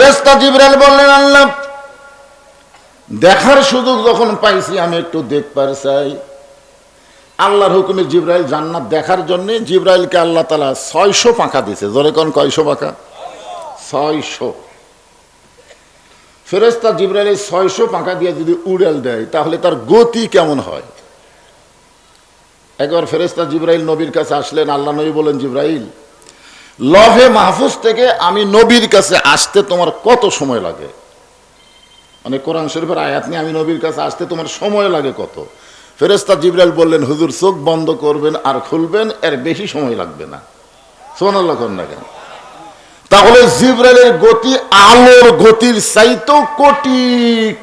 ফেরেশতা জিবরাইল বললেন, আল্লাহ দেখার সুযোগ যখন পাইছি আমি একটু দেখবার চাই। আল্লাহর হুকুমে জিবরাইল জান্নাত দেখার জন্য জিবরাইলকে আল্লাহ তাআলা 600 পাখা দিয়েছে। জোরে কোন কয়শো পাখা? 600। ফেরেশতা জিবরাইলের 600 পাখা দিয়ে যদি উড়াল দেয় তাহলে তার গতি কেমন হয়? একবার ফেরেশতা জিবরাইল নবীর কাছে আসলেন। আল্লাহ নবী বলেন, জিবরাইল লহে মাহফুজ থেকে আমি নবীর কাছে আসতে তোমার কত সময় লাগে? মানে কোরআন শরীফের আয়াত নিয়ে আমি নবীর কাছে আসতে তোমার সময় লাগে কত? ফেরেশতা জিবরাইল বললেন, হুজুর চোখ বন্ধ করবেন আর খুলবেন, এর বেশি সময় লাগবে না। সুবহানাল্লাহ কোন না কেন? তাহলে জিবরাইলের গতি আলোর গতির চাইতেও কোটি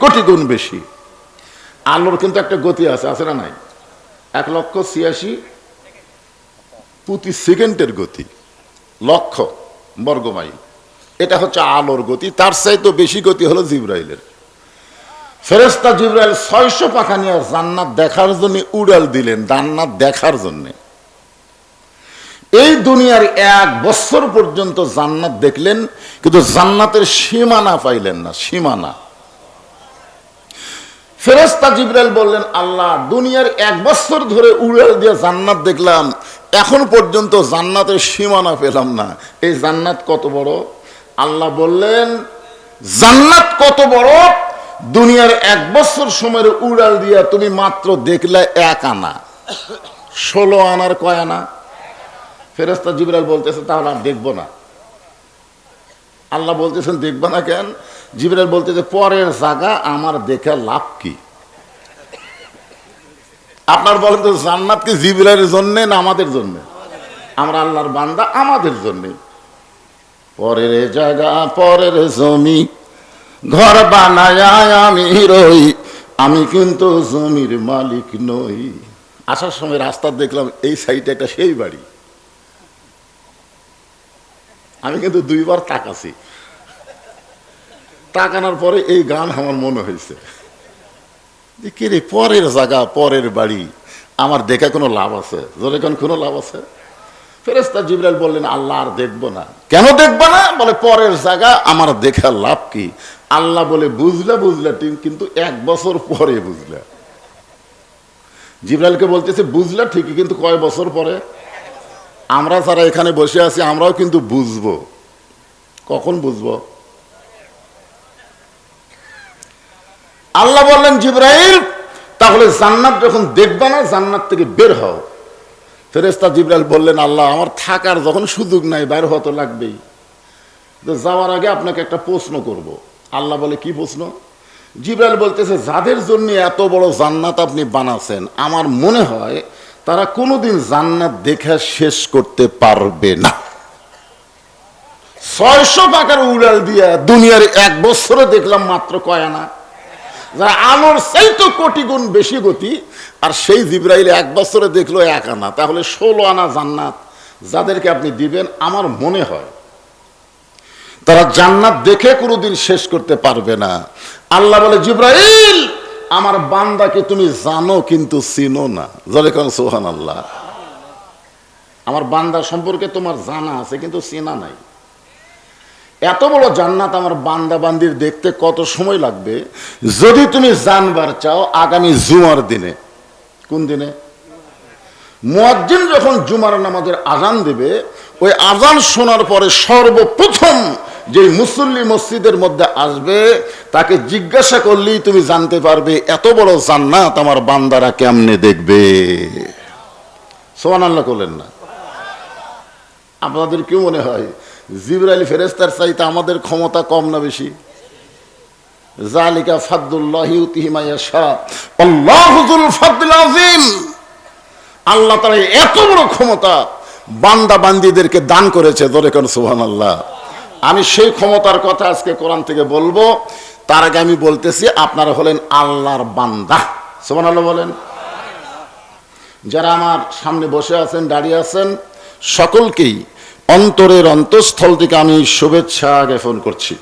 কোটি গুণ বেশি। আলোর কিন্তু একটা গতি আছে, আছে না নাই? 1,86,000 প্রতি সেকেন্ডের গতি, লক্ষ বর্গমাইল। এটা হচ্ছে আলোর গতি, তার চাইতেও বেশি গতি হলো জিবরাইলের। ফেরেশতা জিবরাইল 600 পাখা নিয়ে জান্নাত দেখার জন্য উড়াল দিলেন, জান্নাত দেখার জন্য। এই দুনিয়ার 1 বছর পর্যন্ত জান্নাত দেখলেন, কিন্তু জান্নাতের সীমানা পাইলেন না, সীমানা। ফেরেশতা জিবরাইল বললেন, আল্লাহ দুনিয়ার 1 বছর ধরে উড়াল দিয়ে জান্নাত দেখলাম, এখন পর্যন্ত জান্নাতের সীমানা পেলাম না। এই জান্নাত কত বড়? আল্লাহ বললেন, জান্নাত কত বড়? দুনিয়ার 1 বছর সময়ের উড়াল দিয়া তুমি মাত্র দেখলে 1 আনা। 16 আনার কয় আনা? ফেরেশতা জিবরাইল বলতেছে, তাহলে আর দেখবো না। আল্লাহ বলতেছেন দেখবা না কেন? জিবরাইল বলতেছে, পরের জায়গা আমার দেখে লাভ কি? আপনার বলেন তো, জান্নাত কি জিবরাইলের জন্য না আমাদের জন্য? আমরা আল্লাহর বান্দা, আমাদের জন্য। পরের জায়গা পরের জমি ঘর বানায় আমি রই, আমি কিন্তু জমির মালিক নই। আসার সময় রাস্তা দেখলাম এই সাইডে একটা সেই বাড়ি, আমি কিন্তু 2 বার তাকাছি। তাকানোর পরে এই গান আমার মনে হয়েছে যে কে রে, পরের জায়গা পরের বাড়ি, আমার দেখে কোনো লাভ আছে? জোরে কোন কোনো লাভ আছে? ফেরেশতা জিবরাইল বললেন, আল্লাহ আর দেখবো না। কেন দেখবো না? বলে পরের জায়গা আমার দেখা লাভ কি? আল্লাহ বলে, বুঝলা বুঝলা ঠিক, কিন্তু 1 বছর পরে বুঝলা। জিবরাইলকে বলতেছে, বুঝলা ঠিকই, কিন্তু কয় বছর পরে? আমরা যারা এখানে বসে আছি আমরাও কিন্তু বুঝবো। কখন বুঝবো? আল্লাহ বললেন, জিবরাইল তাহলে জান্নাত যখন দেখবা না, জান্নাত থেকে বের হও। ফেরেশতা জিবরাইল বললেন, আল্লাহ আমার থাকার যখন সুযোগ নাই, বাইর হওয়া তো লাগবেই। যাওয়ার আগে আপনাকে একটা প্রশ্ন করব। আল্লাহ বলে, কি প্রশ্ন? জিবরাইল বলতেছে, যাদের জন্য এত বড় জান্নাত আপনি বানাচ্ছেন, আমার মনে হয় তারা কোনোদিন জান্নাত দেখা শেষ করতে পারবে না। 600 পাখার উড়াল দিয়া দুনিয়ার 1 বছরে দেখলাম মাত্র কয় আনা? যারা আলোর চাইতে কোটি গুণ বেশি গতি, আর সেই জিবরাইল 1 বছরে দেখলো 1 আনা। তাহলে 16 আনা জান্নাত যাদেরকে আপনি দিবেন, আমার মনে হয় তারা জান্নাত দেখে কোনোদিন শেষ করতে পারবে না। আল্লাহ বলে, জিবরাইল আমার বান্দাকে তুমি জানো কিন্তু চিনো না। জোরে কোন সুবহানাল্লাহ। আমার বান্দা সম্পর্কে তোমার জানা আছে কিন্তু চেনা নাই। এত বড় জান্নাত আমার বান্দা বান্দির দেখতে কত সময় লাগবে? যদি তুমি জানবার চাও, আগামী জুমার দিনে। কোন দিনে? মুয়াজ্জিন যখন জুমার নামাজের আজান দেবে, ওই আজান শোনার পরে সর্বপ্রথম যে মুসল্লি মসজিদের মধ্যে আসবে, তাকে জিজ্ঞাসা করলেই তুমি জানতে পারবে এত বড় জান্নাত আমার বান্দারা কেমনে দেখবে। সুবহানাল্লাহ বলেন না? আপনাদের কি মনে হয় জিবরাইল ফেরেশতার চাইতে আমাদের ক্ষমতা কম না বেশি? যালিকা ফাদলুল্লাহি ইউতিহি মান ইয়াশা, আল্লাহু যুল ফাদলিল আযীম। আল্লাহ তাআলা এত বড় ক্ষমতা বান্দা বান্দীদেরকে দান করেছে। ধরে কোন সুবহানাল্লাহ। আমি সেই ক্ষমতার কথা আজকে কোরআন থেকে বলবো। তার আগে আমি বলতেছি, আপনারা হলেন আল্লাহর বান্দা। সুবহানাল্লাহ বলেন। যারা আমার সামনে বসে আছেন, দাঁড়িয়ে আছেন, সকলকেই অন্তরের অন্তঃস্থল থেকে আমি শুভেচ্ছা জ্ঞাপন করছি।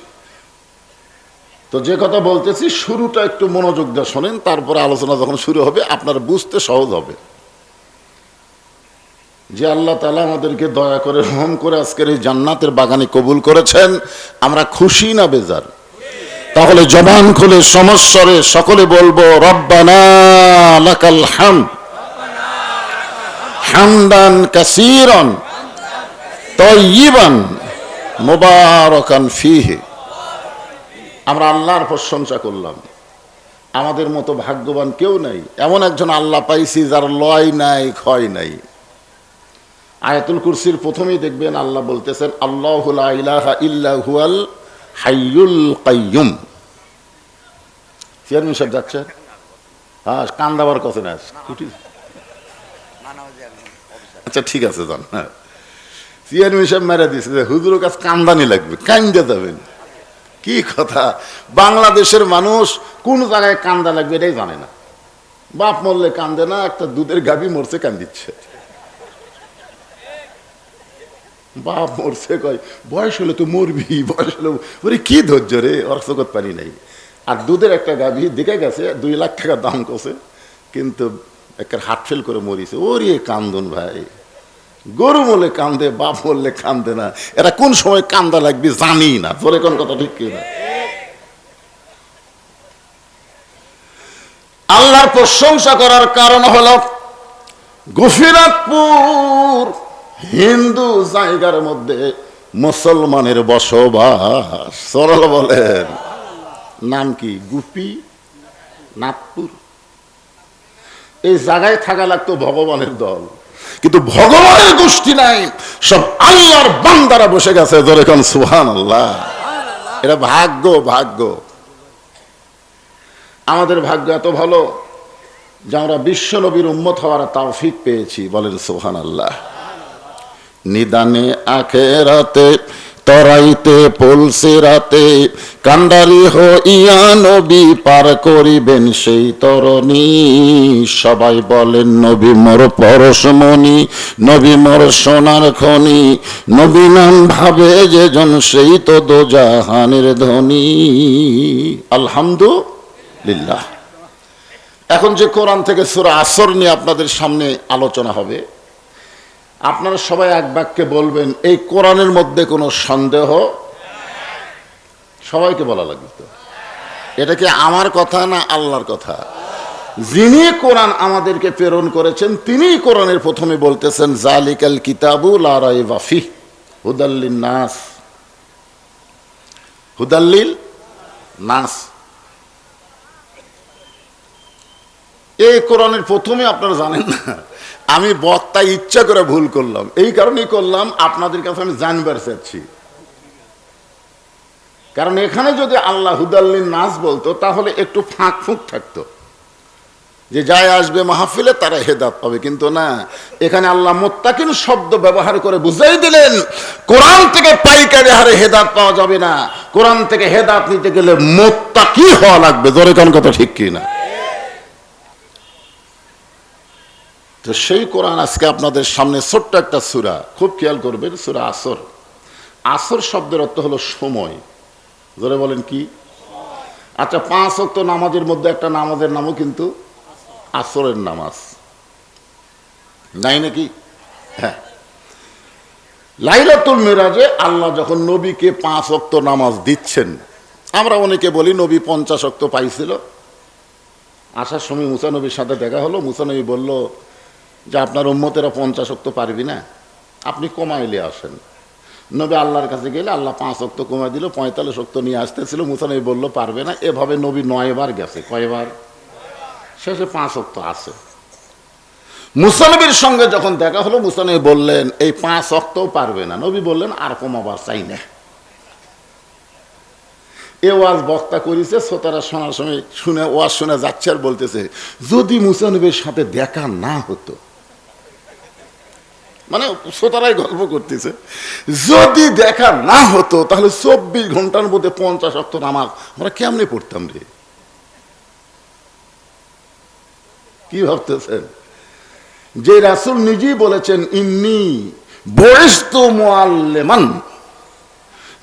তো যে কথা বলতেছি, শুরুটা একটু মনোযোগ দিয়ে শোনেন, তারপরে আলোচনা যখন শুরু হবে আপনার বুঝতে সহজ হবে। যে আল্লাহ তাআলা আমাদেরকে দয়া করে রহম করে আজকের এই জান্নাতের বাগানে কবুল করেছেন, আমরা খুশি না বেজার? তাহলে জবান খুলে সমস্বরে সকলে বলবো রব্বানা লাকাল হামদ হামদান কাসীরান তাইয়িবান মুবারাকান ফীহি। আমরা আল্লাহর প্রশংসা করলাম। আমাদের মতো ভাগ্যবান কেউ নাই। এমন একজন আল্লাহ পাইছি যার লয় নাই ক্ষয় নাই। আয়াতুল কুরসির প্রথমেই দেখবেন আল্লাহ বলতেছেন আল্লাহু লা ইলাহা ইল্লা হুয়াল হাইয়ুল কাইয়ুম। চেয়ারম্যান সাহেব যাচ্ছে, হ্যাঁ কান্দাবার কথা না, আচ্ছা ঠিক আছে যান। হ্যাঁ চেয়ারম্যান সাহেব মেরে দিচ্ছে যে হুজুরের কাছে কান্দানি লাগবে, কান্দে যাবেন। কি কথা, বাংলাদেশের মানুষ কোন জায়গায় কান্দা লাগবে এটাই জানে না। বাপ মরলে কান্দে না, একটা দুধের গাভী মরছে কান্দিচ্ছে। বাপ মরছে কয় বয়স হলে তো মরবি, বয়স হলে ওরে কি ধৈর্য রে, অর্থ করতে পারি নাই। আর দুধের একটা গাভী দেখে গেছে 2 লাখ টাকা দাম করছে, কিন্তু একটা হার্ট ফেল করে মরিছে। ওরে কান্দন ভাই, গরু মরলে কান্দে, বাপ মরলে কান্দে না। এরা কোন সময় কান্দা লাগবে জানি না। তোর কোন কথা ঠিক কিনা? আল্লাহর প্রশংসা করার কারণ হলো গফিরাতপুর হিন্দু জায়গার মধ্যে মুসলমানের বসবাস। সরল বলেন নাম কি? গুপি নাথপুর। এই জায়গায় থাকা লাগতো ভগবানের দল, কিন্তু ভগবানের গোষ্ঠী নাই, সব আল্লাহর বান্দারা বসে গেছে। ধরে কোন সুবহানাল্লাহ। এটা ভাগ্য, ভাগ্য। আমাদের ভাগ্য এত ভালো যে আমরা বিশ্ব নবীর উম্মত হওয়ার তৌফিক পেয়েছি। বলেন সুবহানাল্লাহ। নিদানে আখেরাতে তরাইতে পলসে রাতে কান্ডারি হইয়া নবী পার করিবেন সেই তরণী। সবাই বলেন নবী মোর পরশমণি, নবী মোর সোনার খনি, নবী নাম ভাবে যে জন সেই তো দোজাহানের ধনী। আলহামদুলিল্লাহ। এখন যে কোরআন থেকে সূরা আসর নিয়ে আপনাদের সামনে আলোচনা হবে, আপনারা সবাই এক বাক্যে বলবেন এই কোরআনের মধ্যে কোনো সন্দেহ? সবাইকে বলা লাগবে তো। এটা কি আমার কথা না আল্লাহর কথা? যিনি কোরআন আমাদেরকে প্রেরণ করেছেন তিনিই কোরআনের প্রথমে বলতেছেন জালিকাল কিতাবু লা রাইবা ফিহ হুদাল্লিন নাস। হুদাল্লিল নাস। এই কোরআনের প্রথমে আপনারা জানেন না, আমি বক্তা ইচ্ছা করে ভুল করলাম, এই কারণেই করলাম আপনাদের কাছে আমি জানবার চাচ্ছি। কারণ এখানে যদি আল্লাহ হুদাল্লিন নাস বলতো তাহলে একটু ফাঁক ফুঁক থাকতো, যে যাই আসবে মাহফিলে তারা হেদাত পাবে। কিন্তু না, এখানে আল্লাহ মুত্তাকিন শব্দ ব্যবহার করে বুঝাই দিলেন কোরআন থেকে পাইকারি হারে হেদাত পাওয়া যাবে না। কোরআন থেকে হেদাত নিতে গেলে মুত্তাকি হওয়া লাগবে। জোরে কোন কথা ঠিক কি না? তো সেই কোরআন আজকে আপনাদের সামনে ছোট্ট একটা সূরা, খুব খেয়াল করবেন, সূরা আসর। আসর শব্দের অর্থ হলো সময়। জোরে বলেন কি? আচ্ছা, 5 ওয়াক্ত নামাজের মধ্যে একটা নামাজের নামও কিন্তু আসরের নামাজ, নাই নাকি? হ্যাঁ। লাইলাতুল মিরাজে আল্লাহ যখন নবীকে 5 ওয়াক্ত নামাজ দিচ্ছেন, আমরা অনেকে বলি নবী 50 ওয়াক্ত পাইছিল। আসার সময় মুসা নবীর সাথে দেখা হলো। মুসা নবী বলল যে আপনার উম্মতেরা 50 ওয়াক্ত পারবি না, আপনি কমাইলে আসেন। নবী আল্লাহর কাছে গেলে আল্লাহ 5 ওয়াক্ত কমাই দিল, 45 ওয়াক্ত নিয়ে আসতেছিল। মুসা নবী বলল পারবে না। এভাবে নবী 9 বার গেছে। কয়বার? শেষে 5 ওয়াক্ত আছে। মুসা নবীর সঙ্গে যখন দেখা হলো, মুসা নবী বললেন এই 5 ওয়াক্তও পারবে না। নবী বললেন আর কমাবার চাই না। এ ওয়াজ বক্তা করেছে, শ্রোতারা শোনার সময় শুনে ওয়াজ শুনে যাচ্ছে আর বলতেছে যদি মুসা নবীর সাথে দেখা না হতো, মানে শ্রোতারাই গল্প করতেছে, যদি দেখা না হতো তাহলে 24 ঘন্টার মধ্যে 50 ওয়াক্ত নামাজ আমরা কেমনে পড়তাম রে? কি ভাবতেছেন? যে রাসূল নিজেই বলেছেন ইন্নী বুইসতু মুআল্লিমান,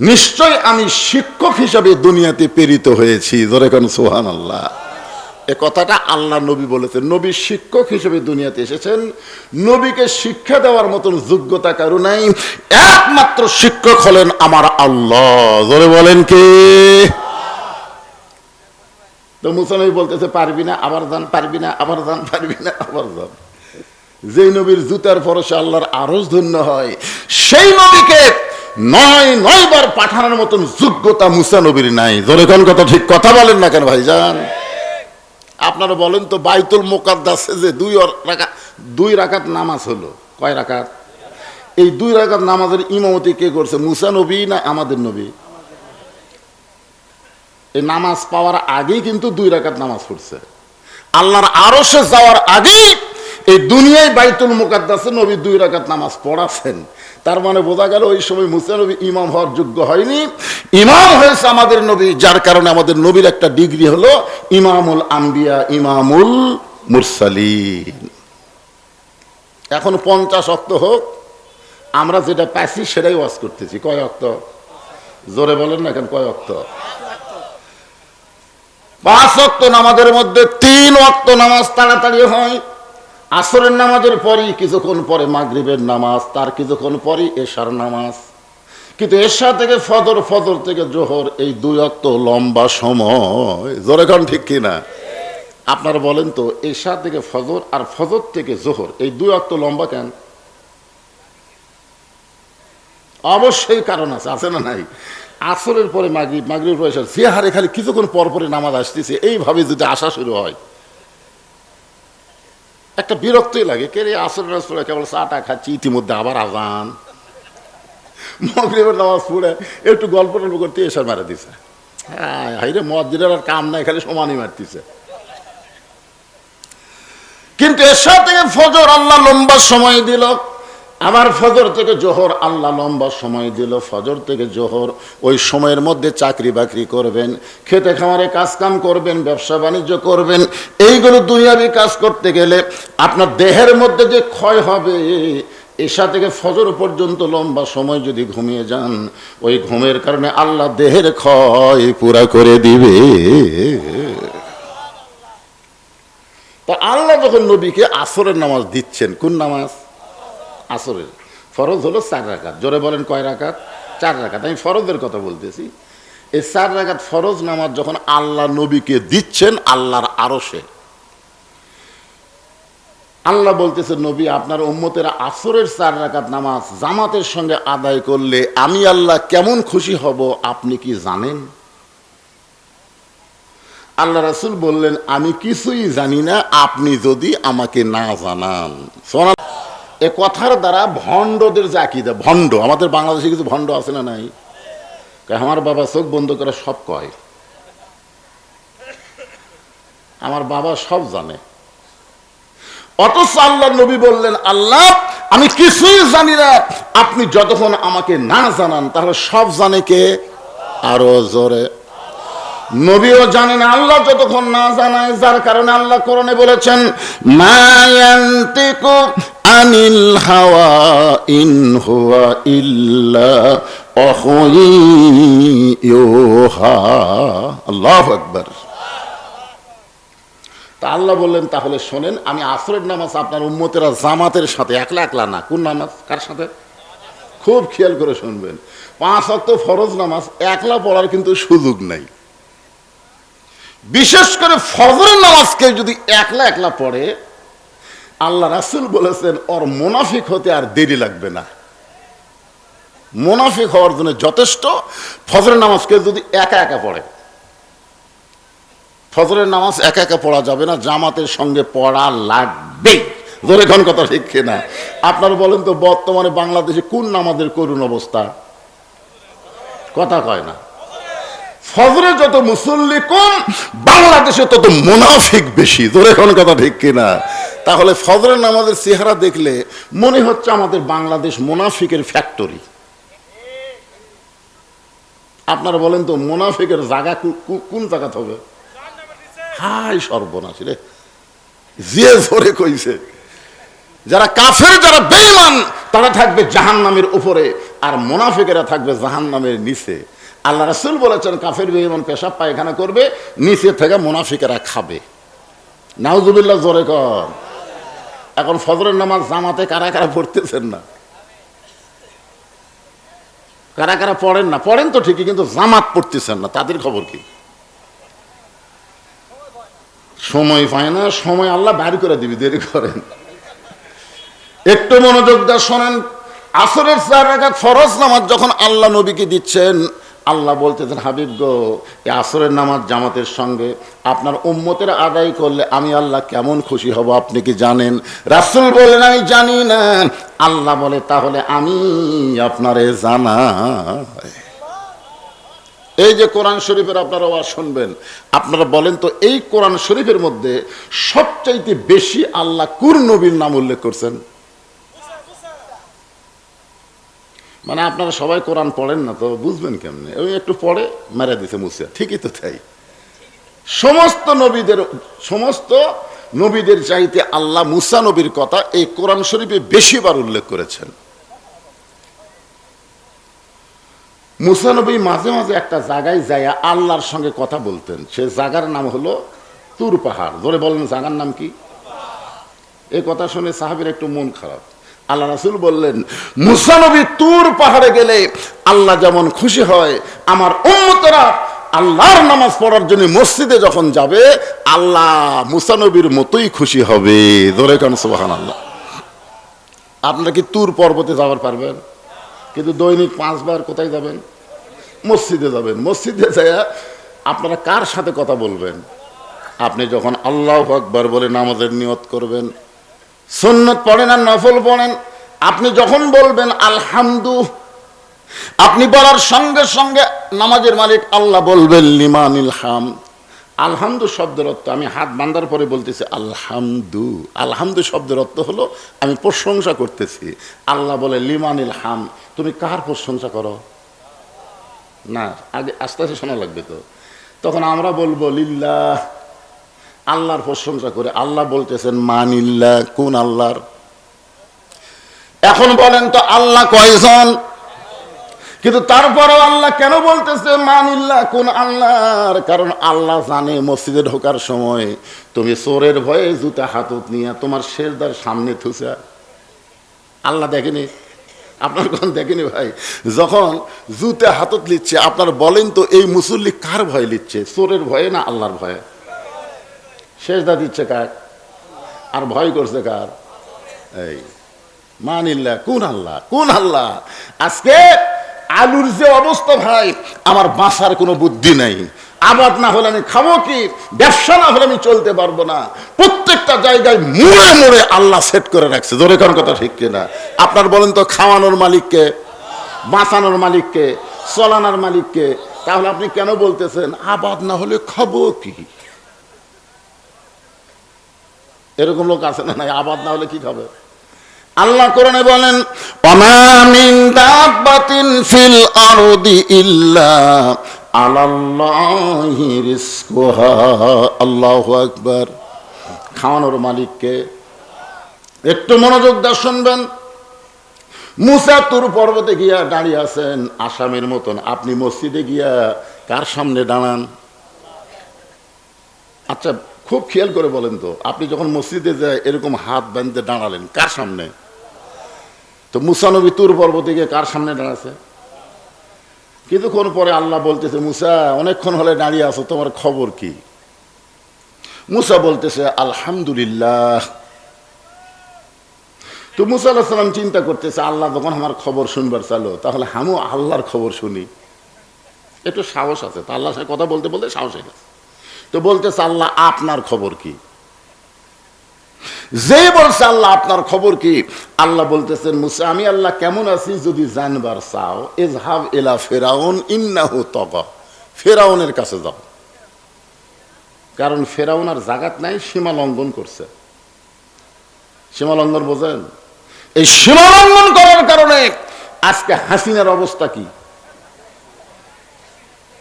নিশ্চয় আমি শিক্ষক হিসাবে দুনিয়াতে প্রেরিত হয়েছি। জোরে কোন সুবহানাল্লাহ। এ কথাটা আল্লাহ নবী বলেছেন। নবী শিক্ষক হিসেবে দুনিয়াতে এসেছেন, নবীকে শিক্ষা দেওয়ার মতন যোগ্যতা কারো নাই, একমাত্র শিক্ষক হলেন আমার আল্লাহ। জোরে বলেন কে? তো মুসা নবী বলতেছে পারবি না, আবার যান, পারবি না, আবার যান, পারবি না, আবার যান। যেই নবীর জুতার পরশে আল্লাহর আরশ ধন্য হয়, সেই নবীকে ৯ বার পাঠানোর মতন যোগ্যতা মুসা নবীর নাই। জোরে কোন কথা, ঠিক কথা বলেন না কেন ভাইজান? আপনারা বলেন তো, বাইতুল মুকাদ্দাসে যে 2 রাকাত নামাজ হলো, কয় রাকাত? এই 2 রাকাত নামাজের ইমামতি কে করছে, মুসা নবী না আমাদের নবী? এই নামাজ পাওয়ার আগেই কিন্তু 2 রাকাত নামাজ পড়ছে। আল্লাহর আরশে যাওয়ার আগেই এই দুনিয়ায় বাইতুল মুকাদ্দাসে নবী 2 রাকাত নামাজ পড়াছেন। তার মানে বোঝা গেল ওই সময় মুসা নবী ইমাম হওয়ার যোগ্য হয়নি, ইমাম হয়েছে আমাদের নবী। যার কারণে আমাদের নবীর একটা ডিগ্রি হলো ইমামুল আম্বিয়া, ইমামুল মুরসালিন। এখন 50 ওয়াক্ত হোক, আমরা যেটা পাইছি সেটাই ওয়াজ করতেছি। কয় ওয়াক্ত? জোরে বলেন না কেন, কয় ওয়াক্ত? 5 ওয়াক্ত নামাজের মধ্যে 3 ওয়াক্ত নামাজ তাড়াতাড়ি হয়। আসরের নামাজের পরই কিছুক্ষণ পরে মাগরিবের নামাজ, তার কিছুক্ষণ পরই এশার নামাজ। কিন্তু এশা থেকে ফজর, ফজর থেকে জোহর, এই 2 ওয়াক্ত লম্বা সময়। জোরে কোন ঠিক কিনা? আপনারা বলেন তো, এশা থেকে ফজর আর ফজর থেকে জোহর, এই 2 ওয়াক্ত লম্বা কেন? অবশ্যই কারণ আছে, আছে না নাই? আসরের পরে মাগরিব, মাগরিবের পরে এশা, যে হারে খালি কিছুক্ষণ পর পরে নামাজ আসতেছে, এইভাবে যদি আসা শুরু হয়, একটা বিরক্তই লাগে। কে রে আসরের নামাজ পড়ে কেবল চাটা খাচ্ছি, ইতিমধ্যে আবার আজান। মাগরিবের নামাজ পড়ে একটু গল্প টল্প করতে এশার মারা দিছে। হ্যাঁ হাইরে, মসজিদের আর কাম নাই, খালি সমানই মারতেছে। কিন্তু এশা থেকে ফজর আল্লাহ লম্বা সময় দিল, আমার ফজর থেকে জোহর আল্লাহ লম্বা সময় দিল। ফজর থেকে জোহর ওই সময়ের মধ্যে চাকরি বাকরি করবেন, খেতে খামারে কাজ কাম করবেন, ব্যবসা বাণিজ্য করবেন। এইগুলো দুনিয়াবি কাজ করতে গেলে আপনার দেহের মধ্যে যে ক্ষয় হবে, এশা থেকে ফজর পর্যন্ত লম্বা সময় যদি ঘুমিয়ে যান, ওই ঘুমের কারণে আল্লাহ দেহের ক্ষয় পুরা করে দিবে। তা আল্লাহ যখন নবীকে আসরের নামাজ দিচ্ছেন, কোন নামাজ? আসরের। ফরজ হলো 4 রাকাত। জোরে বলেন কয় রাকাত? 4 রাকাত। আমি ফরজের কথা বলতেছি। এই 4 রাকাত ফরজ নামাজ যখন আল্লাহ নবীকে দিচ্ছেন আল্লাহর আরশে, আল্লাহ বলতেছে, নবী আপনার উম্মতেরা আসরের 4 রাকাত নামাজ জামাতের সঙ্গে আদায় করলে আমি আল্লাহ কেমন খুশি হব আপনি কি জানেন? আল্লাহ রাসূল বললেন, আমি কিছুই জানি না আপনি যদি আমাকে না জানান। এ কথার দ্বারা ভণ্ডদের যে আকীদা, ভণ্ড, আমাদের বাংলাদেশে কিছু ভণ্ড আছে না নাই? আমার বাবা চোখ বন্ধ করে সব কয়, আমার বাবা সব জানে। অথচ আল্লাহ নবী বললেন, আল্লাহ আমি কিছুই জানি না, আপনি যতক্ষণ আমাকে না জানান তাহলে সব জানে কে? আরো জোরে। নবীও জানেন আল্লাহ যতক্ষণ না জানায়, যার কারণে আল্লাহ কোরআনে বলেছেন, মা ইয়ানতিকু আনিল হাওয়া ইন হুয়া ইল্লা ওয়াহয়ুহা। আল্লাহু আকবার। তা আল্লাহ বললেন, তাহলে শোনেন, আমি আসরের নামাজ আপনার উম্মতেরা জামাতের সাথে, একলা একলা না। কোন নামাজ? কার সাথে? খুব খেয়াল করে শুনবেন। 5 ওয়াক্ত ফরজ নামাজ একলা পড়ার কিন্তু সুযোগ নাই। বিশেষ করে ফজরের নামাজকে যদি একলা একলা পড়ে, আল্লাহ রাসূল বলেছেন ওর মুনাফিক হতে আর দেরি লাগবে না। মুনাফিক হওয়ার জন্য যথেষ্ট ফজরের নামাজকে যদি একা একা পড়ে। ফজরের নামাজ একা একা পড়া যাবে না, জামাতের সঙ্গে পড়া লাগবে। জোরে কোন কথা ঠিক কিনা? আপনারা বলেন তো, বর্তমানে বাংলাদেশে কোন নামাজের করুণ অবস্থা? কথা কয় না। ফজরে যত মুসল্লি কম, বাংলাদেশে তত মুনাফিক বেশি। জোরে কোন কথা ঠিক কিনা? তাহলে ফজরের নামাজের চেহারা দেখলে মনে হচ্ছে আমাদের বাংলাদেশ মুনাফিকের ফ্যাক্টরি। আপনারা বলেন তো, মুনাফিকের জায়গা কোন জায়গা হবে? হাই সর্বনাশ রে, যে জোরে কইছে। যারা কাফের, যারা বেঈমান, তারা থাকবে জাহান্নামের উপরে, আর মুনাফিকেরা থাকবে জাহান্নামের নিচে। আল্লাহ রাসূল বলেছেন, কাফের বেঈমান পেশাব পায়খানা করবে, নিচে থেকে মুনাফিকেরা খাবে। নাউজুবিল্লাহ, জোরে কর। এখন ফজরের নামাজ জামাতে কারা কারা পড়তেছেন না? কারা কারা পড়েন না? পড়েন তো ঠিকই, কিন্তু জামাত পড়তেছেন না, তাদের খবর কি? সময় পায় না, সময় আল্লাহ বাইর করে দিবি, দেরি করেন। একটু মনোযোগ দিয়ে শোনেন। আসরের 4 রাকাত ফরজ নামাজ যখন আল্লাহ নবীকে দিচ্ছেন, আল্লাহ বলতেছেন, হাবিব গো, এই আসরের নামাজ জামাতের সঙ্গে আপনার উম্মতের আদায় করলে আমি আল্লাহ কেমন খুশি হব আপনি কি জানেন? রাসূল বলেন, আমি জানি না। আল্লাহ বলে, তাহলে আমি আপনারে জানাই। এই যে কোরআন শরীফের আপনারা ওয়াজ শুনবেন, আপনারা বলেন তো এই কোরআন শরীফের মধ্যে সবচাইতে বেশি আল্লাহ কোন নবীর নাম উল্লেখ করছেন? মানে আপনারা সবাই কোরআন পড়েন না, তো বুঝবেন কেমনে? ওই একটু পড়ে মেরে দিছে মুছে, ঠিকই তো তাই। সমস্ত নবীদের চাইতে আল্লাহ মুসা নবীর কথা এই কোরআন শরীফে বেশিবার উল্লেখ করেছেন। মুসা নবী মাঝে মাঝে একটা জায়গায় যাইয়া আল্লাহর সঙ্গে কথা বলতেন। সে জায়গার নাম হলো তুর পাহাড়। ধরে বলেন, জায়গার নাম কি? এই কথা শুনে সাহাবীর একটু মন খারাপ। আল্লাহ রাসূল বললেন, মুসা নবী তুর পাহাড়ে গেলে আল্লাহ যেমন খুশি হয়, আমার উম্মতরা আল্লাহর নামাজ পড়ার জন্য মসজিদে যখন যাবে, আল্লাহ মুসা নবীর মতোই খুশি হবে। ধরে কেন সুবহানাল্লাহ। আপনারা কি তুর পর্বতে যাবার পারবেন? কিন্তু দৈনিক 5 বার কোথায় যাবেন? মসজিদে যাবেন। মসজিদে যাইয়া আপনারা কার সাথে কথা বলবেন? আপনি যখন আল্লাহু আকবার বলে নামাজের নিয়ত করবেন, সুন্নত পড়েন আর নফল পড়েন, আপনি যখন বলবেন আলহামদু, আপনি বলার সঙ্গে সঙ্গে নামাজের মালিক আল্লাহ বলবেন লিমানিল হাম। আলহামদু শব্দের অর্থ, আমি হাত বান্ধার পরে বলতেছি আলহামদু। আলহামদু শব্দের অর্থ হলো আমি প্রশংসা করতেছি। আল্লাহ বলে লিমানিল হাম, তুমি কার প্রশংসা করো? না, আগে আস্তে আস্তে শোনা লাগবে তো। তখন আমরা বলবো লিল্লাহ, আল্লাহর প্রশংসা করে। আল্লাহ বলতেছেন মানিল্লাহ, কোন আল্লাহর? এখন বলেন তো আল্লাহ কয়জন? কিন্তু তারপরেও আল্লাহ কেন বলতেছে মানিল্লাহ, কোন আল্লাহর? কারণ আল্লাহ জানে মসজিদে ঢোকার সময় তুমি চোরের ভয়ে জুতা হাতত নিয়ে তোমার সেজদার সামনে থুসা। আল্লাহ দেখেনি? আপনার কোন দেখেনি ভাই? যখন জুতা হাতত লিচ্ছে, আপনার বলেন তো এই মুসল্লি কার ভয়ে লিচ্ছে? চোরের ভয়ে না আল্লাহর ভয়ে? সেজদা দিচ্ছে কার? আর ভয় করছে কার? এই মানিল্লাহ, কোন আল্লাহ, কোন আল্লাহ? আজকে আলুর যে অবস্থা ভাই, আমার বাঁচার কোনো বুদ্ধি নাই। আবাদ না হলে আমি খাবো কি? ব্যবসা না হলে আমি চলতে পারবো না। প্রত্যেকটা জায়গায় মোড়ে মোড়ে আল্লাহ সেট করে রাখছে। জোরে কোন কথা ঠিক কিনা? আপনার বলেন তো খাওয়ানোর মালিককে, বাঁচানোর মালিককে, চলানোর মালিককে? তাহলে আপনি কেন বলতেছেন আবাদ না হলে খাবো কি? এরকম লোক আছে না? নাই, আবাদ না হলে কি খাবে? আল্লাহ কোরআনে বলেন, ওমা মিন দাব্বাতিন ফিল আরদি ইল্লা আলাল্লাহি রিজকুহা। আল্লাহু আকবার। খাওয়ানোর মালিককে। একটু মনোযোগ দিয়ে শুনবেন। মুসা তুর পর্বতে গিয়া দাঁড়িয়ে আছেন আসামের মতন। আপনি মসজিদে গিয়া কার সামনে দাঁড়ান? আচ্ছা, খুব খেয়াল করে বলেন তো, আপনি যখন মসজিদে যায় এরকম হাত বাঁধতে দাঁড়ালেন, কার সামনে? তো মুসা নবী তুর পর্বতে গিয়ে কার সামনে দাঁড়াছে? কিছুক্ষণ পরে আল্লাহ বলতেছে, মুসা অনেকক্ষণ হলে দাঁড়িয়ে আছো, তোমার খবর কি? মুসা বলতেছে আলহামদুলিল্লাহ। তো মুসা আলাইহিস সালাম চিন্তা করতেছে, আল্লাহ যখন আমার খবর শুনবার চালো, তাহলে আমিও আল্লাহর খবর শুনি। একটু সাহস আছে তো, আল্লাহর সাথে কথা বলতে বলতে সাহস হয়ে গেছে। তো বলতেছে, আল্লাহ আপনার খবর কি? যে বলছে আল্লাহ আপনার খবর কি, আল্লাহ বলতেছেন, মুসা আমি আল্লাহ কেমন আছি যদি জানবার চাও, ইযহাব ইলা ফিরাউন ইন্নাহু তাগা। ফিরাউনের কাছে যাও। কারণ ফিরাউন আর জাগাত নাই, সীমা লঙ্ঘন করছে। সীমা লঙ্ঘন বোঝেন? এই সীমা লঙ্ঘন করার কারণে আজকে হাসিনার অবস্থা কি?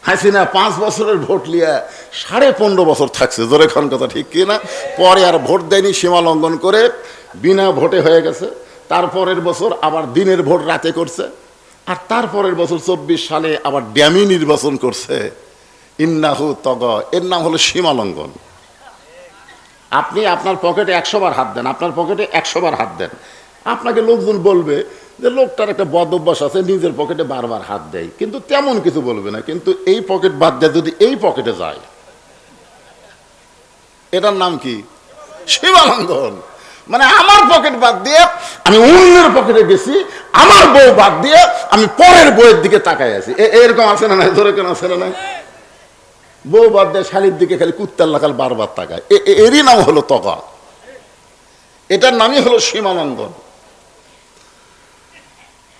হাসিনা 5 বছরের ভোট লিয়া 15.5 বছর থাকছে। জোরে খান কথা ঠিক কি না? পরে আর ভোট দেয়নি, সীমা লঙ্ঘন করে বিনা ভোটে হয়ে গেছে। তারপরের বছর আবার দিনের ভোট রাতে করছে। আর তারপরের বছর 24 সালে আবার ড্যামি নির্বাচন করছে। ইন্নাহু তাগা, এর নাম হলো সীমা লঙ্ঘন। আপনি আপনার পকেটে 100 বার হাত দেন, আপনার পকেটে 100 বার হাত দেন, আপনাকে লোকজন বলবে যে লোকটার একটা বদ অভ্যাস আছে, নিজের পকেটে বারবার হাত দেয়, কিন্তু তেমন কিছু বলবে না। কিন্তু এই পকেট বাদ দিয়ে যদি এই পকেটে যায়, এটার নাম কি? সীমালঙ্ঘন। মানে আমার পকেট বাদ দিয়ে আমি অন্যের পকেটে গেছি, আমার বউ বাদ দিয়ে আমি পরের বউয়ের দিকে তাকাই আছি। এরকম আছে না নাই? ধরে কেন আছে না নাই? বউ বাদ দিয়ে শালির দিকে খালি কুত্তার লাগাল বারবার তাকায়, এরই নাম হলো তগা, এটার নামই হলো সীমালঙ্ঘন।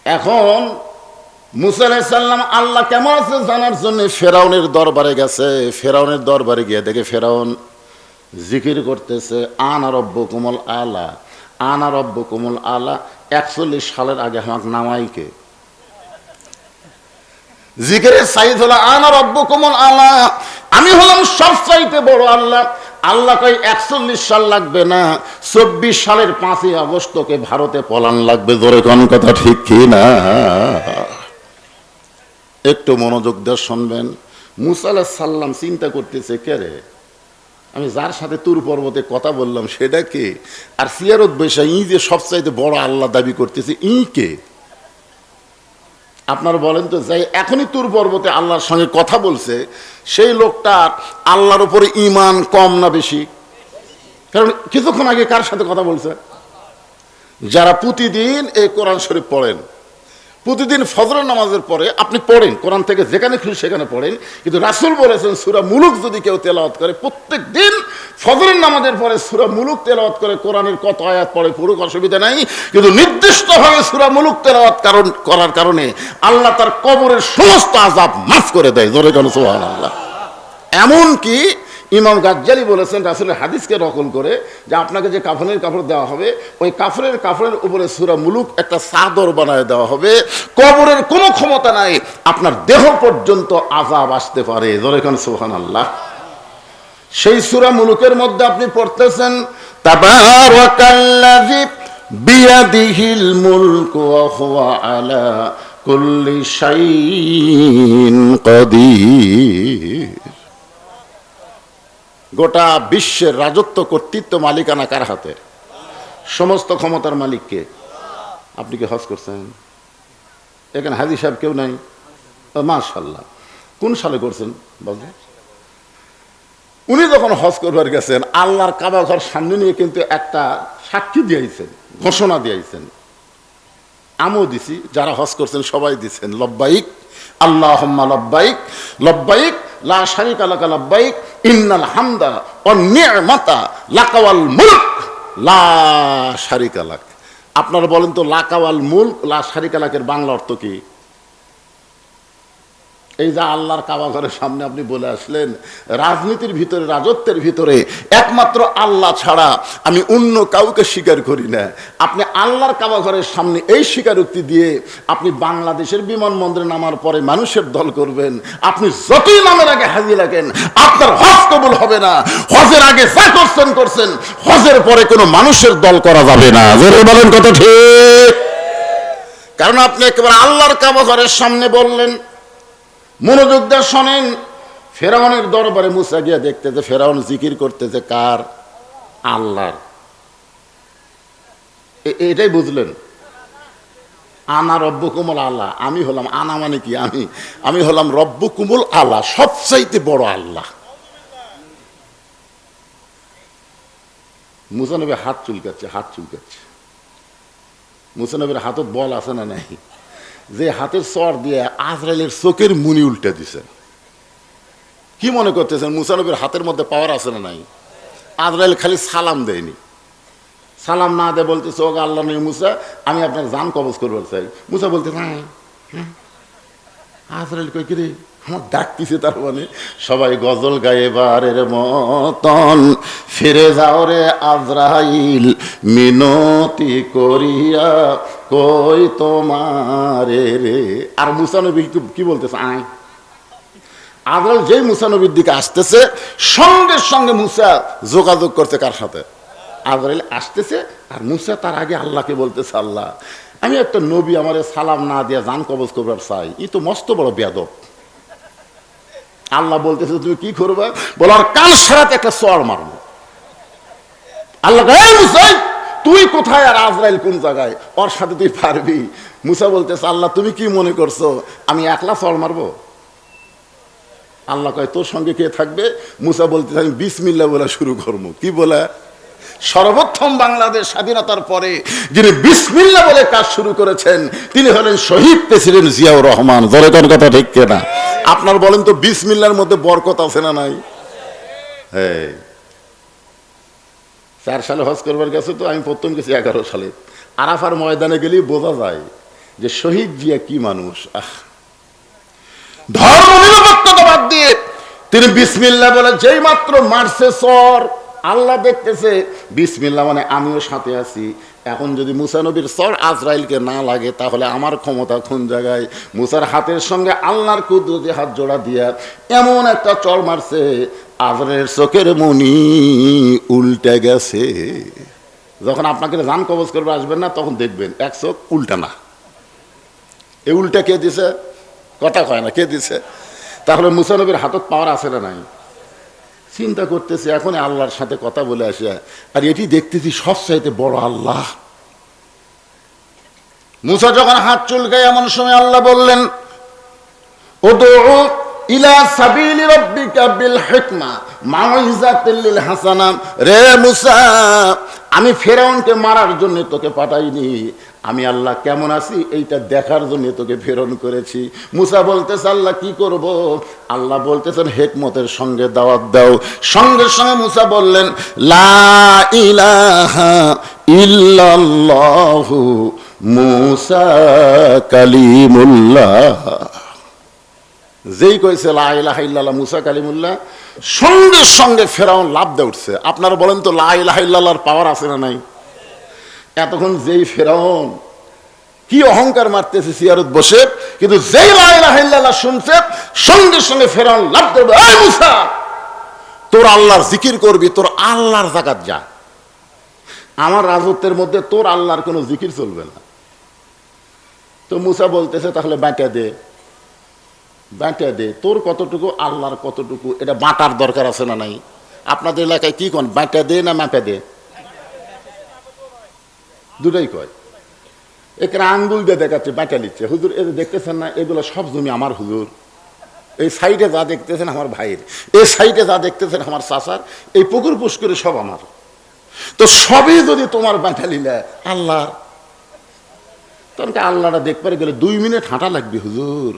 এখন মুসা আলাইহিস সালাম আল্লাহ কেমন আছে জানার জন্য ফেরাউনের দরবারে গেছে। ফেরাউনের দরবারে গিয়ে দেখে ফেরাউন জিকির করতেছে আনা রব্বুকুমুল আলা, আনা রব্বুকুমুল আলা। 41 সালের আগে আমাকে নামাইকে জিকিরের সাইদ হলো আনা রব্বুকুমুল আলা, আমি হলাম সবচাইতে বড় আল্লাহ। আল্লাহ কয় 41 সাল লাগবে না, 24 সালের 5ই আগস্ট তোকে ভারতে পলান লাগবে। জোরে কোন কথা ঠিক কি না? একটু মনোযোগ দিয়ে শুনবেন। মুসা আলাইহিস সালাম চিন্তা করতেছে, কে রে, আমি যার সাথে তুর পর্বতে কথা বললাম সেটা কে? আর সিয়ারত বৈশা ই যে সবচাইতে বড় আল্লাহ দাবি করতেছে, ই কে? আপনারা বলেন তো, যাই এখনই তুর পর্বতে আল্লাহর সঙ্গে কথা বলছে সেই লোকটা আল্লাহর উপরে ঈমান কম না বেশি? কারণ কিছুক্ষণ আগে কার সাথে কথা বলছে? যারা প্রতিদিন এই কোরআন শরীফ পড়েন, প্রতিদিন ফজরের নামাজের পরে আপনি পড়েন, কোরআন থেকে যেখানে খুশি সেখানে পড়েন, কিন্তু রাসূল বলেছেন সূরা মুলুক যদি কেউ তেলাওয়াত করে, প্রত্যেক দিন ফজরের নামাজের পরে সূরা মুলুক তেলাওয়াত করে, কোরআনের কত আয়াত পড়ে পড়ুক, অসুবিধা নাই, কিন্তু নির্দিষ্টভাবে সূরা মুলুক তেলাওয়াত করার কারণে আল্লাহ তার কবরের সমস্ত আযাব মাফ করে দেয়। জোরে বলেন সুবহানাল্লাহ। এমনকি ইমাম গাজ্জালি বলেছেন রাসূলের হাদিসকে নকল করে, যে আপনাকে যে কাফনের কাপড় দেওয়া হবে, ওই কাপড়ের উপরে সূরা মুলুক একটা চাদর বানায় দেওয়া হবে। কবরের কোনো ক্ষমতা নাই, আপনার দেহ পর্যন্ত আযাব আসতে পারে। জোরে বলেন সুবহানাল্লাহ। সেই সূরা মুলুকের মধ্যে আপনি পড়তেছেন তাবারাকাল্লাযী বিয়াদিহিল মুলকু ওয়া হুয়া আলা কুল্লি শাইইন কাদির। গোটা বিশ্বের রাজত্ব, কর্তৃত্ব, মালিকানা কার হাতে? সমস্ত ক্ষমতার মালিককে। আপনি কি হজ করছেন? এখানে হাজী সাহেব কেউ নাই? মাশাআল্লাহ। কোন সালে করছেন বলতে? উনি যখন হজ করবার গেছেন আল্লাহর কাবা ঘর সামনে নিয়ে কিন্তু একটা সাক্ষী দিয়েছেন, ঘোষণা দিয়েছেন। আমিও দিছি, যারা হজ করছেন সবাই দিচ্ছেন, লব্বাইক আল্লাহুম্মা লব্বাইক, লব্বাইক লা শারিকা লাকা লব্বাইক, ইন্নাল হামদা ওয়ান নি'মাতা লাকা ওয়াল মুলক লা শারিকা লাক। আপনারা বলেন তো, লাকা ওয়াল মুলক লা শারিকা লাকের বাংলা অর্থ কি? এই যে আল্লাহর কাবা ঘরের সামনে আপনি বলে আসলেন, রাজনীতির ভিতরে, রাজত্বের ভিতরে একমাত্র আল্লাহ ছাড়া আমি অন্য কাউকে স্বীকার করি না। আপনি আল্লাহর কাবা ঘরের সামনে এই স্বীকারোক্তি দিয়ে আপনি বাংলাদেশের বিমানবন্দরে নামার পরে মানুষের দল করবেন, আপনি যতই নামের আগে হাজি লাগেন আপনার হজ কবুল হবে না। হজের আগে যা করছেন, হজের পরে কোনো মানুষের দল করা যাবে না। জোরে বলেন কথা ঠিক? কারণ আপনি একেবারে আল্লাহর কাবা ঘরের সামনে বললেন। মনোযোগ দিয়ে শোনেন। ফেরাউনের দরবারে মুসা গিয়া দেখতেছে ফেরাউন জিকির করতেছে কার? আল্লাহর। এটাই বুঝলেন? আনা রব্বুকুমুল আলা, আমি হলাম, আনা মানে কি? আমি হলাম রব্বুকুমুল আলা, সবচাইতে বড় আল্লাহ। মুসা নবী হাত চুলকাচ্ছে। মুসা নবীর হাতত বল আছে না নাই? যে হাতের চর দিয়ে আজরাইলের চোখের মুনি উল্টে দিছে। কি মনে করতেছেন মুসা নবীর হাতের মধ্যে পাওয়ার আছে না নাই? আজরাইল খালি সালাম দেয়নি, সালাম না দেয় বলতেছে ও আল্লাহ নবী মুসা, আমি আপনার জান কবজ করবার চাই। মুসা বলতে না। আজরাইল কই, কিরে আমার ডাকতেছে, তার মানে সবাই গজল গায়ে বারের মতন, ফিরে যাও রে আজরাইল মিনতি করিয়া কই তোমারে রে। আর মুসা নবী কি বলতেছে? আয়। আজরাইল যেই মুসা নবীর দিকে আসতেছে সঙ্গে সঙ্গে মুসা যোগাযোগ করছে কার সাথে? আজরাইল আসতেছে আর মুসা তার আগে আল্লাহকে বলতেছে, আল্লাহ আমি একটা নবী, আমারে সালাম না দিয়া জান কবজ করবার চাই, ই তো মস্ত বড় বেয়াদব। আল্লাহ বলতেছে তুমি কি করবে? বলো আর কান সারাতে একটা চড় মারবো। আল্লাহ মুসা তুই কোথায় আর আজরাইল কোন জায়গায়, ওর সাথে তুই পারবি? মুসা বলতেছে আল্লাহ তুমি কি মনে করছো আমি একলা চড় মারবো? আল্লাহ কয় তোর সঙ্গে কে থাকবে? মুসা বলতেছে আমি বিসমিল্লাহ বলে শুরু করবো। কি বলে? সর্বপ্রথম বাংলাদেশ স্বাধীনতার পরে যিনি বিসমিল্লাহ বলে কাজ শুরু করেছেন তিনি হলেন শহীদ প্রেসিডেন্ট জিয়াউর রহমান। জোরে কোন কথা ঠিক কিনা? আপনার বলেন তো বিসমিল্লাহর মধ্যে বরকত আছে না নাই? 4 সালে হজ করবার গেছে তো, আমি প্রথম গেছি 11 সালে। আরাফার ময়দানে গেলেই বোঝা যায় যে শহীদ জিয়া কি মানুষ। ধর্ম নিরপেক্ষতা বাদ দিয়ে তিনি বিসমিল্লাহ বলে যেই মাত্র মারছে সর, আল্লাহ দেখতেছে বিসমিল্লাহ মানে আমিও সাথে আছি। এখন যদি মুসা নবীর সর আজরাইলকে না লাগে তাহলে আমার ক্ষমতা কোন জায়গায়? মুসার হাতের সঙ্গে আল্লাহর কুদরতে হাত জোড়া দিয়া এমন একটা চড় মারছে আজরাইলের চোখের মনি উল্টে গেছে। যখন আপনাকে জান কবজ করবে আসবেন না তখন দেখবেন এক চোখ উল্টা না। এই উল্টা কে দিছে? কথা কয় না, কে দিছে? তাহলে মুসা নবীর হাতত পাওয়ার আছে না নাই? চিন্তা করতেছি এখন আল্লাহর সাথে কথা বলে আসে, আর এটি দেখতেছি সবচাইতে বড় আল্লাহ। মুসা যখন হাত চুলকায় এমন সময় আল্লাহ বললেন উদউ ইলা সাবিলি রাব্বিকা বিল হিকমা মাউইজাতিল লিল হাসানা। রে মুসা আমি ফেরাউনকে মারার জন্য তোকে পাঠাইনি, আমি আল্লাহ কেমন আছি এইটা দেখার জন্য তোকে প্রেরণ করেছি। মুসা বলতেছে আল্লাহ কি করব? আল্লাহ বলতেছেন হিকমতের সঙ্গে দাওয়াত দাও। সঙ্গে সঙ্গে মুসা বললেন লা ইলাহা ইল্লাল্লাহু মুসা কালিমুল্লাহ। যেই কইছে লা ইলাহা ইল্লাল্লাহ মুসা কালিমুল্লাহ, সঙ্গে সঙ্গে ফেরাউন লাফ দিয়ে উঠছে। আপনারা বলেন তো লা ইলাহা ইল্লাল্লাহর পাওয়ার আছে না নাই? এতক্ষণ যেই ফেরাউন কি অহংকার মারতেছে সিয়ারত বসে, কিন্তু যেই লা ইলাহা ইল্লাল্লাহ শুনছে সঙ্গে সঙ্গে ফেরাউন লাফ দেবে, এই মুসা তোর আল্লাহর জিকির করবি, তোর আল্লাহর জাকাত যা। আমার রাজত্বের মধ্যে তোর আল্লাহর কোনো জিকির চলবে না। তো মুসা বলতেছে তাহলে বাঁটা দে, বাঁটা দে, তোর কতটুকু আল্লাহর কতটুকু এটা বাঁটার দরকার আছে না নাই? আপনাদের এলাকায় কি কোন বাঁটা দে না মাপা দে? দুটাই কয়। এখানে আঙ্গুল দিয়ে দেখাচ্ছে বাঁটা নিচ্ছে। হুজুর এই দেখতেছেন না এগুলো সব জমি আমার হুজুর, এই সাইডে যা দেখতেছেন আমার ভাইয়ের, এই সাইডে যা দেখতেছেন আমার চাচার, এই পুকুর পুষ্করে সব আমার। তো সবই যদি তোমার বাঁটা নিলে আল্লাহর, তখন আল্লাহটা দেখবার গেলে 2 মিনিট হাঁটা লাগবে হুজুর।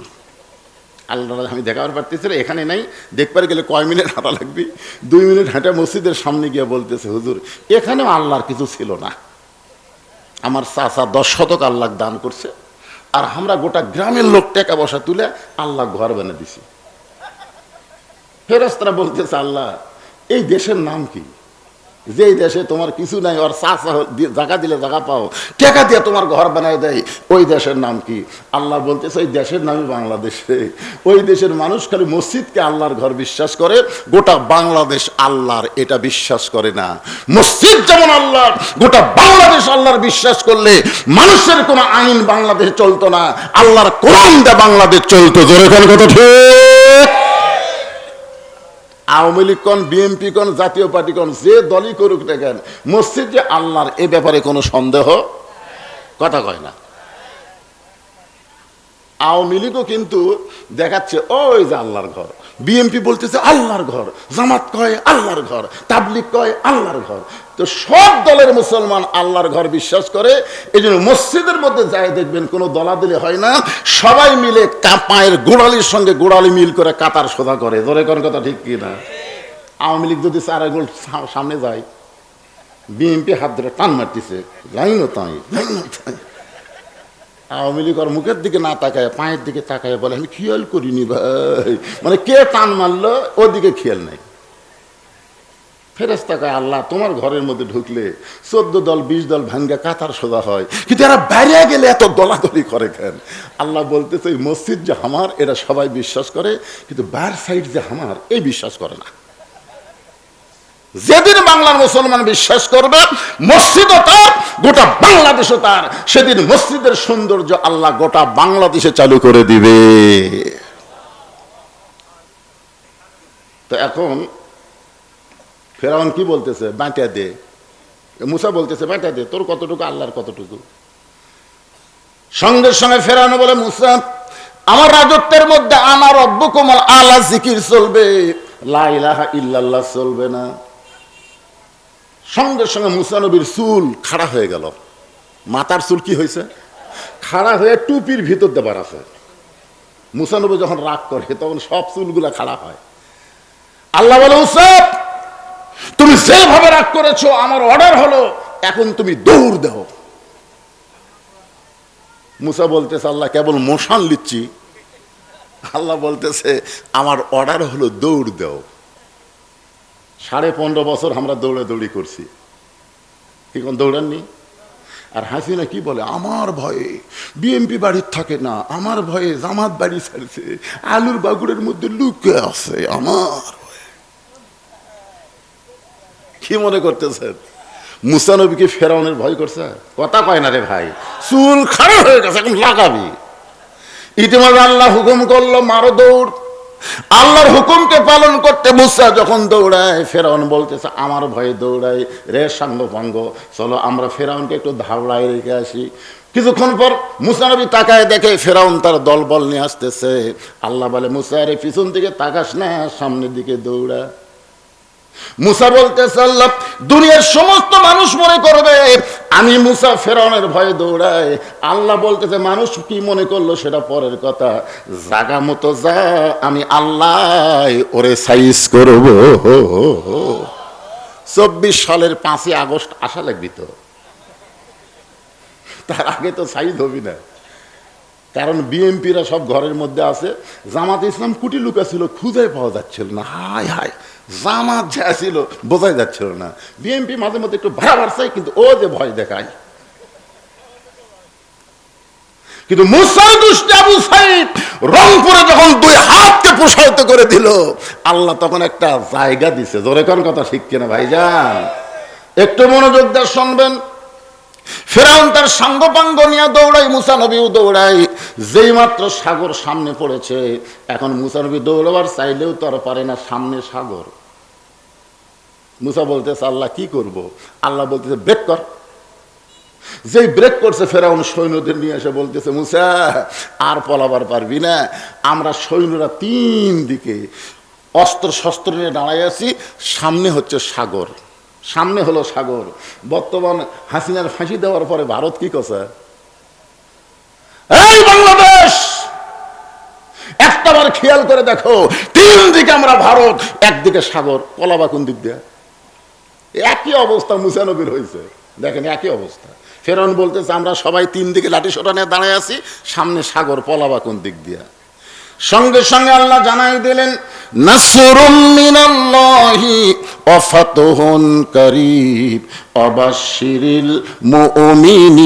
আল্লাহ আমি দেখাবার পারতেছি এখানে নাই, দেখবার গেলে কয় মিনিট হাঁটা লাগবে? 2 মিনিট হাঁটা মসজিদের সামনে গিয়ে বলতেছে হুজুর এখানেও আল্লাহর কিছু ছিল না, আমার চাচা 10 শতক আল্লাহ দান করছে, আর আমরা গোটা গ্রামের লোক টাকা পয়সা তুলে আল্লাহ ঘর বানিয়ে দিছি। ফেরেশতারা বলতেছে আল্লাহ এই দেশের নাম কি? যেই দেশে তোমার কিছু নাই, ওর চাচা জায়গা দিলে জায়গা পাও, টাকা দিয়ে তোমার ঘর বানায় দেয়, ওই দেশের নাম কি? আল্লাহ বলতেছে ওই দেশের নামই বাংলাদেশে। ওই দেশের মানুষ খালি মসজিদকে আল্লাহর ঘর বিশ্বাস করে, গোটা বাংলাদেশ আল্লাহর এটা বিশ্বাস করে না। মসজিদ যেমন আল্লাহর, গোটা বাংলাদেশ আল্লাহর বিশ্বাস করলে মানুষের কোনো আইন বাংলাদেশে চলতো না, আল্লাহর কোরআন দিয়ে বাংলাদেশ চলতো। জোরে কোন কথা ঠিক? আওয়ামী লীগ কোন, বিএনপি কোন, জাতীয় পার্টি কোন, যে দলই করুক দেখেন মসজিদ যে আল্লাহর এ ব্যাপারে কোনো সন্দেহ কথা কয় না। আওয়ামী লীগও কিন্তু দেখাচ্ছে ওই যে আল্লাহর ঘর, বিএনপি বলতেছে আল্লাহর ঘর, জামাত কয় আল্লাহর ঘর, তাবলিগ কয় আল্লাহর ঘর। তো সব দলের মুসলমান আল্লাহর ঘর বিশ্বাস করে, এই জন্য মসজিদের মধ্যে যায় দেখবেন কোনো দলাদলি হয় না, সবাই মিলে পায়ের গোড়ালির সঙ্গে গোড়ালি মিল করে কাতার সোজা করে। ধরে কোন কথা ঠিক কি না? আওয়ামী লীগ যদি 4 আঙ্গুল সামনে যায়, বিএনপি হাত ধরে টান মারতেছে, লাইনও তাই লাইনও তাই। আওয়ামী লীগ আর মুখের দিকে না তাকায় পায়ের দিকে তাকায় বলে আমি খেয়াল করিনি ভাই, মানে কে টান মারলো ওদিকে খেয়াল নাই। ফেরেশতা কয় আল্লাহ তোমার ঘরের মধ্যে ঢুকলে 14 দল 20 দল ভাঙ্গা কাতার সোজা হয়, কিন্তু এরা বাইরে গেলে এত দলাদলি করে কেন? আল্লাহ বলতেছে এই মসজিদ যে আমার এটা সবাই বিশ্বাস করে, কিন্তু বাইর সাইড যে আমার এই বিশ্বাস করে না। যেদিন বাংলার মুসলমান বিশ্বাস করবে মসজিদও তার, গোটা বাংলাদেশও তার, সেদিন মসজিদের সৌন্দর্য আল্লাহ গোটা বাংলাদেশে চালু করে দিবে। তো এখন ফেরাউন কি বলতেছে? বাঁটা দে। মুসা বলতেছে বেটা দে, তোর কতটুকু আল্লাহর কতটুকু। সঙ্গে সঙ্গে ফেরাউন বলে মুসা আমার রাজত্বের মধ্যে আমার রব্বুকুম আলা জিকির চলবে, লা ইলাহা ইল্লাল্লাহ চলবে না। সঙ্গে সঙ্গে মুসা নবীর চুল খাড়া হয়ে গেল, মাথার চুল কি হয়েছে খাড়া হয়ে টুপির ভিতর দেবার আছে। মুসা নবী যখন রাগ করে তখন সব চুলগুলা খাড়া হয়। আল্লাহ বলে মুসা তুমি যেভাবে রাগ করেছো আমার অর্ডার হলো এখন তুমি দৌড় দাও। মুসা বলতেছে আল্লাহ কেবল মোশন লিচ্ছি। আল্লাহ বলতেছে আমার অর্ডার হলো দৌড় দাও। 15.5 বছর আমরা দৌড়াদৌড়ি করছি, কি কোন দৌড়াননি? আর হাসিনা কি বলে আমার ভয়ে বিএনপি বাড়ির থাকে না, আমার ভয়ে জামাত বাড়ি ছাড়ছে, আলুর বাগুড়ের মধ্যে লুকে আছে আমার। কি মনে করতেছেন মুসা নবীকে ফেরাউনের ভয় করছে? কথা কয় না রে ভাই, চুল খাড়া হয়ে গেছে এখন লাগাবি। ইতিমধ্যে আল্লাহ হুকুম করলো মারো দৌড়। আল্লাহর হুকুমকে পালন করতে মুসা যখন দৌড়ায় ফেরাউন বলতেছে আমার ভয়ে দৌড়াই রে সাঙ্গ পাঙ্গ, চলো আমরা ফেরাউনকে একটু ধাওড়ায় রেখে আসি। কিছুক্ষণ পর মুসা নবী তাকায় দেখে ফেরাউন তার দলবল নিয়ে আসতেছে। আল্লাহ বলে মুসা রে পিছন দিকে তাকাস না, সামনের দিকে দৌড়া। মুসা বলতেছে আল্লাহ দুনিয়ার সমস্ত মানুষ মনে করবে আমি মুসা ফেরাউনের ভয়ে দৌড়াই। আল্লাহ বলতেছে মানুষ কি মনে করলো সেটা পরের কথা, জাগা মতো যা, আমি আল্লাহ ওরে সাইজ করব। 24 সালের 5ই আগস্ট আসা লাগবি তো, তার আগে তো সাইজ হবি না। কারণ বিএনপিরা সব ঘরের মধ্যে আছে, জামাত ইসলাম কুটি লুকা ছিল খুঁজে পাওয়া যাচ্ছিল না। হায় হায় জামাত যা ছিল বোঝাই যাচ্ছিল না। বিএনপি মাঝে মধ্যে একটু বাড়াবার চাই কিন্তু ও যে ভয় দেখায়। কিন্তু মুসা দুষ্ট আবু সাইদ রংপুরে যখন 2 হাতকে প্রসারিত করে দিল আল্লাহ তখন একটা জায়গা দিছে। জোরে কোন কথা ঠিক কিনা ভাইজান? একটু মনোযোগ দিয়ে শুনবেন। ফেরাউন তার সাঙ্গপাঙ্গ নিয়ে দৌড়ায়, মুসা নবীও দৌড়ায়। যেই মাত্র সাগর সামনে পড়েছে, এখন মুসা নবী দৌড়াবার চাইলেও তো আর পারে না, সামনে সাগর। মুসা বলতেছে আল্লাহ কি করব? আল্লাহ বলতেছে ব্রেক কর। যেই ব্রেক করছে ফেরাউন সৈন্যদের নিয়ে এসে বলতেছে মুসা আর পলাবার পারবি না, আমরা সৈন্যরা 3 দিকে অস্ত্র শস্ত্র নিয়ে দাঁড়াই আছি, সামনে হচ্ছে সাগর, সামনে হলো সাগর। বর্তমান হাসিনার ফাঁসি দেওয়ার পরে ভারত কি করছে? এই বাংলাদেশ একটাবার খেয়াল করে দেখো, 3 দিকে আমরা ভারত, একদিকে সাগর, পলাবা কোন দিক দিয়ে? একই অবস্থা মুসা নবীর হয়েছে, দেখেন একই অবস্থা। ফেরাউন বলতেছে আমরা সবাই 3 দিকে লাঠি সোটা নিয়ে দাঁড়ায় আছি, সামনে সাগর, পলাবা কোন দিক দিয়া? সঙ্গে সঙ্গে আল্লাহ জানাই দিলেন নাসরুম মিনাল্লাহি ওয়া ফাতহুন কারীব ওয়াবাশশিরিল মুমিনিন।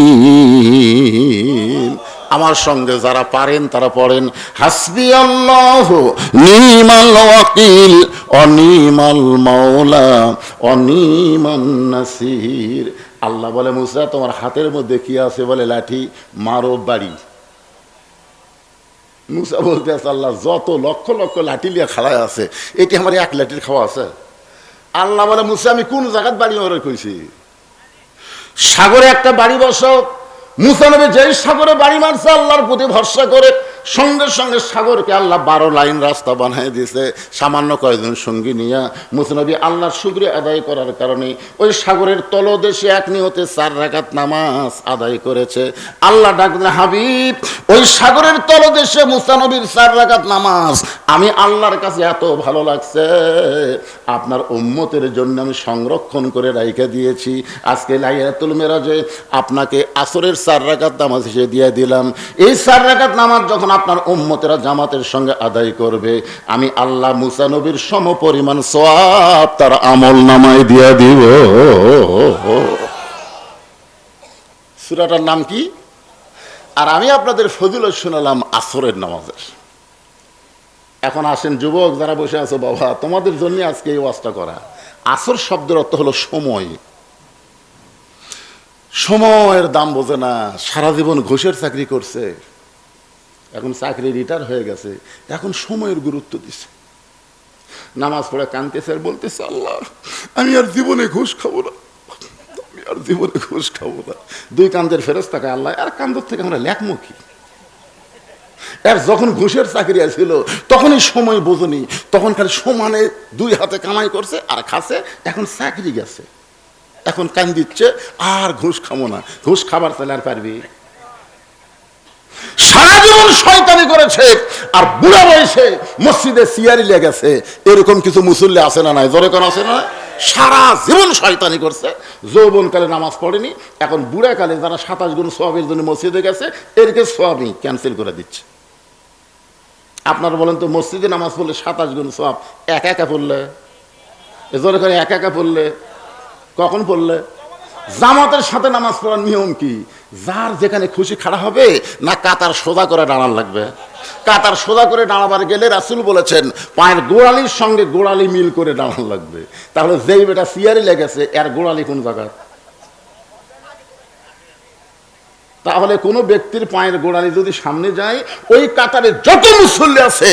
আমার সঙ্গে যারা পারেন তারা পড়েন হাসবিয়াল্লাহু নি'মাল ওয়াকিল ওয়া নি'মাল মাওলা ওয়া নি'মান নাসির। আল্লাহ বলে মুসা তোমার হাতের মধ্যে কি আছে? বলে লাঠি, মারো বাড়ি। মুসা বলতে আছে আল্লাহ যত লক্ষ লক্ষ লাঠি লিয়ে খাড়ায় আছে, এটি আমার 1 লাঠির খাওয়া আছে? আল্লাহ বলে মুসা আমি কোন জায়গায় বাড়ি ওরে কইছি? সাগরে একটা বাড়ি বসো। মুসা নবী যেই সাগরে বাড়ি মারছে আল্লাহর প্রতি ভরসা করে, সঙ্গে সঙ্গে সাগরকে আল্লাহ 12 লাইন রাস্তা বানিয়ে দিয়েছে। সামান্য কয়েকজন সঙ্গী নিয়ে মুসা নবী আল্লাহর শুকরিয়া আদায় করার কারণে ওই সাগরের তলদেশে 1 নিয়তে 4 রাকাত নামাজ আদায় করেছে। আল্লাহ ডাকলেন হাবিব ওই সাগরের তলদেশে মুসা নবীর 4 রাকাত নামাজ আমি আল্লাহর কাছে এত ভালো লাগছে, আপনার উম্মতের জন্য আমি সংরক্ষণ করে রাইখা দিয়েছি। আজকে লাইলাতুল মেরাজে আপনাকে আসরের 4 রাকাত নামাজ হিসেবে দিয়ে দিলাম। এই 4 রাকাত নামাজ যখন আপনার উম্মতেরা জামাতের সঙ্গে আদায় করবে, আমি আল্লাহ মুসা নবীর সমপরিমাণ সওয়াব তার আমল নামায় দিয়ে দিব। সূরাটার নাম কি? আর আমি আপনাদের ফজিলত শোনালাম আসরের নামাজের। এখন আসেন যুবক যারা বসে আছো, বাবা তোমাদের জন্য আজকে এই ওয়াজটা করা। আসর শব্দের অর্থ হলো সময়। সময়ের দাম বোঝে না, সারা জীবন ঘুষের চাকরি করছে, এখন চাকরি রিটায়ার হয়ে গেছে, এখন সময়ের গুরুত্ব দিছে। নামাজ পড়ে কাঁদতেছে আর বলতেছে আল্লাহ আমি আর জীবনে ঘুষ খাবো না, আমি আর জীবনে ঘুষ খাবো না। দুই কান্দের ফেরেশতাকে আল্লাহ, আর কান্দর থেকে আমরা লেখমুখী। আর যখন ঘুষের চাকরি ছিল তখনই সময় বোঝনি, তখন খালি সমানে দুই হাতে কামাই করছে আর খাচ্ছে। এখন চাকরি গেছে, এখন কান দিচ্ছে আর ঘুষ খাবো না। ঘুষ খাবার চাইলে আর পারবি? সারা জীবন শয়তানি করেছে আর বুড়া বয়সে মসজিদে সিয়ারি লেগেছে, এরকম কিছু মুসল্লি আছে না নাই? জোরে কোন আছে না? সারা জীবন শয়তানি করছে, যৌবনকালে নামাজ পড়েনি, এখন বুড়াকালে যারা 27 গুণ সওয়াবের জন্য মসজিদে গেছে এরকে সওয়াবই ক্যান্সেল করে দিচ্ছে। আপনারা বলেন তো, মসজিদে নামাজ পড়লে 27 গুণ সওয়াব একা একা পড়লে, জোরে করে একা একা পড়লে কখন পড়লে? জামাতের সাথে নামাজ পড়ার নিয়ম কি? যার যেখানে খুশি খাড়া হবে না কাতার সোজা করে দাঁড়ান লাগবে? কাতার সোজা করে দাঁড়াবার গেলে রাসূল বলেছেন পায়ের গোড়ালির সঙ্গে গোড়ালি মিল করে দাঁড়ান লাগবে। তাহলে যেই বেটা সিয়ারি লেগেছে এর গোড়ালি কোন জায়গায়? তাহলে কোনো ব্যক্তির পায়ের গোড়ালি যদি সামনে যায়, ওই কাতারে যত মুসল্লি আছে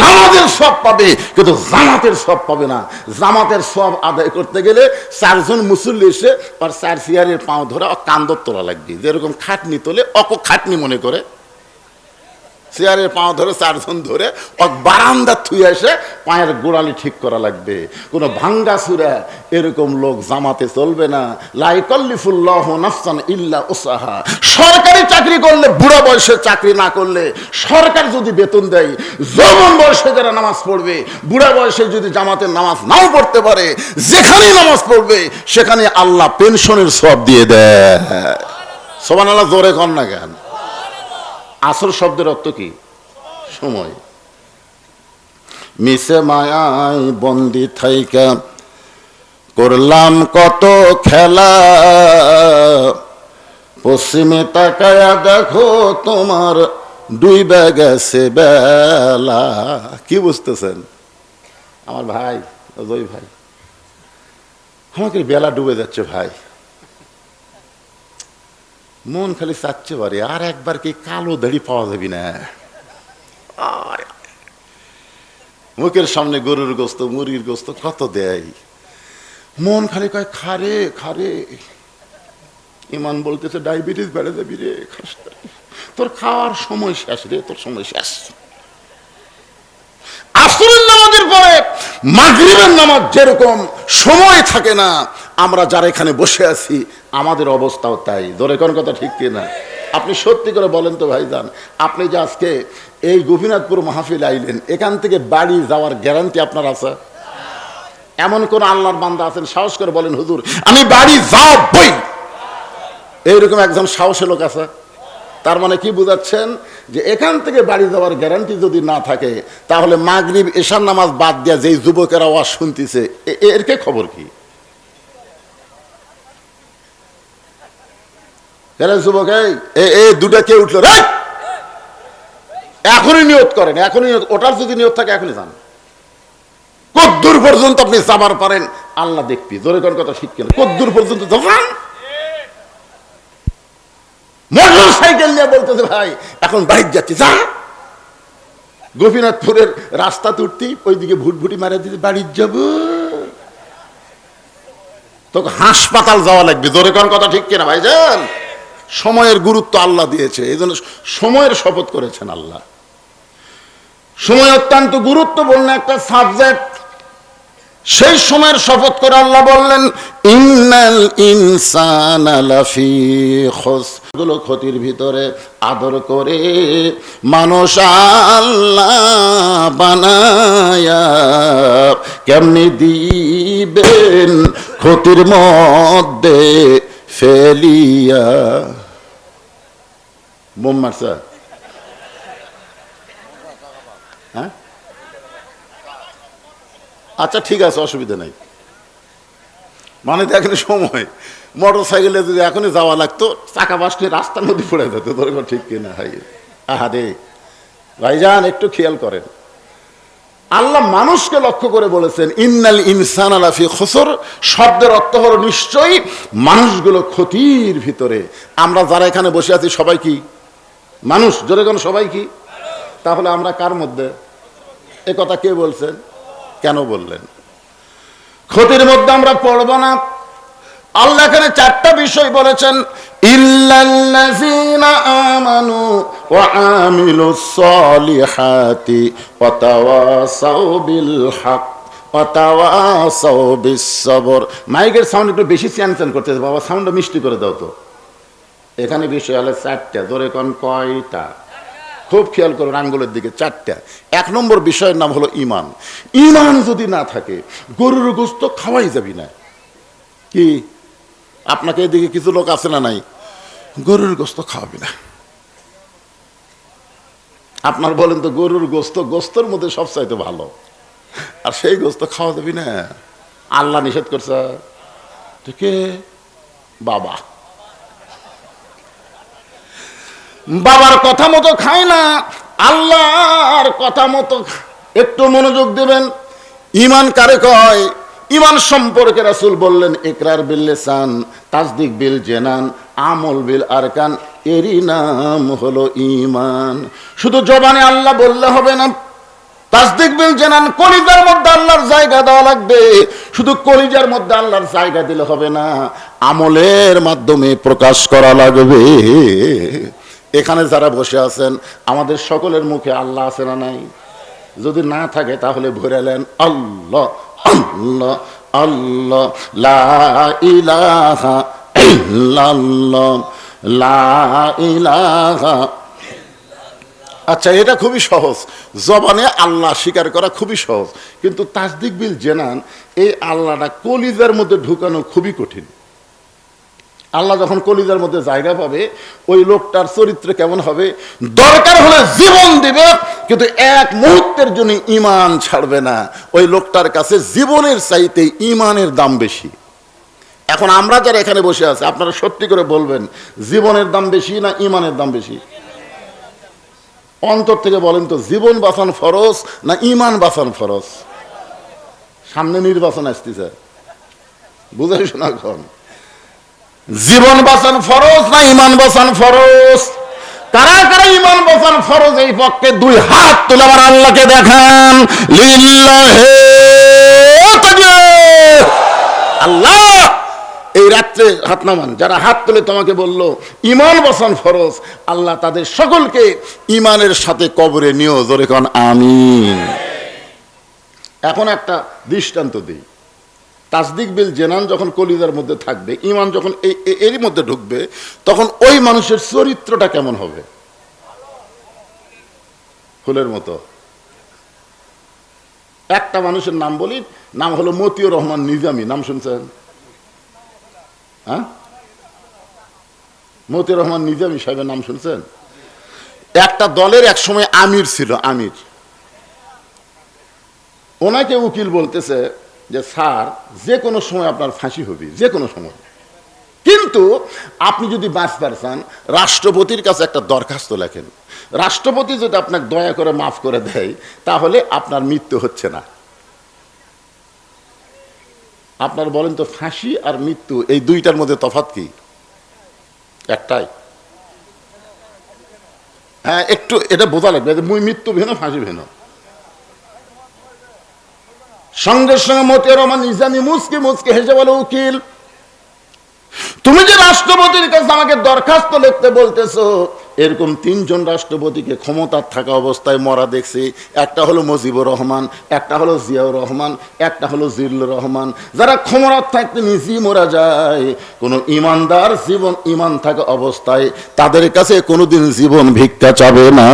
নামাজের সওয়াব পাবে, কিন্তু জামাতের সওয়াব পাবে না। জামাতের সওয়াব আদায় করতে গেলে 4 জন মুসল্লি এসে আর 4 সিয়ারের পাও ধরে কান্দর তোলা লাগবে। যেরকম খাটনি তোলে অক খাটনি মনে করে চেয়ারের পাও ধরে 4 জন ধরে বারান্দা থুয়ে এসে পায়ের গোড়ালি ঠিক করা লাগবে। কোনো ভাঙ্গা সুরা এরকম লোক জামাতে চলবে না। লা ইয়াকাল্লিফুল্লাহু নাফসান ইল্লা উসআহা। সরকারি চাকরি করলে, বুড়া বয়সে চাকরি না করলে, সরকার যদি বেতন দেয়, যৌবন বয়সে যারা নামাজ পড়বে, বুড়া বয়সে যদি জামাতের নামাজ নাও পড়তে পারে, যেখানে নামাজ পড়বে সেখানে আল্লাহ পেনশনের সওয়াব দিয়ে দেয়। সুবহানাল্লাহ, জোরে কর না কেন? আসর শব্দের অর্থ কি? সময়। মিশে মায়ায় বন্দি থাইকা করলাম কত খেলা, পশ্চিমে তাকায়া দেখো তোমার ডুইবা গেছে বেলা। কি বুঝতেছেন আমার ভাই, অজয় ভাই? আমাকে বেলা ডুবে যাচ্ছে ভাই, মন খালি চাচ্ছে বারে আর একবার কি কালো দাড়ি পাওয়া যাবে না? মুখের সামনে গরুর গোস্ত, মুরগির গোস্ত কত দেয়, মন খালি কয় খারে খারে। ইমান বলতেছে ডায়াবেটিস বেড়ে যাবি রে, তোর খাওয়ার সময় শেষ রে, তোর সময় শেষ। আসরের নামাজের পরে মাগরিবের নামাজ যেরকম সময় থাকে না, আমরা যারা এখানে বসে আছি আমাদের অবস্থাও তাই। জোরে কোন কথা ঠিক কিনা? আপনি সত্যি করে বলেন তো ভাইজান, আপনি যে আজকে এই গোপীনাথপুর মাহফিল আইলেন, এখান থেকে বাড়ি যাওয়ার গ্যারান্টি আপনার আছে? এমন কোন আল্লাহর বান্দা আছেন সাহস করে বলেন হুজুর আমি বাড়ি যাবই, এইরকম একজন সাহসী লোক আছে? তার মানে কি বুঝাচ্ছেন? যে এখান থেকে বাড়ি যাওয়ার গ্যারান্টি যদি না থাকে, তাহলে মাগরিব এশার নামাজ বাদ দিয়া যেই যুবকেরা ওয়াজ শুনতেছে এরকে খবর কি? যুবক এই দুটা কে উঠলো রে, এখনই নিয়ত করেন, এখনই ওটার যদি নিয়ত থাকে এখনই যান। কদ্দূর পর্যন্ত আপনি যাবার পারেন আল্লাহ দেখবি। জোরে কোন কথা ঠিক কিনা? কদ্দূর পর্যন্ত যান। মোটর সাইকেল নিয়ে বলতেছে ভাই এখন বাইক যাচ্ছি, যা। গোপীনাথপুরের রাস্তা তুলতেই ওইদিকে ভুটভুটি মারা দিতে বাড়ি যাব, তোকে হাসপাতাল যাওয়া লাগবে। জোরে কোন কথা ঠিক কিনা ভাইজান? সময়ের গুরুত্ব আল্লাহ দিয়েছে, এই জন্য সময়ের শপথ করেছেন আল্লাহ। সময় অত্যন্ত গুরুত্বপূর্ণ একটা সাবজেক্ট। সেই সময়ের শপথ করে আল্লাহ বললেন ইন্নাল ইনসানা লাফি খুসর, গুলো ক্ষতির ভিতরে। আদর করে মানুষ আল্লাহ বানায়া কেমনি দিবেন ক্ষতির মধ্যে ফেলিয়া। বোম মারছে? হ্যাঁ, আচ্ছা ঠিক আছে, অসুবিধা নাই। মানে দেখেন সময়, মোটর সাইকেলে যদি এখনই যাওয়া লাগতো, চাকা বাসলে রাস্তা নদী পড়ে যেত। ধরে ঠিক কিনা ভাই? আহারে ভাইজান একটু খেয়াল করেন, আল্লাহ মানুষকে লক্ষ্য করে বলেছেন ইন্নাল ইনসানা লাফি খুসর। শব্দের অর্থ হলো নিশ্চয়ই মানুষগুলো ক্ষতির ভিতরে। আমরা যারা এখানে বসে আছি সবাই কি মানুষ? জোরে কোন সবাই কি? তাহলে আমরা কার মধ্যে? এ কথা কে বলছেন? কেন বললেন? ক্ষতির মধ্যে আমরা পড়ব না, আল্লাহ এখানে চারটা বিষয় বলেছেন, ইল্লাল্লাযীনা আমানু ওয়া আমিলুস সলিহাতি ওয়া তাওয়াসাউ বিল হক ওয়া তাওয়াসাউ বিস সবর। মাইকের সাউন্ড একটু বেশি চ্যানচ্যান করতেছে, বাবা সাউন্ডটা মিষ্টি করে দাও তো। এখানে বিষয় হলো চারটা, ধরে কোন কয়টা? খুব খেয়াল করুন আঙ্গুলের দিকে, চারটা। এক নম্বর বিষয়ের নাম হলো ইমান। ইমান যদি না থাকে গরুর গোশত খাওয়াই যাবি না। কি আপনাকে এদিকে কিছু লোক আছে না নাই, গরুর গোশত খাওয়াবি না। আপনার বলেন তো গরুর গোশত গোশতের মধ্যে সবচাইতে ভালো, আর সেই গোশত খাওয়া যাবি না, আল্লাহ নিষেধ করছে। ঠিক বাবা, বাবার কথা মতো খায় না, আল্লাহর কথা মতো। একটু মনোযোগ দেবেন। ইমান কারে কয়? ইমান সম্পর্কে রাসূল বললেন, ইকরার বিল লিসান, তাসদিক বিল জানান, আমল বিল আরকান, এরই নাম হলো ইমান। শুধু জবানে আল্লাহ বললে হবে না, তাসদিক বিল জানান, কলিজার মধ্যে আল্লাহর জায়গা দেওয়া লাগবে। শুধু কলিজার মধ্যে আল্লাহর জায়গা দিলে হবে না, আমলের মাধ্যমে প্রকাশ করা লাগবে। এখানে যারা বসে আছেন আমাদের সকলের মুখে আল্লাহ আছে না নাই? যদি না থাকে তাহলে ভরেলেন আল্লাহ আল্লাহ আল্লাহ, লা ইলাহা ইল্লাল্লাহ, লা ইলাহা। আচ্ছা, এটা খুবই সহজ, জবানে আল্লাহ স্বীকার করা খুবই সহজ, কিন্তু তাসদিক বিল জানান, এই আল্লাহটা কলিজার মধ্যে ঢুকানো খুবই কঠিন। আল্লাহ যখন কলিজার মধ্যে জায়গা পাবে, ওই লোকটার চরিত্র কেমন হবে? দরকার হলে জীবন দিবে, কিন্তু এক মুহূর্তের জন্য ঈমান ছাড়বে না। ওই লোকটার কাছে জীবনের চাইতে ঈমানের দাম বেশি। এখন আমরা যারা এখানে বসে আছি, আপনারা সত্যি করে বলবেন, জীবনের দাম বেশি না ঈমানের দাম বেশি? অন্তর থেকে বলেন তো, জীবন বাঁচান ফরজ না ঈমান বাঁচান ফরজ? সামনে নির্বাচন আসতেছে, বুঝাই শোনা এখন। জীবন বাঁচান ফরজ না ঈমান বাঁচান ফরজ? কারা কারা ঈমান বাঁচান ফরজ এই পক্ষে দুই হাত তুলে আমার আল্লাহকে দেখান। লিল্লাহি তাকবীর। আল্লাহ, এই রাত্রে হাত নামান। যারা হাত তুলে তোমাকে বললো ঈমান বাঁচান ফরজ, আল্লাহ তাদের সকলকে ঈমানের সাথে কবরে নিও, জোরে কোন আমিন। এখন একটা দৃষ্টান্ত দিই। তাসদিক বিল জানান যখন কলিজার মধ্যে থাকবে, ঈমান যখন এরই মধ্যে ঢুকবে, তখন ওই মানুষের চরিত্রটা কেমন হবে? ফুলের মতো। একটা মানুষের নাম বলি, নাম হলো মতিউর রহমান নিজামী। নাম শুনছেন? হ্যাঁ, মতিউর রহমান নিজামী সাহেবের নাম শুনছেন? একটা দলের এক সময় আমির ছিল, আমির। ওনাকে উকিল বলতেছে যে স্যার, যে কোনো সময় আপনার ফাঁসি হবে, যে কোনো সময়, কিন্তু আপনি যদি বাঁচতে চান রাষ্ট্রপতির কাছে একটা দরখাস্ত লেখেন, রাষ্ট্রপতি যদি আপনাকে দয়া করে মাফ করে দেয় তাহলে আপনার মৃত্যু হচ্ছে না। আপনার বলেন তো, ফাঁসি আর মৃত্যু এই দুইটার মধ্যে তফাৎ কি? একটাই। হ্যাঁ, একটু এটা বোঝা লাগবে, মৃত্যু ভিন্ন ফাঁসি ভিন্ন। সঙ্গে সঙ্গে মতিউর রহমান নিজামী মুচকি মুচকি হেসে বলে, উকিল, তুমি যে রাষ্ট্রপতির কাছে আমাকে দরখাস্ত লিখতে বলতেছো, এরকম তিনজন রাষ্ট্রপতিকে ক্ষমতার থাকা অবস্থায় মরা দেখছি। একটা হলো মুজিবুর রহমান, একটা হলো জিয়াউর রহমান, একটা হলো জিল্লুর রহমান। যারা ক্ষমতার থাকতে নিজেই মরা যায়, কোনো ইমানদার জীবন ইমান থাকা অবস্থায় তাদের কাছে কোনোদিন জীবন ভিক্ষা চাবে না।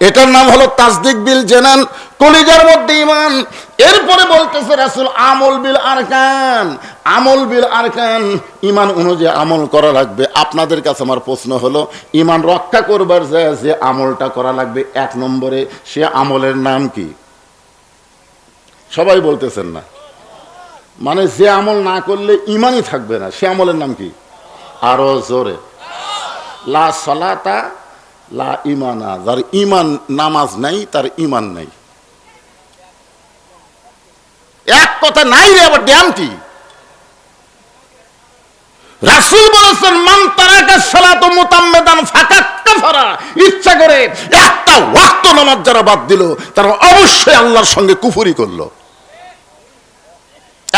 এটার নাম হলো তাসদিক বিল জানান, কলিজার মধ্যে ঈমান। এরপরে বলতেছে রাসূল, আমল বিল আরকান। আমল বিল আরকান, ঈমান অনুযায়ী আমল করা লাগবে। আপনাদের কাছে আমার প্রশ্ন হলো, ঈমান রক্ষা করবার যে আমলটা করা লাগবে এক নম্বরে, সে আমলের নাম কি? সবাই বলতেছেন না। মানে যে আমল না করলে ঈমানই থাকবে না, সে আমলের নাম কি? আরো জোরে। লা সালাতা লা ইমানা। যার ঈমান, নামাজ নাই তার ঈমান নাই। এক কথা নাই রে, আবার ড্যামটি। রাসূল বলেছেন, মান তারাকা সালাতু মুতাম্মিদান ফাকাত কাফারা। ইচ্ছা করে একটা ওয়াক্ত নামাজ যারা বাদ দিল, তারা অবশ্যই আল্লাহর সঙ্গে কুফরি করলো।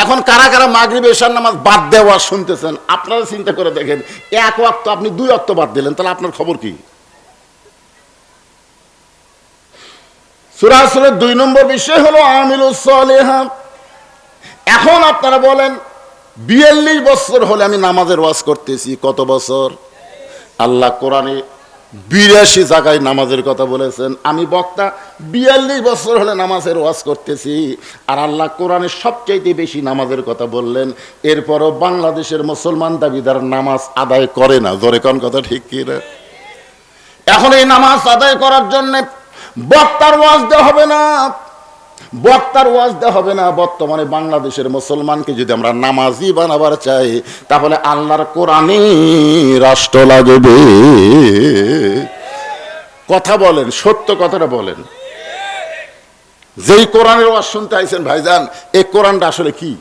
এখন কারা কারা মাগরিব এশার নামাজ বাদ দেওয়া শুনতেছেন, আপনারা চিন্তা করে দেখেন, এক ওয়াক্ত আপনি 2 ওয়াক্ত বাদ দিলেন, তাহলে আপনার খবর কি? সূরা আসরের 2 নম্বর বিষয় হলো আমিলুস সালিহাত। এখন আপনারা বলেন 42 বছর হলে আমি নামাজের ওয়াজ করতেছি, কত বছর? আল্লাহ কোরআনে 82 জায়গায় নামাজের কথা বলেছেন, আমি বক্তা 42 বছর হলে নামাজের ওয়াজ করতেছি, আর আল্লাহ কোরআনে সবচাইতে বেশি নামাজের কথা বললেন। এরপরও বাংলাদেশের মুসলমান দাবিদার নামাজ আদায় করে না। জোরে কোন কথা ঠিক কি না? এখন এই নামাজ আদায় করার জন্য বক্তার ওয়াজ দেওয়া হবে না, বক্তার ওয়াজ দেওয়া হবে না। বর্তমানে বাংলাদেশের মুসলমানকে যদি আমরা নামাজি বানাবার চাই, তাহলে আল্লাহর কোরআনে রাষ্ট্র লাগবে। কথা বলেন, সত্য কথাটা বলেন। যেই কোরআনের ওয়াজ শুনতে আইছেন ভাইজান, এই কোরআনটা আসলে কি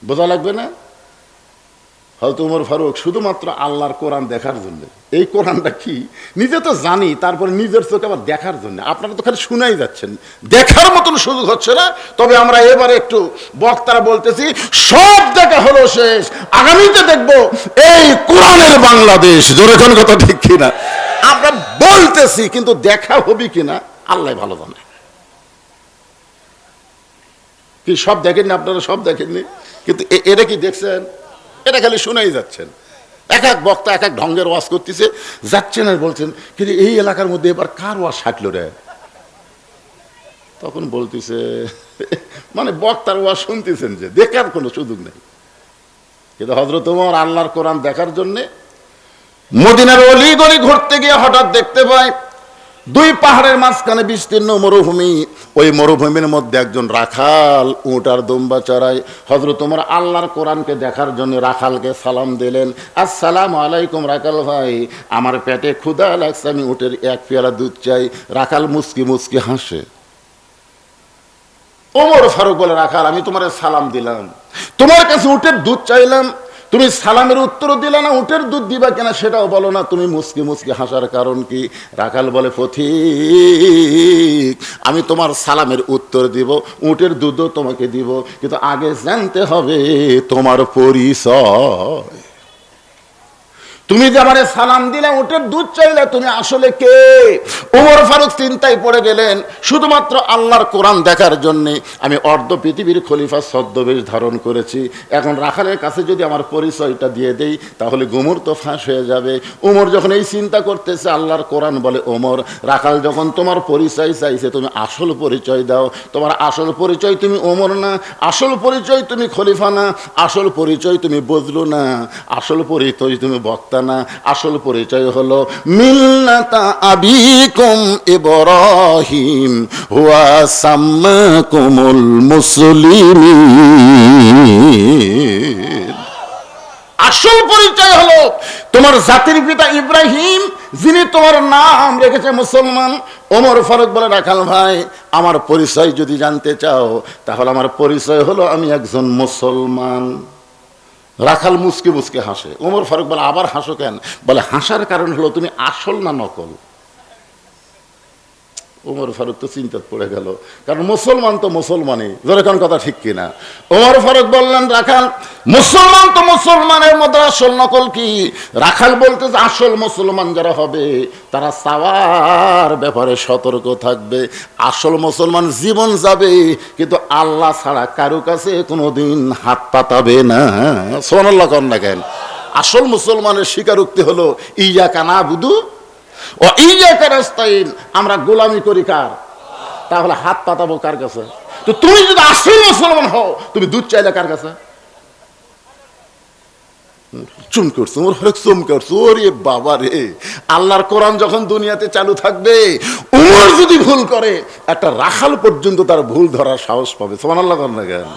বোঝা লাগবে না? হযরত ওমর ফারুক শুধুমাত্র আল্লাহর কোরআন দেখার জন্য, এই কোরআনটা কি নিজে তো জানি, তারপরে নিজের চোখে আবার দেখার জন্য। আপনারা তো খালি শুনাই যাচ্ছেন, দেখার মতন সুযোগ হচ্ছে না। তবে আমরা এবারে একটু বক্তারা বলতেছি, সব দেখা হলো শেষ, আগামীতে দেখবো এই কোরআনের বাংলাদেশ। জোরে কোন কথা ঠিক কিনা? আমরা বলতেছি, কিন্তু দেখা হবে কিনা আল্লাহ ভালো জানে। কি সব দেখেননি আপনারা? সব দেখেননি, কিন্তু এটা কি দেখছেন? এটা খালি শুনেই যাচ্ছেন। এক এক বক্তা এক এক ঢঙ্গের ওয়াজ করতেছে, যাচ্ছেন আর বলছেন, কিন্তু এই এলাকার মধ্যে এবার কার ওয়াজ সাকলো রে? তখন বলতেছে, মানে বক্তার ওয়াজ শুনতেছেন, যে দেখার কোনো সুযোগ নেই। কিন্তু হযরত ওমর আল্লাহর কোরআন দেখার জন্য মদিনার অলি গলি ঘুরতে গিয়ে হঠাৎ দেখতে পায় 2 পাহাড়ের মাঝখানে বিস্তীর্ণ মরুভূমি। ওই মরুভূমির মধ্যে একজন রাখাল উট আর দুম্বা চড়ায়। হযরত ওমর আল্লাহর কোরআনকে দেখার জন্য রাখালকে সালাম দিলেন, আসসালামু আলাইকুম রাখাল ভাই, আমার পেটে ক্ষুধা লাগছে, আমি উটের 1 পেয়ালা দুধ চাই। রাখাল মুচকি মুচকি হাসে। ওমর ফারুক বলে, রাখাল আমি তোমার সালাম দিলাম, তোমার কাছে উটের দুধ চাইলাম, তুমি সালামের উত্তর দিলে না, উটের দুধ দিবা কিনা সেটাও বলো না, তুমি মুচকি মুচকি হাসার কারণ কি? রাখাল বলে, পথিক আমি তোমার সালামের উত্তর দিব, উটের দুধও তোমাকে দিব, কিন্তু আগে জানতে হবে তোমার পরিচয়। তুমি যে আমারে সালাম দিলে, উটের দুধ চাইলে, তুমি আসলে কে? ওমর ফারুক চিন্তায় পড়ে গেলেন, শুধুমাত্র আল্লাহর কোরআন দেখার জন্য আমি অর্ধ পৃথিবীর খলিফা ছদ্মবেশ ধারণ করেছি। এখন রাখালের কাছে যদি আমার পরিচয়টা দিয়ে দেই, তাহলে গুমর তো ফাঁস হয়ে যাবে। ওমর যখন এই চিন্তা করতেছে, আল্লাহর কোরআন বলে, ওমর রাখাল যখন তোমার পরিচয় চাইছে, তুমি আসল পরিচয় দাও। তোমার আসল পরিচয় তুমি ওমর না, আসল পরিচয় তুমি খলিফা না, আসল পরিচয় তুমি বজলু না, আসল পরিচয় তুমি বক্তা না, আসল পরিচয় হলো মিল্লাতা আবিকুম ইব্রাহিম হুয়া সাম্মাকুমুল মুসলিমিন। আসল পরিচয় হলো তোমার জাতির পিতা ইব্রাহিম, যিনি তোমার নাম রেখেছে মুসলমান। ওমর ফারুক বলে, রাখাল ভাই আমার পরিচয় যদি জানতে চাও, তাহলে আমার পরিচয় হলো আমি একজন মুসলমান। রাখাল মুচকে মুচকে হাসে। ওমর ফারুক বলে, আবার হাসো কেন? বলে, হাসার কারণ হলো তুমি আসল না নকল। ওমর ফারুক তো চিন্তায় পড়ে গেল, কারণ মুসলমান তো মুসলমানই। যেরকম কথা ঠিক কিনা? ওমর ফারুক বললেন, রাখাল মুসলমান তো মুসলমানের মধ্যে আসল নকল কি? রাখাল বলতে যে আসল মুসলমান যারা হবে, তারা চাওয়ার ব্যাপারে সতর্ক থাকবে। আসল মুসলমান জীবন যাবে, কিন্তু আল্লাহ ছাড়া কারো কাছে কোনোদিন হাত পাতাবে না। সুবহানাল্লাহ কন না কেন? আসল মুসলমানের স্বীকারোক্তি হলো ইয়াকা নাবুদু ও ইয়াকা নাস্তাইন, আমরা গোলামি করি কার? তাহলে হাত পাতাবো কার কাছে? তো তুমি যদি আসল মুসলমান হও, তুমি দুধ চাইলে কার কাছে? চুম করছো, ওর হরেক চুম করছো। ওরে বাবা রে, আল্লাহর কোরআন যখন দুনিয়াতে চালু থাকবে, ওমর যদি ভুল করে, একটা রাখাল পর্যন্ত তার ভুল ধরার সাহস পাবে। সুবহানাল্লাহ কন না কেন?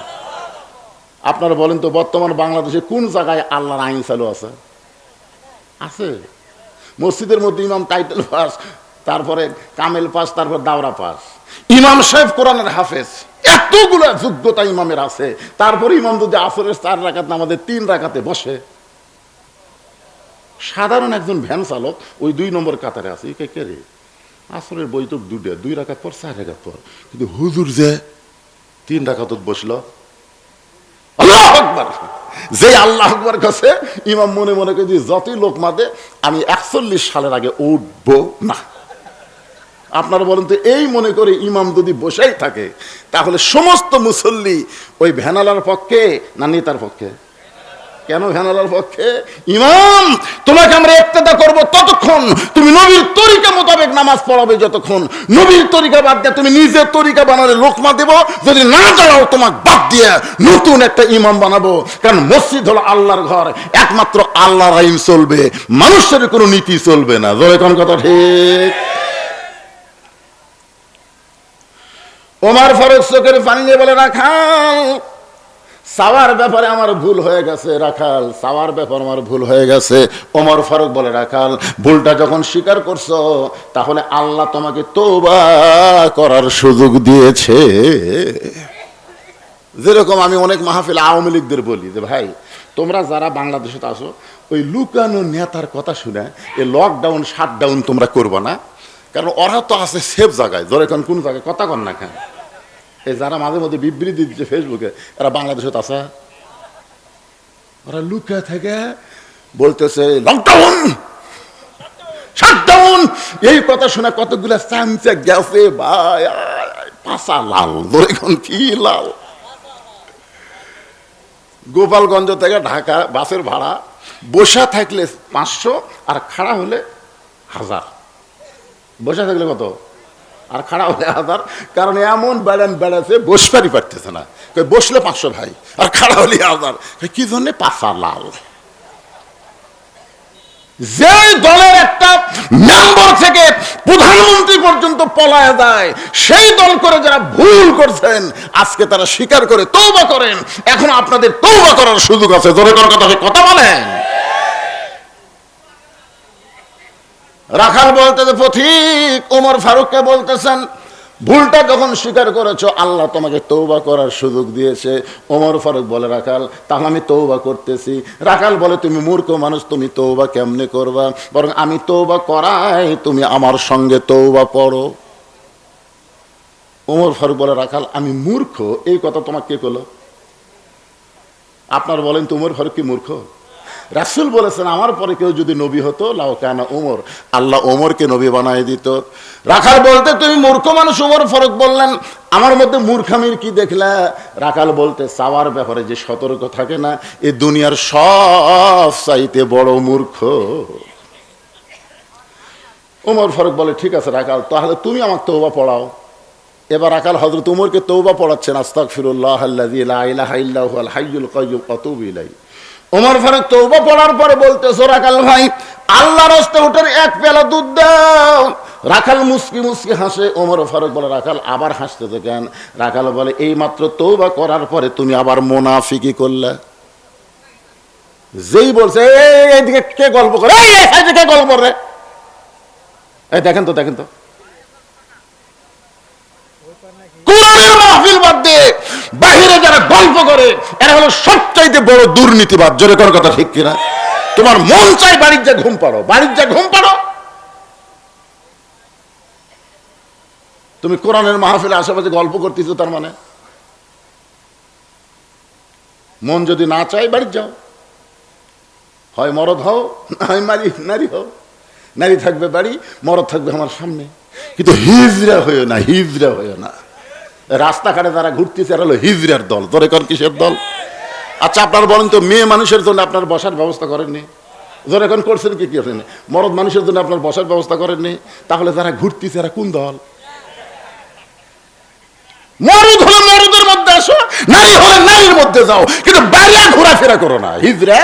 আপনারা বলেন তো, বর্তমান বাংলাদেশে কোন জায়গায় আল্লাহর আইন চালু আছে? আছে? মসজিদের মধ্যে ইমাম টাইটেল পাস, তারপরে কামেল পাস, তারপর দাওরা পাস। ইমাম সাহেব কোরআনের হাফেজ, এতগুলা যোগ্যতা ইমামের আছে। তারপরে ইমাম যদি আসরের 4 রাকাত নামাজে 3 রাকাতে বসে, সাধারণ একজন ভ্যান চালক ওই 2 নম্বর কাতারে আছে। কে রে? আসরের বই তো 2 রাকাত পর 4 রাকাত পর, কিন্তু হুজুর যে 3 রাকাত বসলো, আল্লাহু আকবার। যে আল্লাহু আকবার কাছে ইমাম মনে মনে করে যে যতই লোক মাদে আমি 41 সালের আগে উঠবো না। আপনারা বলেন তো, এই মনে করে ইমাম যদি বসেই থাকে তাহলে সমস্ত মুসল্লি ওই ভ্যানালার পক্ষে না নেতার পক্ষে? কেন ভ্যানালার পক্ষে? ইমাম তোমাকে আমরা ইক্তেদা করব ততক্ষণ, তুমি নবীর তরিকা মোতাবেক নামাজ পড়াবে যতক্ষণ। নবীর তরিকা বাদ দিয়ে তুমি নিজের তরিকা বানালে লোকমা দেব, যদি না চাও তোমাকে বাদ দিয়ে নতুন একটা ইমাম বানাবো। কারণ মসজিদ হলো আল্লাহর ঘর, একমাত্র আল্লাহর আইন চলবে, মানুষের কোনো নীতি চলবে না। জোরে কোন কথা ঠিক? ওমর ফারুক চোখের পানি নিয়ে বলে, রাখাল সাওয়ার ব্যাপারে আমার ভুল হয়ে গেছে, রাখাল সাওয়ার ব্যাপারে আমার ভুল হয়ে গেছে। ওমর ফারুক বলে, রাখাল ভুলটা যখন স্বীকার করছো তাহলে আল্লাহ তোমাকে তওবা করার সুযোগ দিয়েছে। যেরকম আমি অনেক মাহফিল আওয়ামী লীগদের বলি যে ভাই তোমরা যারা বাংলাদেশে আসো ওই লুকানো নেতার কথা শুনে এই লকডাউন শাটডাউন তোমরা করবো না, কারণ ওরা তো আছে সেফ জায়গায়। ধরে কোন জায়গায় কথা কন না কেন? এই যারা মাঝে মধ্যে বিবৃতি দিচ্ছে ফেসবুকে, এরা বাংলাদেশে আছে, ওরা লুকা থেকে বলতেছে লকডাউন শাটডাউন, এই কথা শুনে কতগুলা চামচে গেছে ভাই, পাশা লাল। ধরে কোন কি লাল? গোপালগঞ্জ থেকে ঢাকা বাসের ভাড়া বসা থাকলে 500 আর খাড়া হলে 1000। বসা থাকলে কত আর খাড়া হলে 1000। কারণ এমন বেড়াচ্ছে বসবারই পারতেছে না, বসলে 500 ভাই আর খাড়া হলে 1000। কি জন্য? পাশা লাল। যে দলের একটা মেম্বার থেকে প্রধানমন্ত্রী পর্যন্ত পলায় যায়, সেই দল করে যারা ভুল করছেন আজকে তারা স্বীকার করে তওবা করেন। এখন আপনাদের তওবা করার সুযোগ আছে। জোরে কোন কথা বলেন? রাখাল বলতেছে পথিক ওমর ফারুককে বলতেছেন, ভুলটা যখন স্বীকার করেছো আল্লাহ তোমাকে তওবা করার সুযোগ দিয়েছে। ওমর ফারুক বলে, রাখাল তাহলে আমি তওবা করতেছি। রাখাল বলে, তুমি মূর্খ মানুষ, তুমি তওবা কেমনে করবা? বরং আমি তওবা করাই, তুমি আমার সঙ্গে তওবা পড়ো। ওমর ফারুক বলে, রাখাল আমি মূর্খ এই কথা তোমাকে কে বলল? আপনার বলেন তো ওমর ফারুক কি মূর্খ? রাসূল বলেছেন আমার পরে কেউ যদি নবী হতো লাউ কানা ওমর, আল্লাহ ওমরকে নবী বানায় দিত। রাখাল বলতে তুমি মূর্খ মানুষ। ওমর ফারুক বললেন, আমার মধ্যে মূর্খামির কি দেখলা? রাখাল বলতে চাওয়ার ব্যাপারে যে সতর্ক থাকে না, এই দুনিয়ার সব চাইতে বড় মূর্খ। ওমর ফারুক বলে, ঠিক আছে রাখাল, তাহলে তুমি আমাকে তওবা পড়াও। এবার রাখাল হযরত ওমরকে তওবা পড়াচ্ছেন, আস্তাগফিরুল্লাহ আল্লাযী লা ইলাহা ইল্লা হুয়াল হাইয়ুল কাইয়্যুম ওয়া আতুবু ইলাইহি। ওমর ফারুক তওবা পড়ার পরে বলতেছে, রাখাল ভাই আল্লাহর রাস্তায় উঠার 1 পেয়ালা দুধ দাও। রাখাল মুস্কি মুস্কি হাসে। ওমর ফারুক বলে, রাখাল আবার হাসতেছে কেন? রাখাল বলে, এই মাত্র তওবা করার পরে তুমি আবার মুনাফিকি করলে। যেই বলছে এইদিকে কে গল্প করে, এইদিকে গল্প করে, এই দেখেন তো মাহফিল বাদ দিয়ে বাহিরে যারা গল্প করে এরা হলো সবচাইতে বড় দুর্নীতিবাদ। জোরে কোন কথা ঠিক কিনা? তোমার মন চাই বাড়ির যা ঘুম পাড়ো। তুমি কোরআনের মাহফিলে আশেপাশে গল্প করতেছো, তার মানে মন যদি না চাই বাড়ির যাও, হয় মরদ হও হয় নারী হও। নারী থাকবে বাড়ি, মরদ থাকবে আমার সামনে, কিন্তু হিজড়া হয়েও না। রাস্তাঘাটে যারা ঘুরতেছে এরা হলো হিজড়ার দল। ধরে কর কিসের দল? আচ্ছা আপনারা বলেন তো, মেয়ে মানুষের জন্য আপনার বসার ব্যবস্থা করেননি? ধরে এখন করছেন কি করেন? মরদ মানুষের জন্য আপনার বসার ব্যবস্থা করেননি? তাহলে যারা ঘুরতেছে এরা কোন দল? মরদ হলে মরদের মধ্যে আসো, নারী হলে নারীর মধ্যে যাও, কিন্তু বাইরে ঘোরাফেরা করো না। হিজড়া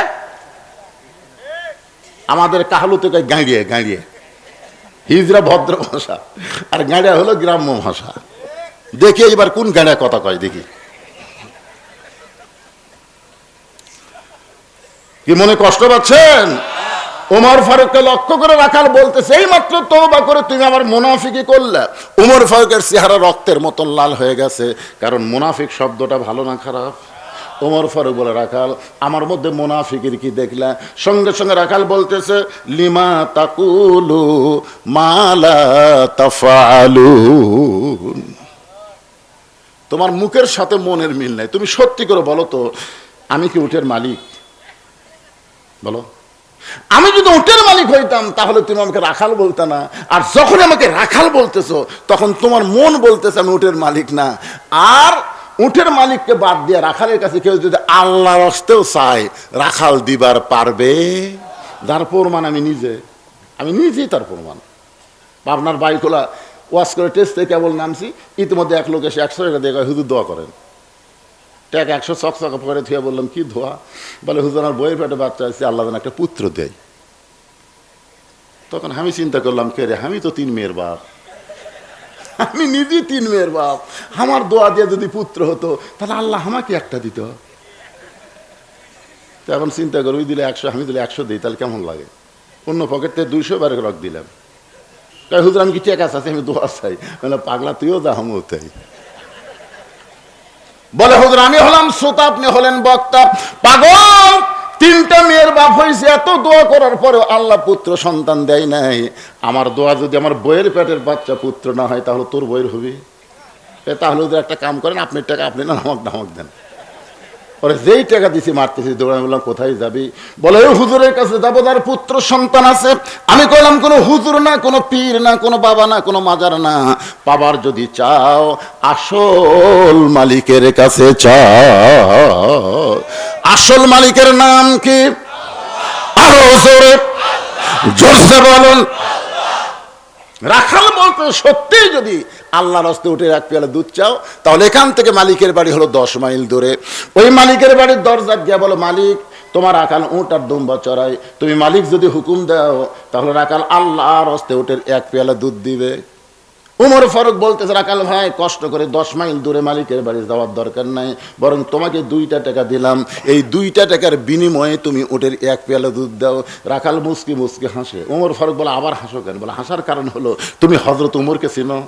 আমাদের কাহালুতে গাঁড়িয়ে, হিজড়া ভদ্র ভাষা, আর গাঁড়িয়া হলো গ্রাম্য ভাষা। দেখি এবার কোন গাঁড়িয়া কথা কয় দেখি। কি মনে কষ্ট পাচ্ছেন? ওমর ফারুককে লক্ষ্য করে রাখাল বলতেছে, এই মাত্র তওবা করে তুমি আমার মুনাফিকি করলে। ওমর ফারুকের চেহারা রক্তের মতন লাল হয়ে গেছে, কারণ মুনাফিক শব্দটা ভালো না খারাপ? ওমর ফারুক বলে, রাখাল আমার মধ্যে মুনাফিকের কি দেখলা? সঙ্গে সঙ্গে রাখাল বলতেছে, লিমা তাকুলু মা লা তাফআলুন। তোমার মুখের সাথে মনের মিল নাই। তুমি সত্যি করে বলো তো, আমি কি উটের মালিক? বলো, আমি যদি উটের মালিক হইতাম তাহলে তুমি আমাকে রাখাল বলতে না। আর যখন আমাকে রাখাল বলতেছো তখন তোমার মন বলতেছে আমি উটের মালিক না। আর উটের মালিককে বাদ দিয়ে রাখালের কাছে কেউ যদি আল্লাহর হস্তেও চায়, রাখাল দিবার পারবে? যার প্রমাণ আমি নিজেই তার প্রমাণ। আপনার বাইকোলা ওয়াশ করে টেস্টে কেবল নামছি, ইতিমধ্যে এক লোক এসে 100 টাকা দিয়ে হুজুর দোয়া করেন। টাকা 100 চকচকা পরে থুয়ে বললাম কি ধোয়া? বলে হুজুর আমার বইয়ের পেটে বাচ্চা আছে, আল্লাহ যেন একটা পুত্র দেয়। তখন আমি চিন্তা করলাম, কে রে, আমি তো 3 মেয়ের বাপ, আমি নিজেই 3 মেয়ের বাপ। আমার দোয়া দিয়ে যদি পুত্র হতো তাহলে আল্লাহ আমাকে একটা দিত। তো এখন চিন্তা করো, ওই দিলে 100, আমি দিলে 100 দিই, তাহলে কেমন লাগে? অন্য পকেট থেকে 200 বারে রক দিলাম। তাই হুজুর আমি কি টাকা আছে, আমি দোয়া চাই। মানে পাগলা, তুইও যা, আমিও তাই। বলে হুজুর আমি হলাম শ্রোতা, আপনি হলেন বক্তা। পাগল, 3টা মেয়ের বাপ হয়েছে, এত দোয়া করার পরেও আল্লাহ পুত্র সন্তান দেয় নাই। আমার দোয়া যদি আমার বইয়ের পেটের বাচ্চা পুত্র না হয় তাহলে তোর বইয়ের হবে? তাহলে ওদের একটা কাম করেন, আপনার টাকা আপনি না আমাকে দেন। ওরে যেই টাকা দিছি মারতেছি, দৌড়ানো। বললাম কোথায় যাবি? বলে ওই হুজুরের কাছে যাবো, তার পুত্র সন্তান আছে। আমি কইলাম কোনো হুজুর না, কোনো পীর না, কোনো বাবা না, কোনো মাজার না। পাবার যদি চাও আসল মালিকের কাছে চাও। আসল মালিকের নাম কি? আরো জোরে জোরসে বলুন। রাখাল বলতে সত্যি যদি আল্লাহর হস্তে উঠে 1 পেয়ালা দুধ চাও, তাহলে এখান থেকে মালিকের বাড়ি হলো 10 মাইল দূরে। ওই মালিকের বাড়ির দরজা গিয়া বলো, মালিক তোমার রাখাল উট আর দুম্বা চড়াই, তুমি মালিক যদি হুকুম দাও তাহলে রাখাল আল্লাহর হস্তে উঠে 1 পেয়ালা দুধ দিবে। উমর ফারুক বলতেছে, রাখাল ভাই কষ্ট করে 10 মাইল দূরে মালিকের বাড়ি যাওয়ার দরকার নাই, বরং তোমাকে 2টা টাকা দিলাম, এই 2টা টাকার বিনিময়ে তুমি ওটের 1 পেয়ালা দুধ দাও। রাখাল মুসকি মুসকি হাসে। উমর ফারুক বলে, আবার হাসো কেন? বলে হাসার কারণ হলো তুমি হযরত উমরকে চিনো।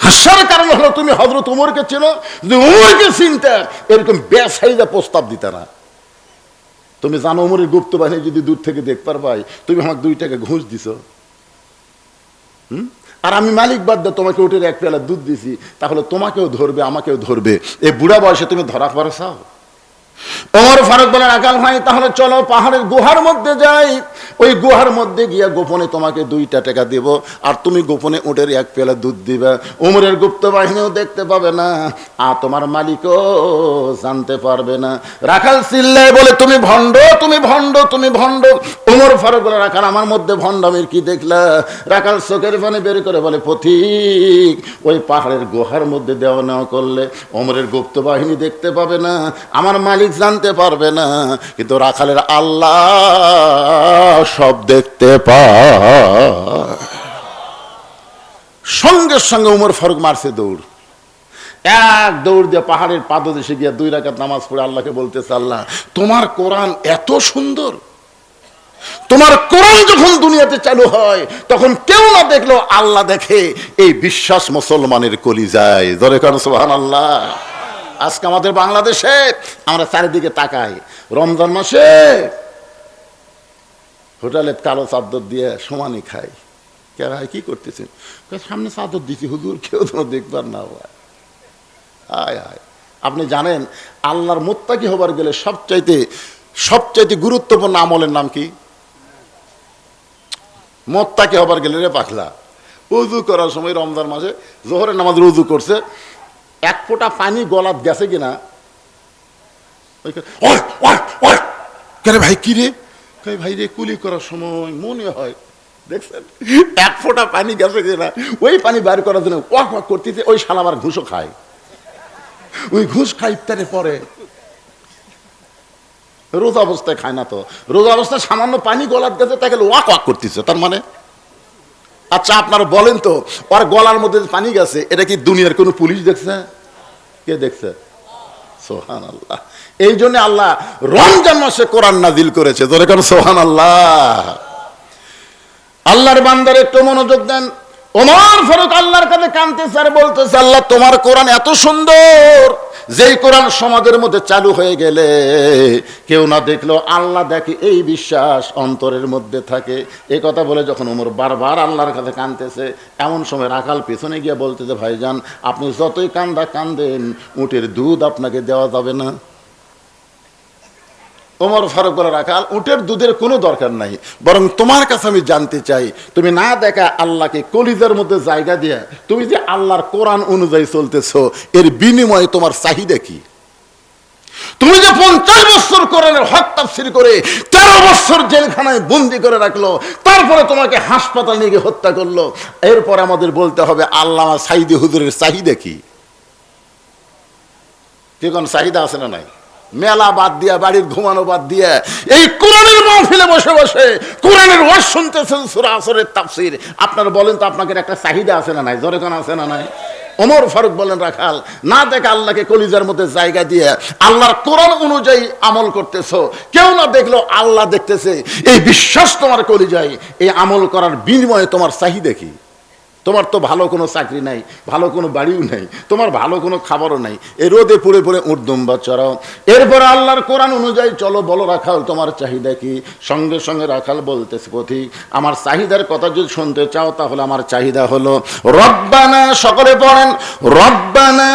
হাসার কারণ হলো তুমি হযরত উমরকে চিনো। যদি উমরকে চিনতে এরকম বেসাইজা প্রস্তাব দিতে না। তুমি জানো উমরের গুপ্ত বাহিনী যদি দূর থেকে দেখতে পারবাই, তুমি আমাকে 2 টাকা ঘুষ দিছো। আর আমি মালিক বাদ দিয়ে তোমাকে উঠে 1 পেয়ালা দুধ দিছি, তাহলে তোমাকেও ধরবে আমাকেও ধরবে। এই বুড়া বয়সে তুমি ধরা পড়ে চাও? ওমর ফারুক বলে, রাখাল ভাই তাহলে চলো পাহাড়ের গুহার মধ্যে যাই, ওই গুহার মধ্যে গিয়া গোপনে তোমাকে 2টা টাকা দিব, আর তুমি গোপনে উটের 1 পেয়ালা দুধ দিবা। উমরের গুপ্ত বাহিনীও দেখতে পাবে না, আর তোমার মালিকও জানতে পারবে না। রাখাল চিল্লায় বলে, তুমি ভণ্ড, তুমি ভণ্ড, তুমি ভণ্ড। ওমর ফারুক বলে, রাখাল আমার মধ্যে ভণ্ডামির কি দেখলা? রাখাল চোখের পানি বের করে বলে, পথিক ওই পাহাড়ের গুহার মধ্যে দেওয়া নেওয়া করলে ওমরের গুপ্ত বাহিনী দেখতে পাবে না, আমার মালিক জানতে পারবে না, কিন্তু রাখালের আল্লাহ সব দেখতে পায়। সঙ্গে সঙ্গে উমর ফারুক মারছে দৌড়। 1 দৌড় দিয়ে পাহাড়ের পাদদেশে গিয়ে 2 রাকাত নামাজ পড়ে আল্লাহকে বলতেছে, আল্লাহ তোমার কোরআন এত সুন্দর, তোমার কোরআন যখন দুনিয়াতে চালু হয় তখন কেউ না দেখলো আল্লাহ দেখে। এই বিশ্বাস মুসলমানের কলিজায়। ধরে কারণ সুবহানাল্লাহ। আজকে আমাদের বাংলাদেশে আমরা চারিদিকে তাকাই, রমজান মাসে হোটেলে কালো চাদর দিয়ে সমানই খাই। কে ভাই কি করতেছেন? সামনে চাদর দিছি হুজুর, কেউ তো দেখবার না। আয় আয়, আপনি জানেন আল্লাহর মুত্তাকি হবার গেলে সবচাইতে গুরুত্বপূর্ণ আমলের নাম কি? মুত্তাকি হবার গেলে রে পাখলা, উজু করার সময় রমজান মাসে জোহরের নামাজ উজু করছে, 1 ফোঁটা পানি গলাত গেছে কিনা, কেন ভাই কি রে? ভাই রে কুলি করার সময় মনে হয় দেখছেন 1 ফোঁটা পানি গেছে কিনা, ওই পানি বাইর করার জন্য ওয়াক ওয়াক করতেছে। ওই শালা আবার ঘুষও খায়, ওই ঘুষ খায় ইফতারের পরে। রোজা অবস্থায় খায় না তো, রোজা অবস্থায় সামান্য পানি গলাত গেছে তাকে ওয়াক ওয়াক করতেছে। তার মানে আচ্ছা আপনারা বলেন তো, ওর গলার মধ্যে পানি গেছে, এটা কি দুনিয়ার কোনো পুলিশ দেখছে? কে দেখছে? সুবহানাল্লাহ। এই জন্য আল্লাহ রমজান মাসে কোরআন নাজিল করেছে। ধরে কেন সুবহানাল্লাহ। আল্লাহর বান্দার একটু মনোযোগ দেন। ওমর ফারুক আল্লাহর কাছে কাঁদতেছে আর বলতেছে, আল্লাহ তোমার কোরআন এত সুন্দর, যেই কোরআন সমাজের মধ্যে চালু হয়ে গেলে কেউ না দেখলো আল্লাহ দেখে, এই বিশ্বাস অন্তরের মধ্যে থাকে। এ কথা বলে যখন ওমর বারবার আল্লাহর কাছে কাঁদতেছে, এমন সময় রাখাল পেছনে গিয়ে বলতেছে, ভাইজান আপনি যতই কান্দেন উটের দুধ আপনাকে দেওয়া যাবে না। ওমর ফারুক বলে, রাখাল উটের দুধের কোনো দরকার নাই, বরং তোমার কাছে আমি জানতে চাই, তুমি না দেখা আল্লাহকে কলিজার মধ্যে জায়গা দিয়ে তুমি যে আল্লাহর কোরআন অনুযায়ী চলতেছো, এর বিনিময়ে তোমার চাহিদা কি? তুমি যে 50 বছর কোরআনের হক তাফসীর করে 13 বছর জেলখানায় বন্দি করে রাখলো, তারপরে তোমাকে হাসপাতাল নিয়ে গিয়ে হত্যা করলো, এরপর আমাদের বলতে হবে আল্লামা সাঈদী হুজুরের চাহিদা কি? কোন চাহিদা আছে না নাই? মেলা বাদ দিয়া, বাড়ির ঘুমানো বাদ দিয়া এই কোরআনের মাহফিলে বসে বসে কোরআনের ওয়াজ শুনতেছেন, সূরা আসরের তাফসীর। আপনারা বলেন তো আপনাদের একটা চাহিদা আছে না নাই? জোরে কোন আছে না নাই? ওমর ফারুক বলেন, রাখাল না দেখে আল্লাহকে কলিজার মধ্যে জায়গা দিয়ে আল্লাহর কোরআন অনুযায়ী আমল করতেছো, কেউ না দেখলো আল্লাহ দেখতেছে, এই বিশ্বাস তোমার কলিজায়, এই আমল করার বিনিময়ে তোমার চাহিদা কি? তোমার তো ভালো কোনো চাকরি নাই, ভালো কোনো বাড়িও নাই, তোমার ভালো কোনো খাবারও নাই, এই রোদে পুড়ে পুড়ে উর্দুম্বা চড়াও, এরপরে আল্লাহর কোরআন অনুযায়ী চলো, বলো রাখাল তোমার চাহিদা কি? সঙ্গে সঙ্গে রাখাল বলতেছে, পথিক আমার চাহিদার কথা যদি শুনতে চাও তাহলে আমার চাহিদা হলো রব্বানা, সকলে পড়েন, রব্বানা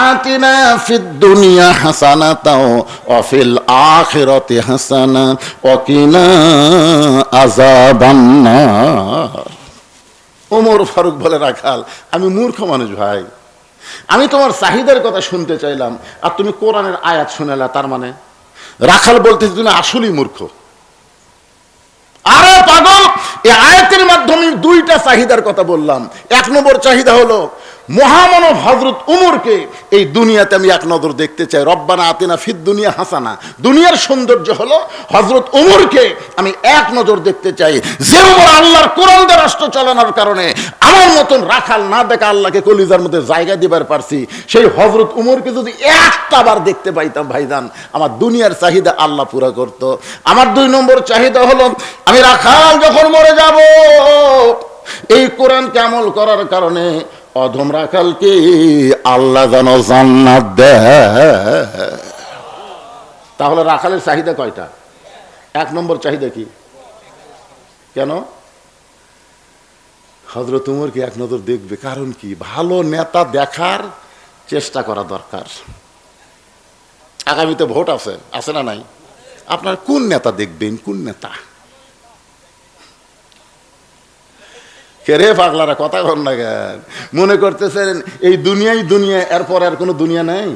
আতিনা ফিদ দুনিয়া হাসানাতাও ওয়া ফিল আখিরাতি হাসানা ওয়া কিনা আযাবান্নার। ওমর ফারুক বলে, রাখাল আমি মূর্খ মানুষ ভাই, আমি তোমার চাহিদার কথা শুনতে চাইলাম আর তুমি কোরআনের আয়াত শুনেলা, তার মানে? রাখাল বলতেছে, তুমি আসলেই মূর্খ। আরে পাগল, এই আয়াতের মাধ্যমে 2টা চাহিদার কথা বললাম। 1 নম্বর চাহিদা হলো মহামানব হযরত উমরকে এই দুনিয়াতে আমি এক নজর দেখতে চাই। রব্বানা আতিনা ফিদ দুনিয়া হাসানা, দুনিয়ার সৌন্দর্য হলো হযরত উমরকে আমি এক নজর দেখতে চাই। যে উমর আল্লাহর কোরআন দিয়ে রাষ্ট্র চালানোর কারণে আমার মতন রাখাল না দেখা আল্লাহকে কলিজার মধ্যে জায়গা দিবার পারছি, সেই হযরত উমরকে যদি একটা বার দেখতে পাইতাম ভাইজান, আমার দুনিয়ার চাহিদা আল্লাহ পুরা করত। আমার 2 নম্বর চাহিদা হলো আমি রাখাল যখন মরে যাব, এই কোরআনকে আমল করার কারণে অধম রাখালকে আল্লাহ যেন জান্নাত দেয়। তাহলে রাখালের চাহিদা কয়টা? 1 নম্বর চাহিদা কি? কেন হযরত উমরকে এক নজর দেখবে? কারণ কি? ভালো নেতা দেখার চেষ্টা করা দরকার। আগামীতে ভোট আছে না নাই? আপনার কোন নেতা দেখবেন? কোন নেতা? কেরে পাগলারা কথা কর না কেন? মনে করতেছেন এই দুনিয়াই দুনিয়া, এরপর আর কোনো দুনিয়া নাই?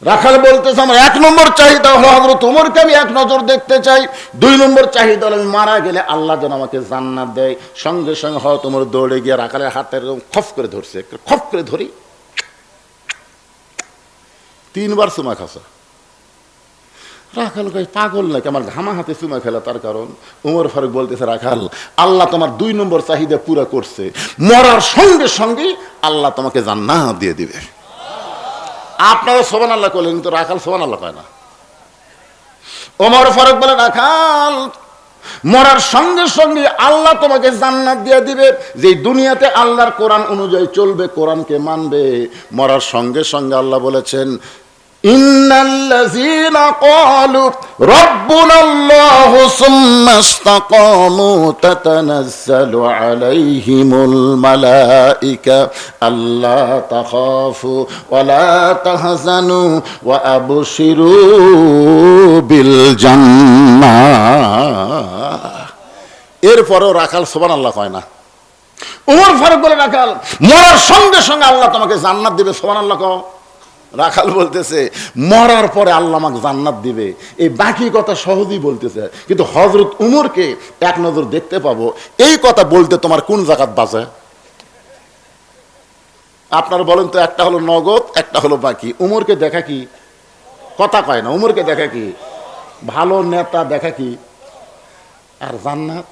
রাখাল বলতেছে আমার 1 নম্বর চাহিদা হলো হযরত ওমরকে আমি এক নজর দেখতে চাই। 2 নম্বর চাহিদা হলো আমি মারা গেলে আল্লাহ যেন আমাকে জান্নাত দেয়। সঙ্গে সঙ্গে হযরত ওমর দৌড়ে গিয়ে রাখালের হাতটা এরকম খপ করে ধরছে, খপ করে ধরি 3 বার চুমা খাসা। রাখাল কই পাগল নাকি, আমার ঘামা হাতে চুমা খেলা? তার কারণ ওমর ফারুক বলতেছে, রাখাল আল্লাহ তোমার 2 নম্বর চাহিদা পুরা করছে, মরার সঙ্গে সঙ্গে আল্লাহ তোমাকে জান্নাত দিয়ে দিবে। আপনারা সুবহানাল্লাহ বলেন, কিন্তু রাখাল সুবহানাল্লাহ কয় না। ওমর ফারুক বলে, রাখাল মরার সঙ্গে সঙ্গে আল্লাহ তোমাকে জান্নাত দিয়ে দিবে। যে দুনিয়াতে আল্লাহর কোরআন অনুযায়ী চলবে, কোরআনকে মানবে, মরার সঙ্গে সঙ্গে আল্লাহ বলেছেন ইন্নাল্লাযীনা ক্বালু রাব্বুনাল্লাহু সুম্মা ইসতাকামু তাতানাজ্জালু আলাইহিমুল মালায়েকা আল্লা তাখাফু ওয়া লা তাহজানু ওয়া আবশিরু বিল জান্নাহ। এরপরও রাখাল সুবহানাল্লাহ কয় না। ওমর ফারুক বলে, রাখাল মরার সঙ্গে সঙ্গে আল্লাহ তোমাকে জান্নাত দিবে, সুবহানাল্লাহ কও। রাখাল বলতেছে মরার পরে আল্লাহ আমাকে জান্নাত দিবে, এই বাকি কথা সহজেই বলতেছে, কিন্তু হযরত উমরকে এক নজর দেখতে পাবো, এই কথা বলতে তোমার কোন জাকাত বাঁচে? আপনারা বলেন তো, একটা হলো নগদ, একটা হলো বাকি। উমরকে দেখা কি? কথা কয় না। উমরকে দেখা কি? ভালো নেতা দেখা কি? আর জান্নাত?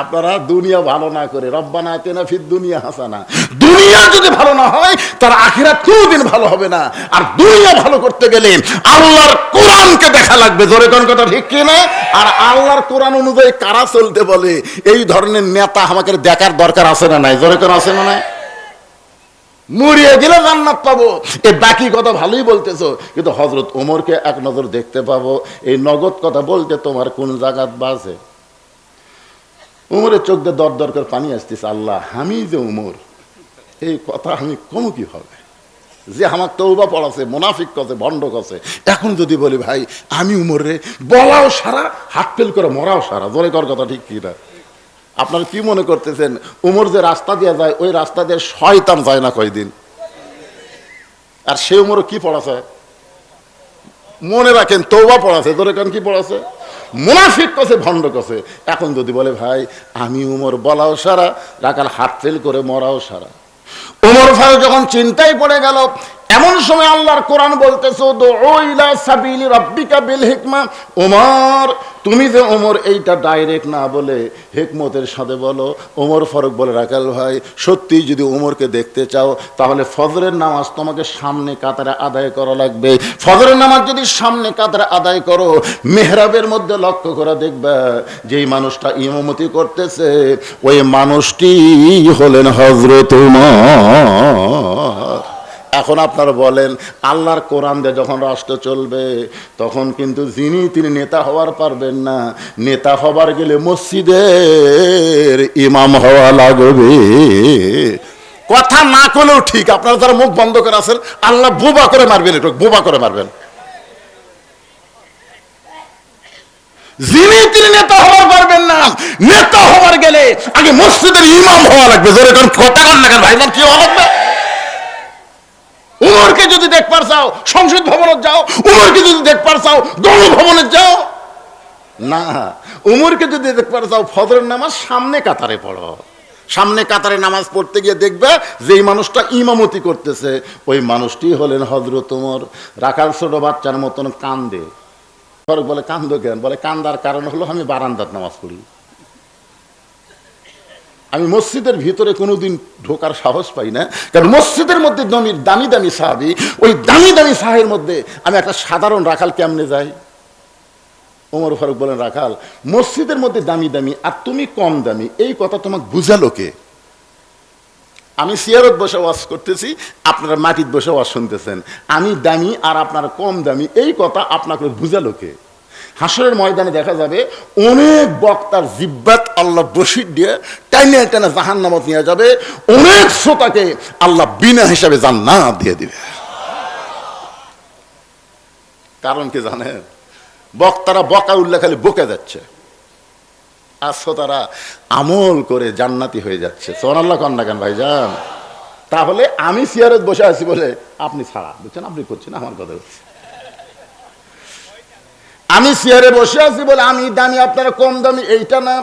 আপনারা দুনিয়া ভালো না করে রব্বানা আতিনা ফিদ দুনিয়া হাসানা, দুনিয়া যদি ভালো না হয় তার আখিরাত কোনদিন ভালো হবে না। আর দুনিয়া ভালো করতে গেলে আল্লাহর কোরআনকে দেখা লাগবে। জোরে কোন কথা ঠিক কি না? আর আল্লাহর কোরআন অনুযায়ী কারা চলতে বলে, এই ধরনের নেতা আমাকে দেখার দরকার আছে না নাই? জোরে কোন আছে না নাই? মরিয়ে গেলে জান্নাত পাবো, এই বাকি কথা ভালোই বলতেছো, কিন্তু হযরত ওমরকে এক নজর দেখতে পাবো, এই নগদ কথা বলতে তোমার কোন জায়গাত বাজে? উমরের চোখ দিয়ে দর দর করে পানি আসতেছে, আল্লাহ আমি যে উমর, এই কথা আমি কম কি হবে, যে আমার তওবা পড়াছে, মুনাফিক করছে, ভণ্ড করছে, এখন যদি বলি ভাই আমি উমর রে, বলাও সারা, হাত ফেল করে মরাও সারা, জোরে কর কথা ঠিক কি না? আপনারা কি মনে করতেছেন উমর যে রাস্তা দিয়ে যায়, ওই রাস্তা দিয়ে শয়তান যায় না কয়দিন? আর সে উমর কি পড়াছে? মনে রাখেন তওবা পড়াছে, জোরে কান কি পড়াছে? মুনাফিক করছে, ভণ্ড করছে। এখন যদি বলে ভাই আমি উমর, বলাও সারা, রাখাল হাত ফেল করে মরাও সারা। উমর ফারুক যখন চিন্তায় পড়ে গেল, এমন সময় আল্লাহর কোরআন বলতেছে উদউ ইলা সাবিলি রাব্বিকা বিল হিকমা, ওমর তুমি যে ওমর এইটা ডাইরেক্ট না বলে হিকমতের সাথে বলো। ওমর ফারুক বলে রাখাল ভাই সত্যি যদি ওমরকে দেখতে চাও তাহলে ফজরের নামাজ তোমাকে সামনে কাতারে আদায় করা লাগবে। ফজরের নামাজ যদি সামনে কাতারে আদায় করো, মেহরাবের মধ্যে লক্ষ্য করে দেখবা যেই মানুষটা ইমামতি করতেছে ওই মানুষটি হলেন হযরত ওমর। এখন আপনারা বলেন আল্লাহর কোরআন দিয়ে যখন রাষ্ট্র চলবে তখন কিন্তু তিনি নেতা হওয়ার পারবেন না, নেতা হবার গেলে মসজিদের ইমাম হওয়া লাগবে। কথা না করলেও ঠিক, আপনারা যারা মুখ বন্ধ করে আছেন আল্লাহ বোবা করে মারবেন, একটু বোবা করে মারবেন। তিনি নেতা হওয়ার পারবেন না, নেতা হওয়ার গেলে আগে মসজিদের ইমাম হওয়া লাগবে। জোরে কারণ কথা কান না কেন ভাইজান, কি হওয়া লাগবে? উমরকে যদি দেখবার চাও সংসদ ভবনে যাও, উমরকে যদি দেখবার চাও গণভবনে যাও না, উমরকে যদি দেখবার চাও ফজরের নামাজ সামনে কাতারে পড়ো। সামনে কাতারে নামাজ পড়তে গিয়ে দেখবে যেই মানুষটা ইমামতি করতেছে ওই মানুষটি হলেন হযরত ওমর। রাখাল ছোট বাচ্চার মতন কান্দে। ফারুক বলে কান্দো কেন? বলে কান্দার কারণ হলো আমি বারান্দার নামাজ পড়ি, আমি মসজিদের ভিতরে কোনোদিন ঢোকার সাহস পাই না, কারণ মসজিদের মধ্যে দামি দামি সাহাবী, ওই দামি দামি সাহের মধ্যে আমি একটা সাধারণ রাখাল কেমনে যাই? ওমর ফারুক বলেন রাখাল মসজিদের মধ্যে দামি দামি আর তুমি কম দামি, এই কথা তোমাকে বুঝালো কে? আমি সিয়ারত বসে ওয়াজ করতেছি, আপনারা মাটির বসে ওয়াজ শুনতেছেন, আমি দামি আর আপনারা কম দামি, এই কথা আপনাকে বুঝালো কে? হাসরের ময়দানে দেখা যাবে অনেক বক্তার জিব্বাত আল্লাহ বশির দিয়ে টাইনে টাইনে জাহান্নামত নিয়ে যাবে, অনেক শ্রোতাকে আল্লাহ বিনা হিসাবে জান্নাত দিয়ে দিবে। কারণ কি জানেন? বক্তারা বকা উল্লেখ খালি বকে যাচ্ছে আর শ্রোতারা আমল করে জান্নাতি হয়ে যাচ্ছে। সুবহানাল্লাহ কন না কেন ভাইজান? তাহলে আমি সিয়ারত বসে আছি বলে আপনি ছাড়া, বুঝছেন, আপনি করছেন আমার কথা হচ্ছে, আমি চেয়ারে বসে আছি বলে আমি দামি আপনারা কম দামি এইটা না।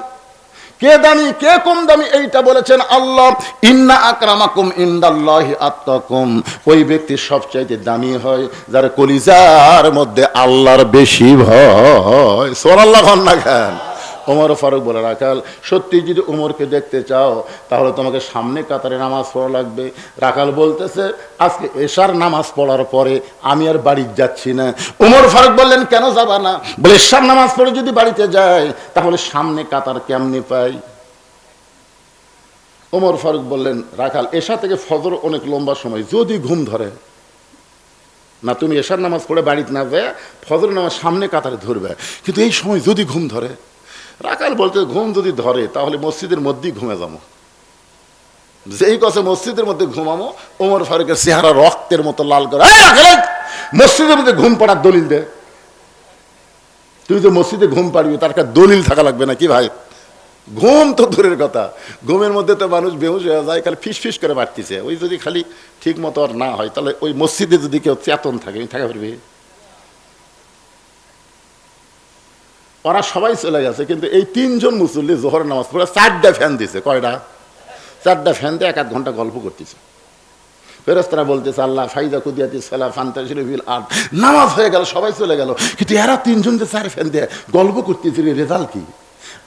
কে দামি কে কম দামি এইটা বলেছেন আল্লাহ। ইন্না আকরামাকুম ইনদাল্লাহি আতকাকুম, ওই ব্যক্তি সবচাইতে দামি হয় যার কলিজার মধ্যে আল্লাহর বেশি ভয়। সুবহানাল্লাহ না খান। ওমর ফারুক বলে রাখাল সত্যি যদি ওমরকে দেখতে চাও তাহলে তোমাকে সামনে কাতারে নামাজ পড়া লাগবে। রাখাল বলতেছে আজকে এশার নামাজ পড়ার পরে আমি আর বাড়ি যাচ্ছি না। ওমর ফারুক বললেন কেন যাবা না? বলে এশার নামাজ পড়ে যদি বাড়িতে যাই তাহলে সামনে কাতার কেমনে পাই? ওমর ফারুক বললেন রাখাল এশা থেকে ফজর অনেক লম্বা সময়, যদি ঘুম ধরে না তুমি এশার নামাজ পড়ে বাড়িতে না যায় ফজর নামাজ সামনে কাতারে ধরবে, কিন্তু এই সময় যদি ঘুম ধরে। রাখাল বলতে ঘুম যদি ধরে তাহলে মসজিদের মধ্যেই ঘুমে যাবো। যেই কথা মসজিদের মধ্যে ঘুমাবো ওমর ফারুকের চেহারা রক্তের মতো লাল করে, মসজিদের মধ্যে ঘুম পড়ার দলিল দে। তুই যে মসজিদে ঘুম পাড়বি তার একটা দলিল থাকা লাগবে না কি ভাই? ঘুম তো দূরের কথা, ঘুমের মধ্যে তো মানুষ বেহুশ হয়ে যায়, খালি ফিস ফিস করে বাড়তিছে। ওই যদি খালি ঠিক মতো আর না হয় তাহলে ওই মসজিদে যদি কেউ চেতন থাকে থাকা পারবি? ওরা সবাই চলে গেছে, কিন্তু এই তিনজন মুসল্লি জোহর নামাজ পড়ে 4টা ফ্যান দিছে। কয়টা? 4টা ফ্যান দিয়ে 1-1 ঘন্টা গল্প করতেছে। ফেরেশতারা বলতেছে আল্লাহ ফাইদা কুদিয়াতি সালাহ ফান্তাশিরু ফিল আরদ, নামাজ হয়ে গেল সবাই চলে গেল, কিন্তু এরা তিনজন যে 4 ফ্যান দিয়ে গল্প করতেছিল রেজাল্ট কি?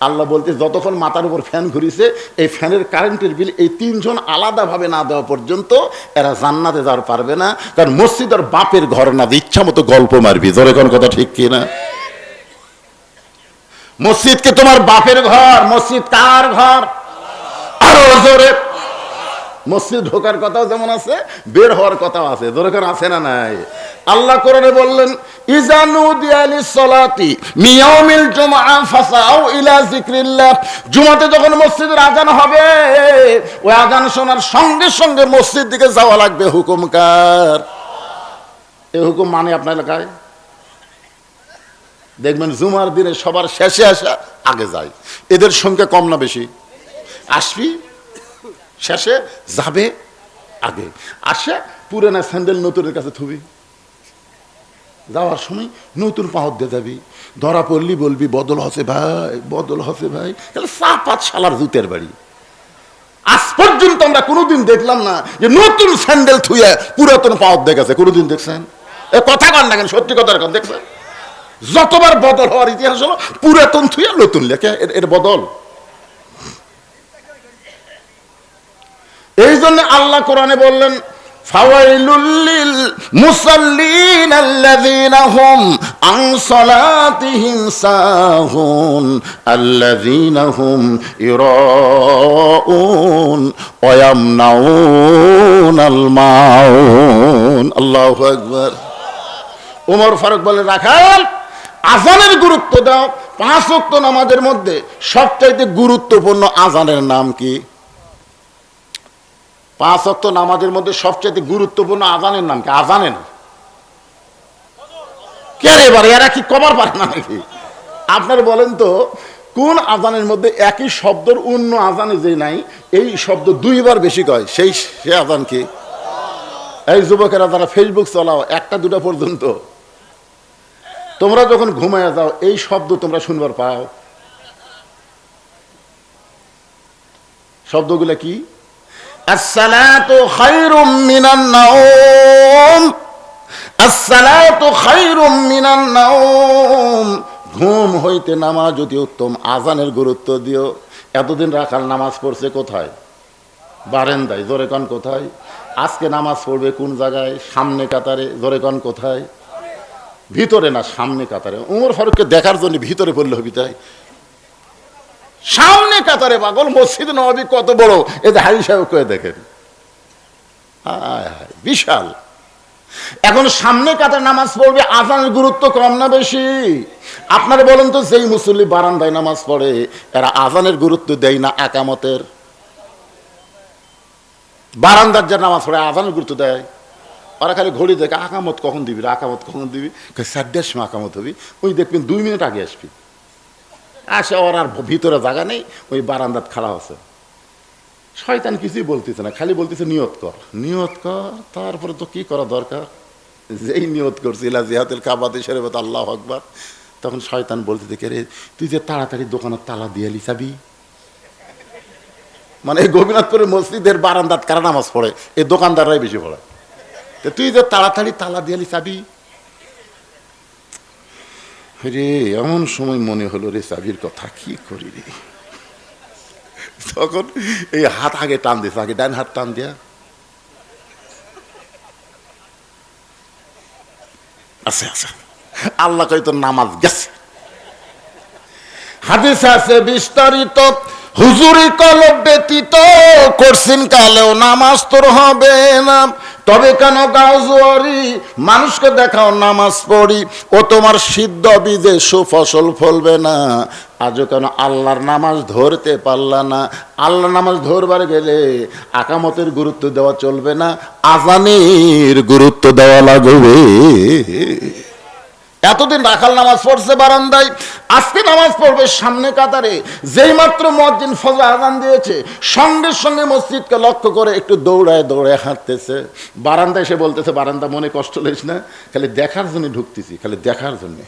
আল্লাহ বলতে যতক্ষণ মাথার উপর ফ্যান ঘুরিছে এই ফ্যানের কারেন্টের বিল এই তিনজন আলাদাভাবে না দেওয়া পর্যন্ত এরা জান্নাতে যাওয়ার পারবে না, কারণ মসজিদ আর বাপের ঘর না, ইচ্ছা মতো গল্প মারবি। জোরে কোন কথা ঠিক কিনা? মসজিদ কি তোমার বাপের ঘর? মসজিদ কার ঘর? আরো জোরে। মসজিদ ঢোকার কথাও যেমন আছে, বের হওয়ার কথাও আছে। দরকার আছে না নাই? আল্লাহ কোরআনে বললেন, ইজা নুদিয়া লিস-সালাতি মিয়াউমিল জুমআ ফাসাউ ইলা যিকরিল্লাহ। জুমাতে যখন মসজিদের আযান হবে, ওই আযান শোনার সঙ্গে সঙ্গে মসজিদ দিকে যাওয়া লাগবে। হুকুম কার? এই হুকুম মানে আপনার এলাকায় দেখবেন জুমার দিনে সবার শেষে আসা, আগে যায়। এদের সংখ্যা কম না বেশি? আসবি শেষে, যাবে আগে। আসে পুরানা স্যান্ডেল নতুনের কাছে থুবি, যাওয়ার সময় নতুন পাহর দিয়ে যাবি। ধরা পড়লি বলবি বদল হসে ভাই, বদল হসে ভাই। তাহলে সাপাত শালার জুতের বাড়ি। আজ পর্যন্ত আমরা কোনোদিন দেখলাম না যে নতুন স্যান্ডেল থুয়ে পুরাতন পাহর দিয়ে গেছে। কোনোদিন দেখছেন? এ কথা কান না কেন, সত্যি কথার কথা। দেখছেন যতবার বদল হওয়ার ইতিহাস হলো পুরাতন থুয়ে নতুন লেখা, এর বদল। এই জন্য আল্লাহ কোরআনে বললেন, ফাওয়াইলুল লিল মুসাল্লিন আল্লাযীনা হুম আন সালাতিহিম সাহুন আল্লাযীনা হুম ইরাউন ওয়া ইয়ামনাউনাল মাউন। আল্লাহু আকবার। ওমর ফারুক বলে, রাখাল আযানের গুরুত্ব দাও। 5 ওয়াক্ত নামাজের মধ্যে সবচাইতে গুরুত্বপূর্ণ আযানের নাম কি? 5 ওয়াক্ত নামাজের মধ্যে সবচেয়ে গুরুত্বপূর্ণ আযানের নাম কি? আযানের কে রে বারে, এরা কি কবার পারে না নাকি? আপনার বলেন তো, কোন আযানের মধ্যে একই শব্দের অন্য আযানে যে নাই, এই শব্দ 2 বার বেশি কয়, সে আযান কি? এই যুবকেরা যারা ফেসবুক চালাও 1টা 2টা পর্যন্ত, তোমরা যখন ঘুমায় যাও এই শব্দ তোমরা শুনবার পাও। শব্দগুলা কি? আসসালাতু খায়রুম মিনান নাওম, আসসালাতু খায়রুম মিনান নাওম। ঘুম হইতে নামাজ অতি উত্তম। আযানের গুরুত্ব দিও। এতদিন রাখাল নামাজ পড়ছে কোথায়? বারান্দায়। জোরে কান কোথায়? আজকে নামাজ পড়বে কোন জায়গায়? সামনে কাতারে। জোরে কান কোথায়? ভিতরে না, সামনে কাতারে। ওমর ফারুককে দেখার জন্য ভিতরে পড়লে হবি তাই? সামনে কাতারে পাগল। মসজিদ নববী কত বড়, এদের হাজি সাহেব করে দেখেন, বিশাল। এখন সামনে কাতারে নামাজ পড়বে, আযানের গুরুত্ব কম না বেশি? আপনারা বলেন তো, যেই মুসল্লি বারান্দায় নামাজ পড়ে এরা আযানের গুরুত্ব দেয় না একামতের? বারান্দার যারা নামাজ পড়ে আযানের গুরুত্ব দেয়? ওরা খালি ঘড়ি দেখে, আকামত কখন দিবি, আকামত কখন দিবি। 4টার সময় আকামত হবি, ওই দেখবেন 2 মিনিট আগে আসবি। আসে, ওর আর ভিতরে জায়গা নেই, ওই বারান্দাত খাড়া আছে। শয়তান কিছুই বলতেছে না, খালি বলতেছে নিয়ত কর, নিয়ত কর। তারপরে তো কি করা দরকার? যেই নিয়ত করছি ইলা জিহাদিল কাবাতি শরীফত আল্লাহু আকবার, তখন শয়তান বলতে দেখে, রে তুই যে তাড়াতাড়ি দোকানের তালা দিয়ে লিসাবি। মানে এই গোপীনাথপুরের মসজিদের বারান্দাত কারা নামাজ পড়ে? এই দোকানদাররাই বেশি পড়ে। তুই যে তাড়াতাড়ি তালা দিয়ে লিসাবি। রে এমন সময় মনে হলো, রে চাবির কথা কি করি রে। তখন এই হাত আগে টান দিয়েছে, আগে ডান হাত টান দিয়া, আচ্ছা আচ্ছা আল্লাহ কই তোর নামাজ গেছে। হাদিসে আছে বিস্তারিত, হুজুরি কলব ব্যতীত করছিন কালেও নামাজ তোর হবে না। তবে কেন গাও জোয়ারি, মানুষকে দেখাও নামাজ পড়ি, ও তোমার সিদ্ধ বীজে সুফসল ফলবে না। আজও কেন আল্লাহর নামাজ ধরতে পারলা না? আল্লাহর নামাজ ধরবার গেলে আকামতের গুরুত্ব দেওয়া চলবে না, আযানের গুরুত্ব দেওয়া লাগবে। এতদিন রাখাল নামাজ পড়ছে বারান্দায়, আজকে নামাজ পড়বে সামনে কাতারে। যেই মাত্র মুয়াজ্জিন ফজর আযান দিয়েছে, সঙ্গে সঙ্গে মসজিদকে লক্ষ্য করে একটু দৌড়ায় দৌড়ায় হাঁটতেছে। বারান্দায় এসে বলতেছে, বারান্দা মনে কষ্ট লইস না, খালি দেখার জন্য ঢুকতেছি, খালি দেখার জন্য।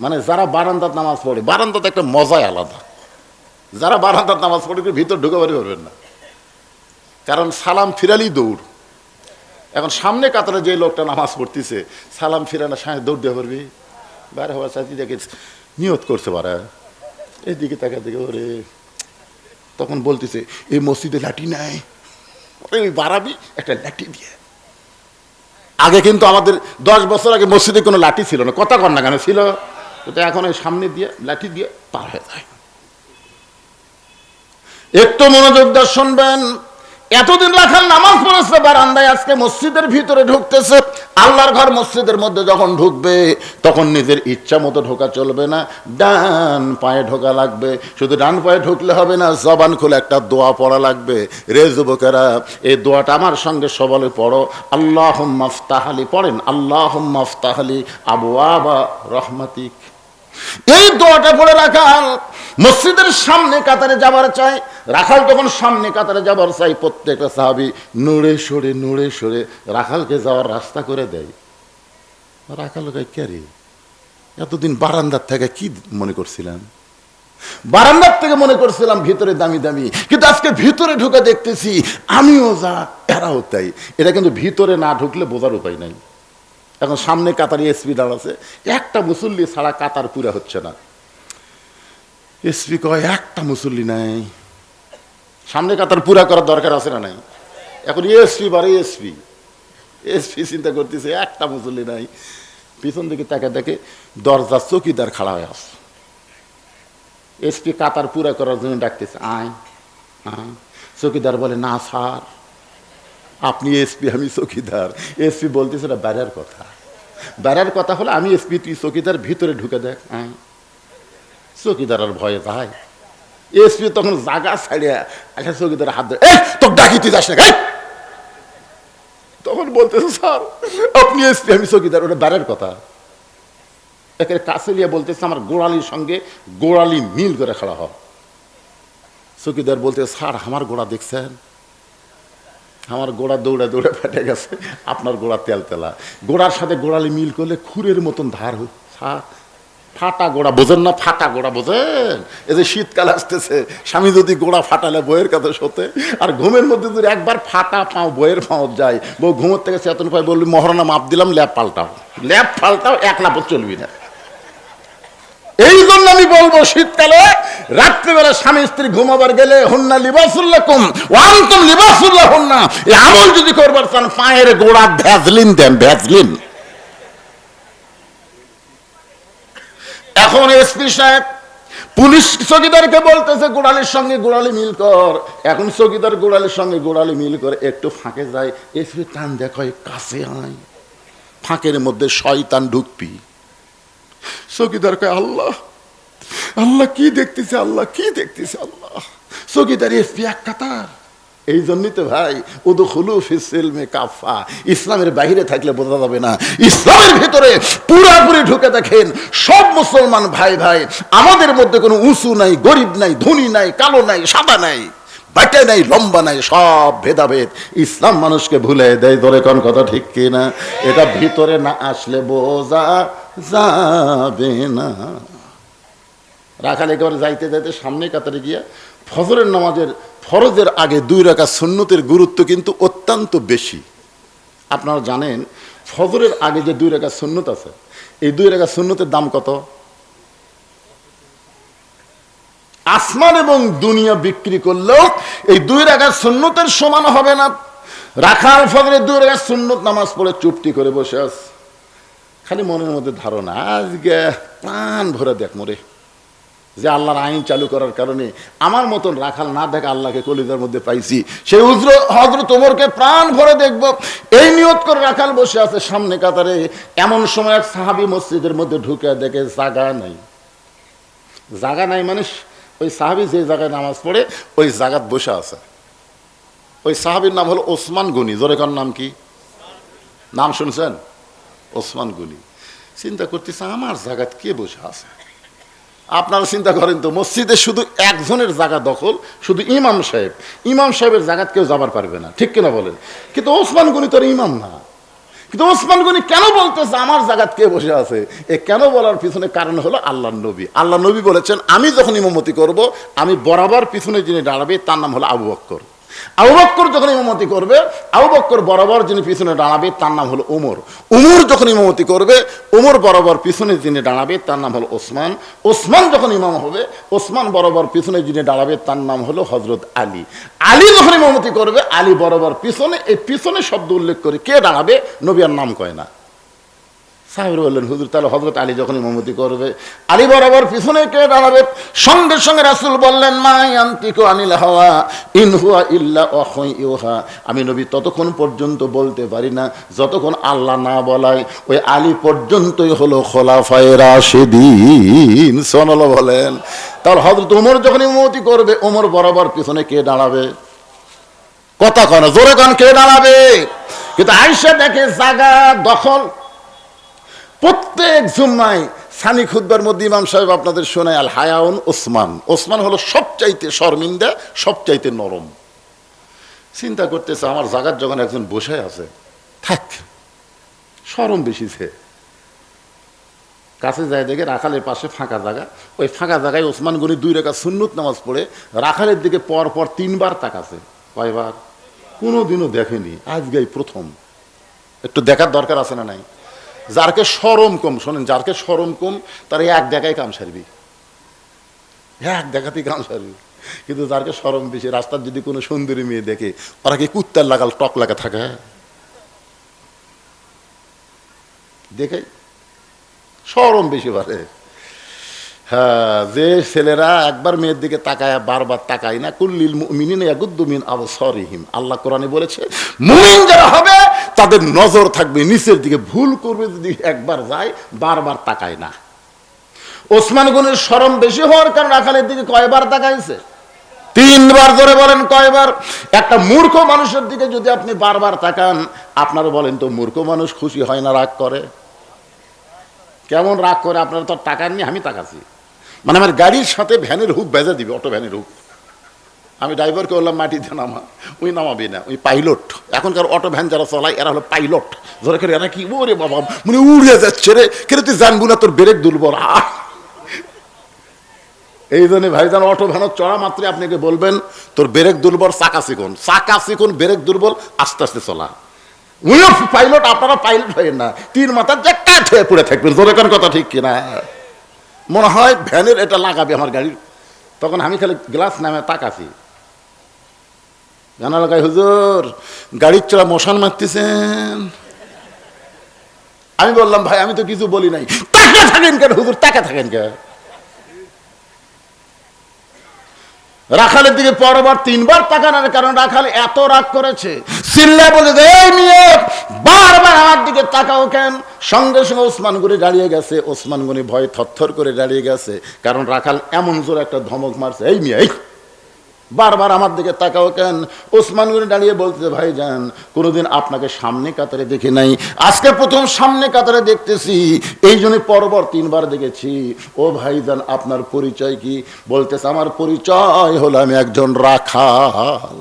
মানে যারা বারান্দাত নামাজ পড়ে, বারান্দাতে একটা মজাই আলাদা। যারা বারান্দাত নামাজ পড়ে ভিতর ঢুকে পারবেন না, কারণ সালাম ফিরালি দৌড়। এখন সামনে কাতারে যে লোকটা নামাজ পড়তেছে, সালাম ফিরানোর সাথে দৌড় দিয়ে পারবি? বাইরে হওয়ার সাথে দেখে নিয়ত করতে পারে, এইদিকে তাকা দিকে, ওরে তখন বলতেছে এই মসজিদে লাঠি নাই, ওই বাড়াবি একটা লাঠি দিয়ে। আগে কিন্তু আমাদের 10 বছর আগে মসজিদে কোনো লাঠি ছিল না, কথা কর না কেন ছিল, এখন ওই সামনে দিয়ে লাঠি দিয়ে পার হয়ে যায়। একটু মনোযোগ দিয়ে শুনবেন, এতদিন রাখাল নামাজ পড়েছে বারান্দায়, আজকে মসজিদের ভিতরে ঢুকতেছে। আল্লাহর ঘর মসজিদের মধ্যে যখন ঢুকবে তখন নিজের ইচ্ছা মতো ঢোকা চলবে না, ডান পায়ে ঢোকা লাগবে। শুধু ডান পায়ে ঢুকলে হবে না, জবান খুলে একটা দোয়া পড়া লাগবে। রে যুবকেরা, এই দোয়াটা আমার সঙ্গে সবালে পড়ো। আল্লাহুম্মা ইফতাহলি, পড়েন আল্লাহুম্মা ইফতাহলি আবওয়াবা রহমাতিক। এই দোয়াটা পড়ে রাখাল মসজিদের সামনে কাতারে যাবার চাই। রাখাল যখন সামনে কাতারে যাবার চাই, প্রত্যেকটা সাহাবী নড়ে সরে রাখালকে যাওয়ার রাস্তা করে দেয়। রাখাল কে রে? এতদিন বারান্দার থেকে কি মনে করছিলাম? বারান্দার থেকে মনে করছিলাম ভিতরে দামি দামি, কিন্তু আজকে ভিতরে ঢুকে দেখতেছি আমিও যা এরাও তাই। এটা কিন্তু ভিতরে না ঢুকলে বোঝার উপায় নাই। এখন সামনে কাতারে এসপি দাঁড়াচ্ছে, একটা মুসল্লি ছাড়া কাতার পুরা হচ্ছে না। এসপি কয় একটা মুসল্লি নাই, সামনে কাতার পুরা করার দরকার আছে না নাই? এখন এসপি বারে এসপি চিন্তা করতেছে একটা মুসল্লি নাই। পিছন দিকে তাকে দেখে দরজা চৌকিদার খাড়া হয়ে আছে। এসপি কাতার পুরা করার জন্য ডাকতেছে, আয় আয়। চৌকিদার বলে, না স্যার, আপনি এসপি, আমি চৌকিদার। এসপি বলতেছে না বেড়ার কথা হলো আমি এসপি, তুই চৌকিদার, ভিতরে ঢুকে দেখ। চৌকিদার আর ভয়ে যায়। এসপি তখন জাগা ছাড়িয়া আচ্ছা চৌকিদার হাত ধরে, তোর ডাকি তুই যাস না। তখন বলতেছে, স্যার আপনি এসপি, আমি চৌকিদার। ওটা বেড়ার কথা। একের কাছে নিয়ে বলতেছে, আমার গোড়ালির সঙ্গে গোড়ালি মিল করে খাড়া হয়। চৌকিদার বলতে, স্যার আমার গোড়া দেখছেন? আমার গোড়া দৌড়ে ফেটে গেছে, আপনার গোড়া তেলতেলা। গোড়ার সাথে গোড়ালি মিল করলে খুরের মতন ধার হয়। ফাটা গোড়া বোঝেন না? ফাটা গোড়া বোঝেন? এই যে শীতকাল আসতেছে, স্বামী যদি গোড়া ফাটালে বইয়ের কাছে শোতে, আর ঘুমের মধ্যে যদি একবার ফাটা পাও বইয়ের পাও যায়, বউ ঘুমের থেকে চেতন পায়, বলবি মহারণা মাপ দিলাম, ল্যাপ পাল্টাও, এক লাপত চলবি না। এই জন্য আমি বলবো, শীতকালে রাত্রিবেলা স্বামী স্ত্রী ঘুমাবার গেলে হুন্না লিবাসুল্লাকুম ওয়া আনতুম লিবাসুল্লাহুন্না, এই আমল যদি করবার চান পায়ের গোড়া ভ্যাজলিন দেন, ভ্যাজলিন। এখন এসপি সাহেব পুলিশ চৌকিদারকে বলতেছে, গোড়ালির সঙ্গে গোড়ালি মিল কর। এখন চৌকিদার গোড়ালির সঙ্গে গোড়ালি মিল করে একটু ফাঁকে যায়। এসপি টান দেখায়, কাছে আয়, ফাঁকের মধ্যে শয়তান ঢুকবি। চৌকিদার কয়, আল্লাহ কি দেখতেছে, আল্লাহ চৌকিদার এসপি এক কাতার। এই জন্যই তো ভাই, উদখুলু ফিস সিলমি কাফা, ইসলামের বাইরে থাকলে বোঝা যাবে না, ইসলামের ভিতরে পুরাপুরি ঢুকে দেখেন। সব মুসলমান ভাই আমাদের মধ্যে কোনো উঁচু নাই, গরিব নাই, ধনী নাই, কালো নাই, সাদা নাই, বাটে নাই, লম্বা নাই, সব ভেদাভেদ। ইসলাম মানুষকে ভুলে দেয়। ধরে কোন কথা ঠিক কিনা? এটা ভিতরে না আসলে বোঝা যাবে না। রাখাল একেবারে যাইতে সামনে কাতারে গিয়া ফজরের নামাজের ফরজের আগে 2 রাকাত সুন্নতের গুরুত্ব কিন্তু অত্যন্ত বেশি। আপনারা জানেন ফজরের আগে যে 2 রাকাত সুন্নত আছে, এই 2 রাকাত সুন্নতের দাম কত? আসমান এবং দুনিয়া বিক্রি করলেও এই 2 রাকাত সুন্নতের সমান হবে না। রাখাল ফজরের 2 রাকাত সুন্নত নামাজ পড়ে চুপটি করে বসে আছে, খালি মনের মধ্যে ধারণা, আজকে প্রাণ ভরে দেখ মরে, যে আল্লাহর আইন চালু করার কারণে আমার মতন রাখাল না দেখা আল্লাহকে কলিজার মধ্যে পাইছি, সেই হযরত ওমরকে প্রাণ ভরে দেখব, এই নিয়ত করে রাখাল বসে আছে সামনে কাতারে। এমন সময় এক সাহাবী মসজিদের মধ্যে ঢুকে দেখে জায়গা নাই, মানে ওই সাহাবী যে জায়গায় নামাজ পড়ে ওই জায়গায় বসে আছে। ওই সাহাবীর নাম হলো ওসমান গনি। জোরে কার নাম কি? নাম শুনছেন? ওসমান গনি। চিন্তা করতেছে, আমার জায়গায় কে বসে আছে? আপনারা চিন্তা করেন তো, মসজিদে শুধু একজনের জায়গা দখল, শুধু ইমাম সাহেবের জায়গায় কেউ যাবার পারবে না, ঠিক কিনা বলেন? কিন্তু ওসমান গনি তো ইমাম না। কিন্তু ওসমান গনি কেন বলতেছে আমার জায়গায় কে বসে আছে? এ কেন বলার পিছনে কারণ হলো আল্লাহ নবী বলেছেন, আমি যখন ইমামতি করব, আমি বরাবর পিছনে যিনি দাঁড়াবে তার নাম হলো আবু বকর। আবু বকর যখন ইমামতি করবে, আবু বকর বরাবর যিনি পিছনে দাঁড়াবে তার নাম হলো ওমর যখন ইমামতি করবে, ওমর বরাবর পিছনে যিনি দাঁড়াবে তার নাম হলো ওসমান যখন ইমাম হবে, ওসমান বরাবর পিছনে যিনি দাঁড়াবে তার নাম হলো হযরত আলী যখন ইমামতি করবে, আলী বরাবর পিছনে। এই পিছনে শব্দ উল্লেখ করে কে দাঁড়াবে নবী আর নাম কয় না। সাহেব বললেন, হুজুর তাহলে হযরত আলী যখন ইমামতি করবে, আলী বরাবর পিছনে কে দাঁড়াবে? সঙ্গে সঙ্গে রাসূল বললেন, মা ইয়ানতিকু আনিল হাওয়া ইন হুয়া ইল্লা ওয়াহয়ুন ইউহা। আমি নবী ততক্ষণ পর্যন্ত বলতে পারি না যতক্ষণ আল্লাহ না বলায়। ওই আলী পর্যন্তই হলো খোলাফায়ে রাশিদিন। সুবহানাল্লাহ বলেন। তাহলে হযরত ওমর যখন ইমামতি করবে, ওমর বরাবর পিছনে কে দাঁড়াবে? কথা কয় না, জোরে কন, কে দাঁড়াবে? কিন্তু আয়েশা দেখে জায়গা দখল। প্রত্যেক জুম্মায় সানি খুতবার মধ্যে ইমাম সাহেব আপনাদের শোনায় আল হায়াউন ওসমান। ওসমান হলো সবচাইতে শর্মিন্দা, সবচাইতে নরম। চিন্তা করতেছে, আমার জায়গার যখন একজন বসে আছে, থাক, শরম বেশিছে। কাছে যায় দেখে রাখালের পাশে ফাঁকা জায়গা। ওই ফাঁকা জায়গায় ওসমান গনি 2 রাকাত সুন্নত নামাজ পড়ে রাখালের দিকে পর পর 3 বার তাকাছে। কয়বার? কোনোদিনও দেখেনি, আজকেই প্রথম। একটু দেখার দরকার আছে না নাই? যারকে শরম কম, শোনেন, যারকে শরম কম তার এক দেখায় কাম সারবি, এক দেখাতেই কাম সারবি। কিন্তু যারকে শরম বেশি, রাস্তার যদি কোনো সুন্দরী মেয়ে দেখে, ওরা কি কুত্তার লাগাল টক লাগা থাকে? দেখে শরম বেশি বাড়ে। হ্যাঁ, যে ছেলেরা একবার মেয়ের দিকে তাকায় বারবার তাকায় না, কুল্লিল মুমিনিনা ইয়াগুদ্দু মিন আবসারিহিম, আল্লাহ কোরআনে বলেছে, মুমিন যারা হবে তাদের নজর থাকবে নিচের দিকে। ভুল করবে যদি একবার যায়, বারবার তাকায় না। ওসমান গনির শরম বেশি হওয়ার কারণ রাখালের দিকে কয়বার তাকাইছে? 3 বার। ধরে বলেন কয়বার? একটা মূর্খ মানুষের দিকে যদি আপনি বারবার তাকান, আপনারা বলেন তো, মূর্খ মানুষ খুশি হয় না রাগ করে? কেমন রাগ করে? আপনারা তো টাকা নিয়ে, আমি তাকাচ্ছি, মানে আমার গাড়ির সাথে ভ্যানের হুক বেজে দিবে, অটো ভ্যানের হুক। আমি ড্রাইভারকে বললাম মাটিতে নামা, ওই নামাবি না, ওই পাইলট। এখনকার অটো ভ্যান যারা চলায় এরা হলো পাইলট। ধরে করে এরা কি, ওরে বাবা, মানে উড়ে যাচ্ছে রে, কেন তুই জানবো না তোর ব্রেক দুর্বল। এই জন্য ভাইজান, অটো ভ্যান চড়া মাত্রই আপনাকে বলবেন তোর ব্রেক দুর্বল, চাকা চিকন, চাকা চিকন, ব্রেক দুর্বল, আস্তে আস্তে চলা। উইও পাইলট, আপনারা পাইলট হয়ে না, 3 মাথার যে কাঠ হয়ে পড়ে থাকবেন। জোরে কোন কথা ঠিক কিনা? মনে হয় ভ্যানের এটা লাগাবে আমার গাড়ির। তখন আমি খালি গ্লাস নামে তাকাছি, জানা লাগাই, হুজুর গাড়ির চড়া মশান মারতেছেন। আমি বললাম, ভাই আমি তো কিছু বলি নাই। তাকা থাকেন কেন হুজুর, তাকা থাকেন কেন? রাখালের দিকে পরবার 3 বার তাকানোর কারণ রাখাল এত রাগ করেছে, চিল্লা বলে, এই মেয়ে বারবার আমার দিকে তাকাও কেন? সঙ্গে সঙ্গে ওসমান গনি দাঁড়িয়ে গেছে। ওসমান গনি ভয় থরথর করে দাঁড়িয়ে গেছে, কারণ রাখাল এমন জোর একটা ধমক মারছে, এই মেয়ে বারবার আমার দিকে তাকাও কেন? ওসমান গনি দাঁড়িয়ে বলতে, ভাইজান কোনোদিন আপনাকে সামনে কাতারে দেখি নাই, আজকে প্রথম সামনে কাতারে দেখতেছি, এই জন্য পরপর 3 বার দেখেছি। ও ভাইজান আপনার পরিচয় কি? বলতেছে, আমার পরিচয় হলো আমি একজন রাখাল।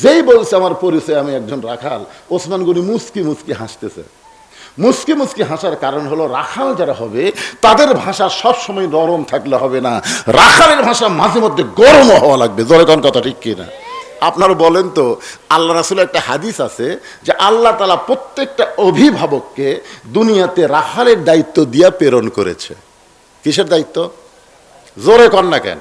যেই বলছে আমার পরিচয় আমি একজন রাখাল, ওসমান গনি মুস্কি মুস্কি হাসতেছে। মুস্কি মুস্কি হাসার কারণ হলো, রাখাল যারা হবে তাদের ভাষা সব সময় নরম থাকলে হবে না, রাখালের ভাষা মাঝে মধ্যে গরম হওয়া লাগবে। জোরে কোন কথা ঠিক কিনা? আপনারা বলেন তো, আল্লাহ রাসূলের একটা হাদিস আছে যে আল্লাহ তাআলা প্রত্যেকটা অভিভাবককে দুনিয়াতে রাখালের দায়িত্ব দিয়া প্রেরণ করেছে। কিসের দায়িত্ব? জোরে কন না কেন?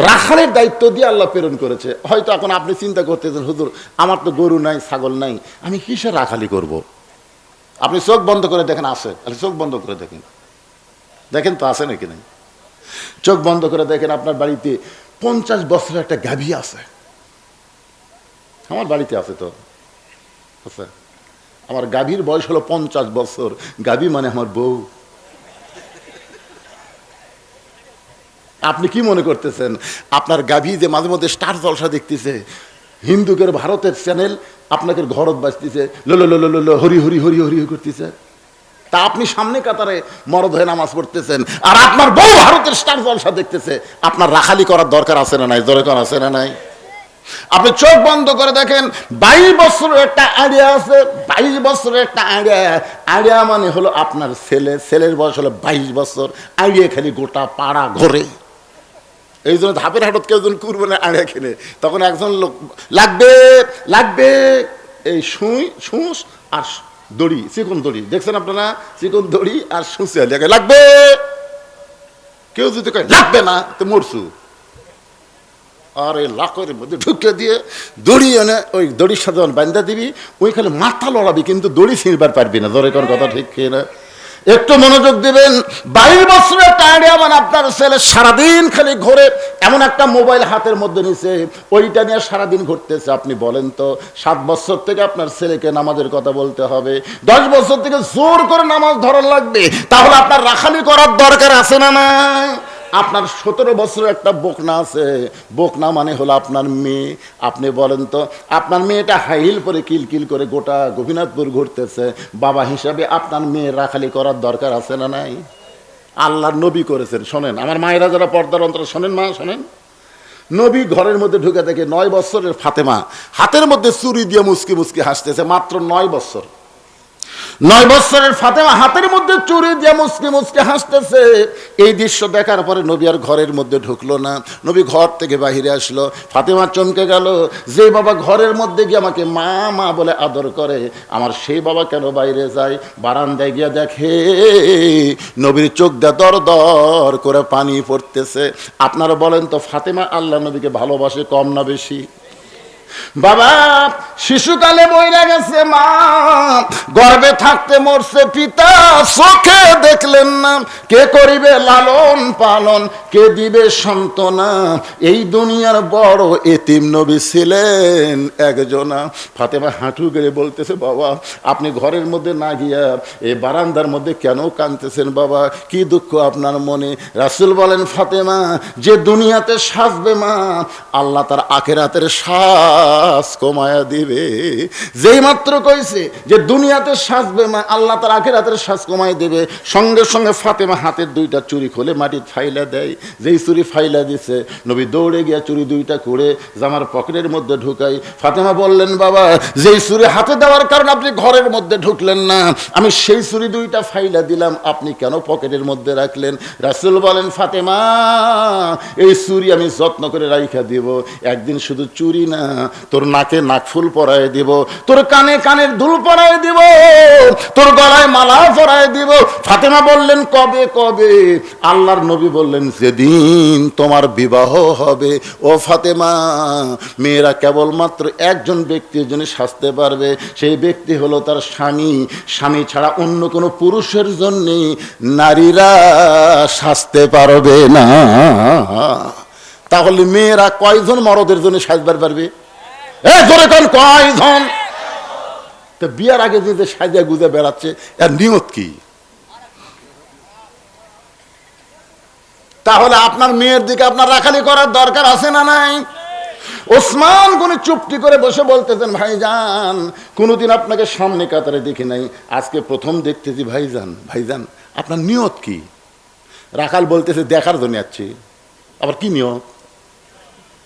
রাখালের দায়িত্ব দিয়ে আল্লাহ প্রেরণ করেছে। হয়তো এখন আপনি চিন্তা করতেছেন, হুজুর আমার তো গরু নাই, ছাগল নাই, আমি কিসের রাখালি করব? আপনি চোখ বন্ধ করে দেখেন, আছে, চোখ বন্ধ করে দেখেন, দেখেন তো আছে নাকি নাই। চোখ বন্ধ করে দেখেন, আপনার বাড়িতে 50 বছরের একটা গাভী আছে। আমার বাড়িতে আছে তো, আচ্ছা, আমার গাভীর বয়স হলো 50 বছর। গাভী মানে আমার বউ। আপনি কি মনে করতেছেন আপনার গাভী যে মাঝে মধ্যে স্টার জলসা দেখতেছে, হিন্দুকের ভারতের চ্যানেল আপনাকে ঘরত বাজতেছে, লো লো লো লো লো হরি হরি হরি হরি করতেছে, তা আপনি সামনে কাতারে মরদ হয়ে নামাজ পড়তেছেন, আর আপনার বউ ভারতের স্টার জলসা দেখতেছে, আপনার রাখালি করার দরকার আছে না নাই? জোরে করা আছে না নাই? আপনি চোখ বন্ধ করে দেখেন, 22 বছরের একটা আইডিয়া আছে। 22 বছরের একটা আইডিয়া, আইডিয়া মানে হলো আপনার ছেলে, ছেলের বয়স হলো 22 বছর। আইডিয়া খালি গোটা পাড়া ঘরে। এই জন্য ধাপের হাটত কেউ যখন কুরবানি আড়ে কিনে, তখন একজন লোক লাগবে লাগবে, এই সুঁস আর দড়ি, চিকন দড়ি দেখছেন আপনারা, চিকন দড়ি আর সুঁচে লাগবে। কেউ যদি কয় লাগবে না, তো মরছু, আর এই লাকড়ের মধ্যে ঢুকে দিয়ে দড়ি এনে ওই দড়ির সাথে বান্ধা দিবি, ওইখানে মাথা লড়াবি কিন্তু দড়ি ছিঁড়বার পারবি না। ধরে কোন কথা ঠিক কিনা? একটু মনোযোগ দিবেন। 22 বছরের টাইডে আমার আপনার ছেলে সারাদিন খালি ঘুরে, এমন একটা মোবাইল হাতের মধ্যে নিছে, ওইটা নিয়ে সারাদিন ঘুরতেছে। আপনি বলেন তো 7 বছর থেকে আপনার ছেলেকে নামাজের কথা বলতে হবে, 10 বছর থেকে জোর করে নামাজ ধরার লাগবে, তাহলে আপনার রাখালি করার দরকার আছে না নাই? আপনার 17 বছরের একটা বকনা আছে, বকনা মানে হলো আপনার মেয়ে। আপনি বলেন তো আপনার মেয়েটা হাইল পরে কিলকিল করে গোটা গোপীনাথপুর ঘুরতেছে, বাবা হিসাবে আপনার মেয়ে রাখালি করার দরকার আছে না নাই? আল্লাহর নবী করেছেন। শোনেন আমার মায়েরা যারা পর্দার অন্তরে শোনেন, মা শোনেন, নবী ঘরের মধ্যে ঢুকে দেখে 9 বছরের ফাতেমা হাতের মধ্যে চুরি দিয়ে মুসকি মুসকি হাসতেছে। মাত্র 9 বছর, 9 বছরের ফাতেমা হাতের মধ্যে চুরি দিয়ে মুসকি মুসকি হাসতেছে। এই দৃশ্য দেখার পরে নবী আর ঘরের মধ্যে ঢুকলো না, নবী ঘর থেকে বাহিরে আসলো। ফাতেমা চমকে গেল, যে বাবা ঘরের মধ্যে গিয়ে আমাকে মা মা বলে আদর করে, আমার সেই বাবা কেন বাইরে যায়? বারান্দায় গিয়ে দেখে নবীর চোখ দিয়ে দর দর করে পানি পড়তেছে। আপনারা বলেন তো ফাতেমা আল্লাহ নবীকে ভালোবাসে কম না বেশি? বাবা শিশুকালে বইরা গেছে মা, গর্ভে থাকতে মরছে পিতা, চোখে দেখলেন না, কে করিবে লালন পালন, কে দিবে সান্ত্বনা, এই দুনিয়ার বড় এতিম নবী ছিলেন একজনা। ফাতেমা হাঁটু গেড়ে বলতেছে, বাবা আপনি ঘরের মধ্যে না গিয়া এই বারান্দার মধ্যে কেন কাঁদতেছেন? বাবা কি দুঃখ আপনার মনে? রাসূল বলেন, ফাতেমা যে দুনিয়াতে সাজবে মা, আল্লাহ তার আখিরাতের শ্বাস কমায়া দিবে। যেই মাত্র কইছে যে দুনিয়াতে সাজবে মা, আল্লাহ তার আখিরাতের শ্বাস কমায় দেবে, সঙ্গে সঙ্গে ফাতেমা হাতের 2টা চুরি খুলে মাটির ফাইলা দেয়। যেই চুরি ফাইলা দিছে, নবী দৌড়ে গিয়া চুরি 2টা করে জামার পকেটের মধ্যে ঢুকাই। ফাতেমা বললেন, বাবা যেই চুরি হাতে দেওয়ার কারণে আপনি ঘরের মধ্যে ঢুকলেন না, আমি সেই চুরি 2টা ফাইলা দিলাম, আপনি কেন পকেটের মধ্যে রাখলেন? রাসূল বলেন, ফাতেমা এই চুরি আমি যত্ন করে রাইখা দিব, একদিন শুধু চুরি না, তোর নাকে নাকফুল পরায় দিব, তোর কানে কানের দুল পরায় দিব, তোর গলায় মালা পরায় দিব। ফাতেমা বললেন, কবে কবে? আল্লাহর নবী বললেন, যেদিন তোমার বিবাহ হবে। ও ফাতেমা, মেয়েরা কেবলমাত্র একজন ব্যক্তির জন্য সাজতে পারবে, সেই ব্যক্তি হলো তার স্বামী। স্বামী ছাড়া অন্য কোনো পুরুষের জন্য নারীরা সাজতে পারবে না। তাহলে মেয়েরা কয়জন মরদের জন্য সাজবার পারবে? ধরে কোন কয়জন? তো বিয়ার আগে যে সাজা গুজে বেড়াচ্ছে, এর নিয়ত কি? তাহলে আপনার মেয়ের দিকে আপনার রাখালি করার দরকার আছে না নাই? ওসমান গনি চুপটি করে বসে বলতেছেন, ভাইজান কোনোদিন আপনাকে সামনে কাতারে দেখি নাই, আজকে প্রথম দেখতেছি। ভাইজান ভাইজান আপনার নিয়ত কি? রাখাল বলতেছে, দেখার জন্য যাচ্ছি। আবার কি নিয়ত?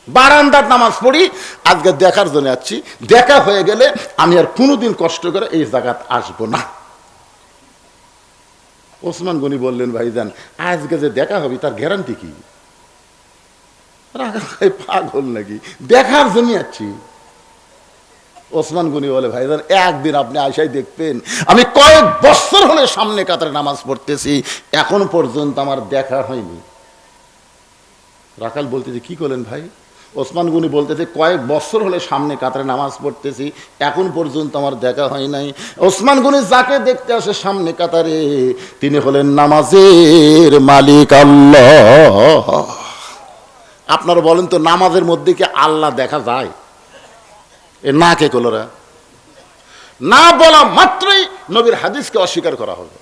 বারান্দার নামাজ পড়ি, আজকে দেখার জন্য যাচ্ছি, দেখা হয়ে গেলে আমি আর কোনোদিন কষ্ট করে এই জায়গাত আসবো না। ওসমান গনি বললেন, ভাইজান আজকে যে দেখা হবে তার গ্যারান্টি কি? পাগল নাকি? দেখার জন্য যাচ্ছি। ওসমান গনি বলে, ভাইজান একদিন আপনি আশাই দেখবেন, আমি কয়েক বছর হলে সামনে কাতারে নামাজ পড়তেছি, এখন পর্যন্ত আমার দেখা হয়নি। রাখাল বলতেছে, কি করলেন ভাই? ওসমান গনি বলতেছে, কয়েক বছর হলে সামনে কাতারে নামাজ পড়তেছি, এখন পর্যন্ত আমার দেখা হয় নাই। ওসমান গনি যাকে দেখতে আসে সামনে কাতারে, তিনি হলেন নামাজের মালিক আল্লাহ। আপনারা বলেন তো, নামাজের মধ্যে কি আল্লাহ দেখা যায়? এ না কে কলরা না বলা মাত্রই নবীর হাদিসকে অস্বীকার করা হবে।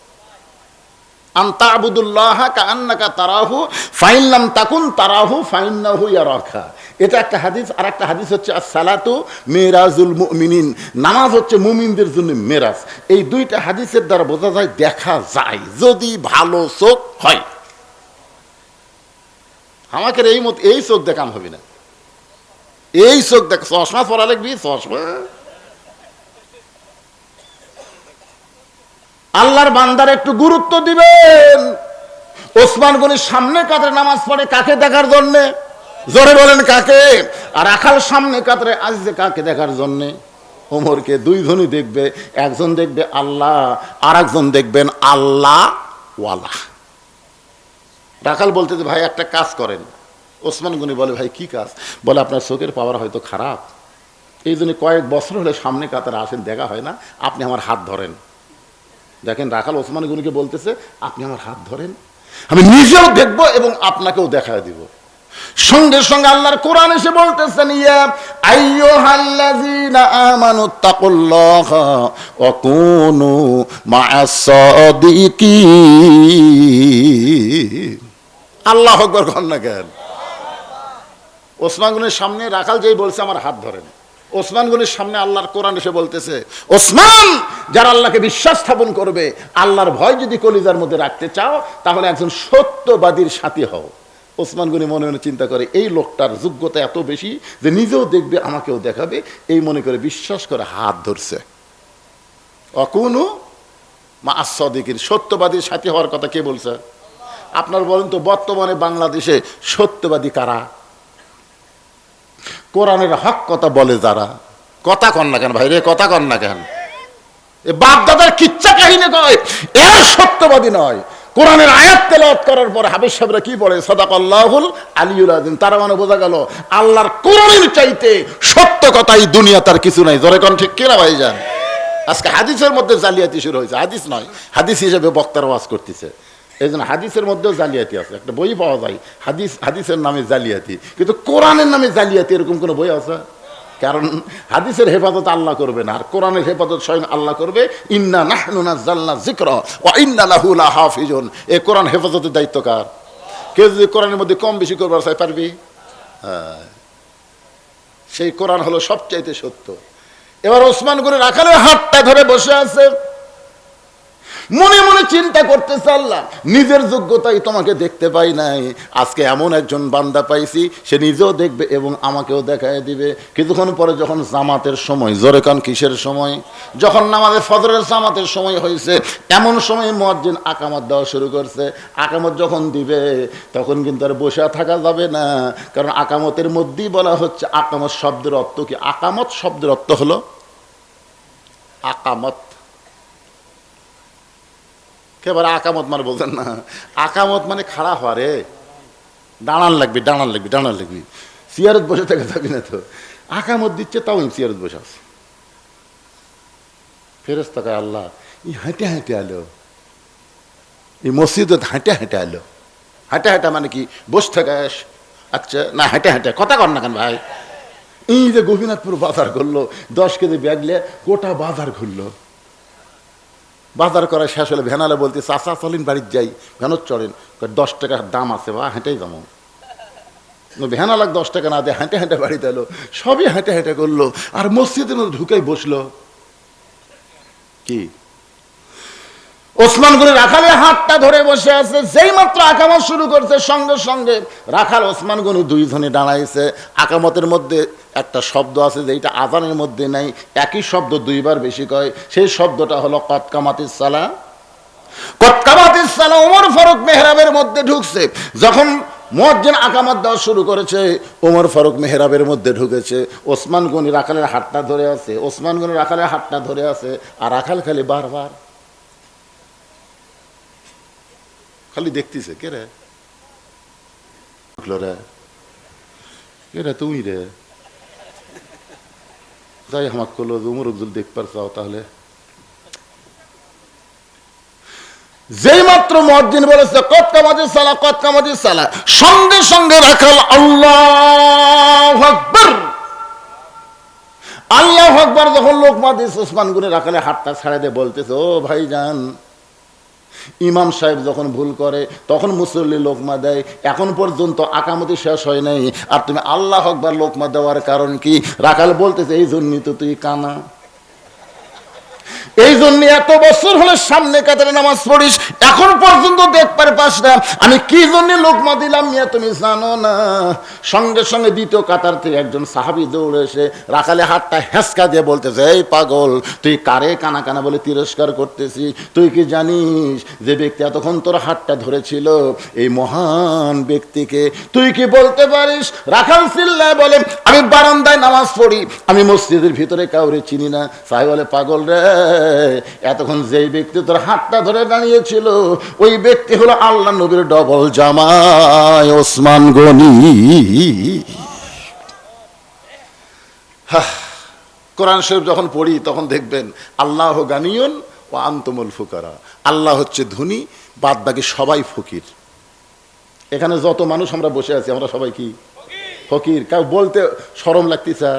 আনতা আবুদুল্লাহ কাআন্নাকা তারাহু ফাইন লাম তাকুন তারাহু ফাইন্নাহু ইয়ারাকা। এটা একটা হাদিস। আর একটা হাদিস হচ্ছে as-সালাতু মিরাজুল মুমিনিন, নামাজ হচ্ছে মুমিনদের জন্য মেরাজ। এই 2টা হাদিসের দ্বারা বোঝা যায় দেখা যায় যদি ভালো চোখ হয়। আমাকে এই চোখ দেখাম হবে না, এই চোখ দেখ, চশমা পরা লাগবি, চশমা। আল্লাহর বান্দার একটু গুরুত্ব দিবেন। ওসমান গনি সামনে কাতারে নামাজ পড়ে কাকে দেখার জন্য? জোরে বলেন কাকে? আর রাখাল সামনে কাতারে আসছে কাকে দেখার জন্য? ওমরকে। 2 জনই দেখবে, একজন দেখবে আল্লাহ, আর একজন দেখবেন আল্লাহ ওয়ালা। রাখাল বলতে, ভাই একটা কাজ করেন, ওসমান গনি বলে, ভাই কি কাজ? বলে, আপনার চোখের পাওয়ার হয়তো খারাপ, এই জন্য কয়েক বছর হলে সামনে কাতারে আসেন, দেখা হয় না, আপনি আমার হাত ধরেন। দেখেন রাখাল ওসমান গনিকে বলতেছে, আপনি আমার হাত ধরেন, আমি নিজেও দেখবো এবং আপনাকেও দেখা দিব। সঙ্গে সঙ্গে আল্লাহর কোরআন এসে বলতেছেন, ইয়া আইয়ুহাল্লাযীনা আমানুত্তাকুল্লাহা ওয়া কুনু মা'আস সাদিকিন। আল্লাহু আকবার কন না কেন? ওসমান গনির সামনে রাখাল যেই বলছে আমার হাত ধরেন, ওসমান গনির সামনে আল্লাহর কোরআন এসে বলতেছে, ওসমান, যারা আল্লাহকে বিশ্বাস স্থাপন করবে, আল্লাহর ভয় যদি কলিজার মধ্যে রাখতে চাও, তাহলে একজন সত্যবাদীর সাথী হও। ওসমান গনি মনে মনে চিন্তা করে, এই লোকটার যোগ্যতা এত বেশি যে নিজেও দেখবে আমাকেও দেখাবে, এই মনে করে বিশ্বাস করে হাত ধরছে। অকুনু মা'আস সাদিকিন, সত্যবাদীর সাথী হওয়ার কথা কে বলছে? আপনার বলেন তো, বর্তমানে বাংলাদেশে সত্যবাদী কারা? কোরআনের হক কথা বলে যারা। কথা কন না কেন ভাই রে, কথা কন না কেন? এ বাপ দাদার কিচ্ছা কাহিনী কয়, এরা সত্যবাদী নয়। কোরআনের আয়াত তেলাওয়াত করার পরে হাফেজ সাহেবরা কি বলে? সাদাকাল্লাহুল আলিয়্যুল আযীম। তার মানে বোঝা গেল আল্লাহর কোরআনের চাইতে সত্য কথাই দুনিয়া তার কিছু নাই। জোরে কোন ঠিক কিনা ভাইজান? আজকে হাদিসের মধ্যে জালিয়াতি শুরু হয়েছে। হাদিস নয়, হাদিস হিসেবে বক্তারা ওয়াজ করতেছে। এই জন্য হাদিসের মধ্যেও জালিয়াতি আছে। একটা বই পাওয়া যায় হাদিসের নামে জালিয়াতি, কিন্তু কোরআনের নামে জালিয়াতি এরকম কোনো বই আছে? কারণ হাদিসের হেফাজত আল্লাহ করবে না, আর কোরআনের হেফাজত স্বয়ং আল্লাহ করবে। ইন্না নাহনু নাযালনা যিকরা ওয়া ইন্না লাহু লাহাফিজুন। এই কোরআন হেফাজতের দায়িত্ব কার? কেউ যদি কোরআনের মধ্যে কম বেশি করবার চাই পারবি? হ্যাঁ, সেই কোরআন হলো সবচাইতে সত্য। এবার ওসমান গনি রাখালের হাতটা ধরে বসে আছে, মনে মনে চিন্তা করতেছে, আল্লাহ, নিজের যোগ্যতাই তোমাকে দেখতে পাই নাই, আজকে এমন একজন বান্দা পাইছি, সে নিজেও দেখবে এবং আমাকেও দেখায় দিবে। কিছুক্ষণ পরে যখন জামাতের সময়, জোরে কান কিসের সময়? যখন নামাজে ফজরের জামাতের সময় হয়েছে, এমন সময় মুয়াজ্জিন আকামত দেওয়া শুরু করছে। আকামত যখন দিবে তখন কিন্তু আর বসে থাকা যাবে না, কারণ আকামতের মধ্যেই বলা হচ্ছে, আকামত শব্দের অর্থ কি? আকামত শব্দের অর্থ হলো আকামত। একেবারে আকামত মানে বলছেন না, আকামত মানে খাড়া হওয়া রে, দাঁড়ান লাগবি, দাঁড়ান লাগবি, দাঁড়ান লাগবি, চেয়ারত বসে থাকা যাবি না তো। আকামত দিচ্ছে, তাও চেয়ারত বসে আছে। ফেরেশতা কয়, আল্লাহ, ই হাঁটে হাঁটে আলো, এই মসজিদে হাঁটে হাঁটে আলো। হাঁটে হাঁটা মানে কি? বসে থাকা? আচ্ছা না, হাঁটে হাঁটে। কথা কর না কেন ভাই? এই যে গোপীনাথপুর বাজার করলো, 10 কেজি ব্যাগ নিয়ে গোটা বাজার ঘুরলো। বাজার করা শেষ হলে ভ্যানালে বলতে, চাচা চলেন বাড়ির যাই। ভ্যানত চড়েন, 10 টাকার দাম আছে বা হেঁটেই যাবো। ভ্যানালা 10 টাকা না দিয়ে হেঁটে হেঁটে বাড়িতে এলো। সবই হেঁটে হেঁটে করলো, আর মসজিদের মধ্যে ঢুকেই বসলো। কি? ওসমান গনি রাখালের হাতটা ধরে বসে আছে। যেই মাত্র আকামত শুরু করছে, সঙ্গে সঙ্গে রাখাল ওসমান গনি দুইজনে দাঁড়াইছে। আকামতের মধ্যে একটা শব্দ আছে যেটা আযানের মধ্যে নাই, একই শব্দ দুইবার বেশি কয়। সেই শব্দটা হলো কদ কামাতিস সালাহ। কদ কামাতিস সালাহ। ওমর ফারুক মেহরাবের মধ্যে ঢুকছে। যখন মুয়াজ্জিন আকামত দেওয়া শুরু করেছে, ওমর ফারুক মেহরাবের মধ্যে ঢুকেছে। ওসমান গনি রাখালের হাতটা ধরে আছে, ওসমান গনি রাখালের হাতটা ধরে আছে, আর রাখাল খালি বারবার খালি দেখতেছে, কে রে রে, কে রে তুমি রে? যাই আমাকে করলো, উমর যদি দেখবার চাও তাহলে। যেই মাত্র মুয়াজ্জিন বলেছে কদ কামাতিস সালাহ, কদ কামাতিস সালাহ, সঙ্গে সঙ্গে রাখাল আল্লাহু আকবার, আল্লাহু আকবার যখন লোকমা দিয়েছে, ওসমান গনি রাখালে হাতটা ছাড়া দিয়ে বলতেছে, ও ভাইজান, ইমাম সাহেব যখন ভুল করে তখন মুসল্লি লোকমা দেয়, এখন পর্যন্ত আকামতি শেষ হয় নাই, আর তুমি আল্লাহু আকবার লোকমা দেওয়ার কারণ কি? রাখাল বলতেছে, এই জন্যই তো তুই কানা, এই জন্য এত বছর হলে সামনে কাতারে নামাজ পড়িস, এখন পর্যন্ত দেখবার পাস না আমি কি জন্য লোকমা দিলাম, মিয়া তুমি জানো না? সঙ্গে সঙ্গে দ্বিতীয় কাতার থেকে একজন সাহাবী দৌড়ে এসে রাখালে হাতটা হেঁচকা দিয়ে বলতেছে, এই পাগল, তুই কারে কানা কানা বলে তিরস্কার করতেছি? তুই কি জানিস যে ব্যক্তি এতক্ষণ তোর হাতটা ধরেছিল, এই মহান ব্যক্তিকে তুই কি বলতে পারিস? রাখাল চিল্লায় বলে, আমি বারান্দায় নামাজ পড়ি, আমি মসজিদের ভিতরে কাউরে চিনি না। সাহেব বলে, পাগল রে, এতক্ষণ যেই ব্যক্তি তোর হাতটা ধরে দাঁড়িয়েছিল ওই ব্যক্তি হলো আল্লাহ নবীর ডবল জামাই ওসমান গনি। কোরআন শরীফ যখন পড়ি তখন দেখবেন আল্লাহ গানিয়ুন ওয়া আনতুমুল ফুকারা, আল্লাহ হচ্ছে ধনী, বাদ বাকি সবাই ফকির। এখানে যত মানুষ আমরা বসে আছি আমরা সবাই কি ফকির? কাউ বলতে শরম লাগতেছে,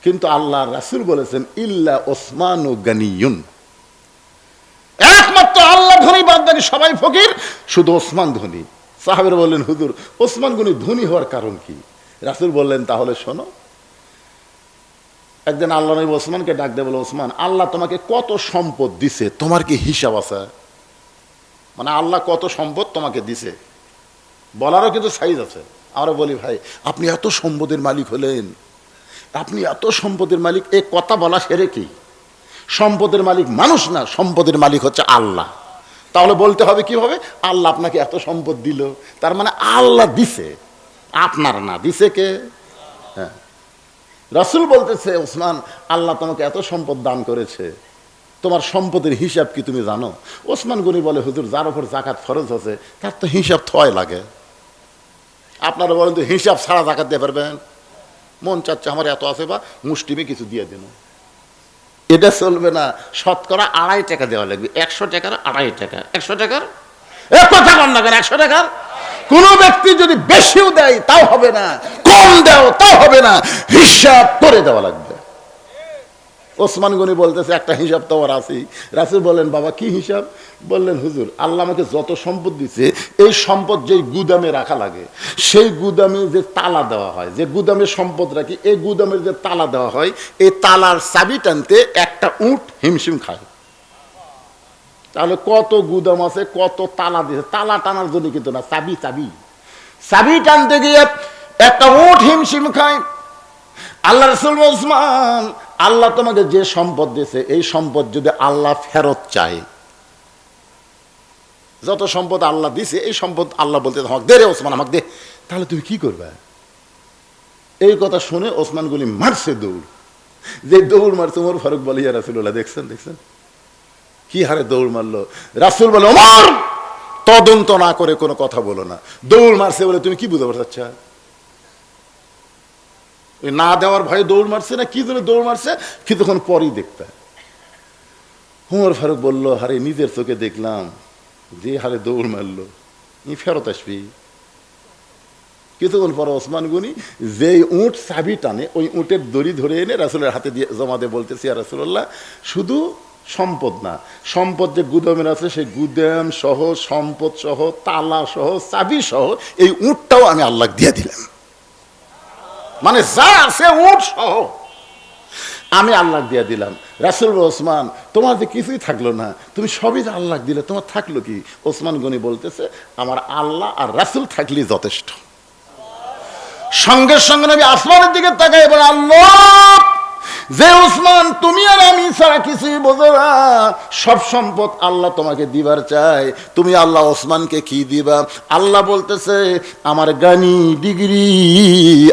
কিন্তু আল্লাহ রাসূল বলেছেন ইল্লা ওসমানু গানিয়ুন, একমাত্র আল্লাহ ধনী, বাদ বাকি সবাই ফকির, শুধু ওসমান ধনী। সাহাবীরা বললেন হুজুর ওসমান গনি ধনী হওয়ার কারণ কি? রাসূল বললেন তাহলে শোনো। একদিন আল্লাহ নবী ওসমানকে ডাক দিয়ে বলে, ওসমান আল্লাহ তোমাকে কত সম্পদ দিছে তোমার কি হিসাব আছে? মানে আল্লাহ কত সম্পদ তোমাকে দিছে বলারও কিন্তু সাইজ আছে। আমরা বলি ভাই আপনি এত সম্পদের মালিক হলেন, আপনি এত সম্পদের মালিক, এই কথা বলা সেরে কি? সম্পদের মালিক মানুষ না, সম্পদের মালিক হচ্ছে আল্লাহ। তাহলে বলতে হবে কিভাবে? আল্লাহ আপনাকে এত সম্পদ দিল, তার মানে আল্লাহ দিছে, আপনার না, দিছে কে? হ্যাঁ, রাসূল বলতেছে ওসমান আল্লাহ তোমাকে এত সম্পদ দান করেছে, তোমার সম্পদের হিসাব কি তুমি জানো? ওসমান গনি বলে হুজুর যার উপর জাকাত ফরজ আছে তার তো হিসাব থয় লাগে। আপনারা বলেন তো হিসাব ছাড়া জাকাত দিয়ে পারবেন? মন চাচ্ছে আমার এত আছে বা মুষ্টিমে কিছু দিয়ে দিন, এটা চলবে না। শতকরা 2.5 টাকা দেওয়া লাগবে, 100 টাকার 2.5 টাকা, 100 টাকার এক কথা বল না কেন, 100 টাকার কোন ব্যক্তি যদি বেশিও দেয় তাও হবে না, কম দাও তাও হবে না, হিসাব করে দেওয়া লাগবে। ওসমান গনি বলতেছে একটা হিসাব তো আমার আছেই। রাসূল বললেন বাবা কি হিসাব? বললেন হুজুর আল্লাহ আমাকে যত সম্পদ দিচ্ছে এই সম্পদ যেই গুদামে রাখা লাগে সেই গুদামে যে তালা দেওয়া হয়, যে গুদামে সম্পদ রাখি এই গুদামের যে তালা দেওয়া হয় এই তালার চাবি টানতে একটা উট হিমশিম খায়। তাহলে কত গুদাম আছে, কত তালা দিয়েছে, তালা টানার জন্য কিন্তু না, চাবি চাবি চাবি টানতে গিয়ে একটা উট হিমশিম খায়। আল্লাহ রাসূল ওসমান আল্লাহ তোমাকে যে সম্পদ দিয়েছে এই সম্পদ যদি আল্লাহ ফেরত চায়, যত সম্পদ আল্লাহ দিছে এই সম্পদ আল্লাহ বলতে আমাকে দে রে ওসমান আমাকে দে, তাহলে তুমি কি করবে? এই কথা শুনে ওসমান গনি মারছে দৌড়, যে দৌড় মারছে ওমর ফারুক বলে ইয়া রাসূলুল্লাহ দেখছেন দেখছেন কি হারে দৌড় মারলো। রাসূল বলে ওমর তদন্ত না করে কোনো কথা বলো না, দৌড় মারছে বলে তুমি কি বুঝতে পারছো? ওই না দেওয়ার ভয়ে দৌড় মারছে না কি জন্য দৌড় মারছে কিছুক্ষণ পরই দেখতে। ওমর ফারুক বলল হারে নিজের চোখে দেখলাম যে হারে দৌড় মারলো, ই ফেরত আসবি। কিছুক্ষণ পর ওসমান গনি যেই উট চাবি টানে ওই উটের দড়ি ধরে এনে রাসূলের হাতে দিয়ে জমা দিয়ে বলতেছি ইয়া রাসূলুল্লাহ শুধু সম্পদ না, সম্পদ যে গুদামের আছে সেই গুদাম সহ সম্পদ সহ তালা সহ চাবি সহ এই উটটাও আমি আল্লাহ দিয়ে দিলাম। মানে যা আছে উট সহ আমি আল্লাহ দিয়ে দিলাম। রাসূল ওসমান তোমার যে কিছুই থাকলো না, তুমি সবই যে আল্লাহ দিলে, তোমার থাকলো কি? ওসমান গনি বলতেছে আমার আল্লাহ আর রাসূল থাকলেই যথেষ্ট। সঙ্গে সঙ্গে নবী আসমানের দিকে তাকায় বলে আল্লাহ যে ওসমান তুমি আর আমি ছাড়া কিছুই বোঝো না, সব সম্পদ আল্লাহ তোমাকে দিবার চাই, তুমি আল্লাহ ওসমানকে কি দিবা? আল্লাহ বলতেছে আমার গানি ডিগ্রি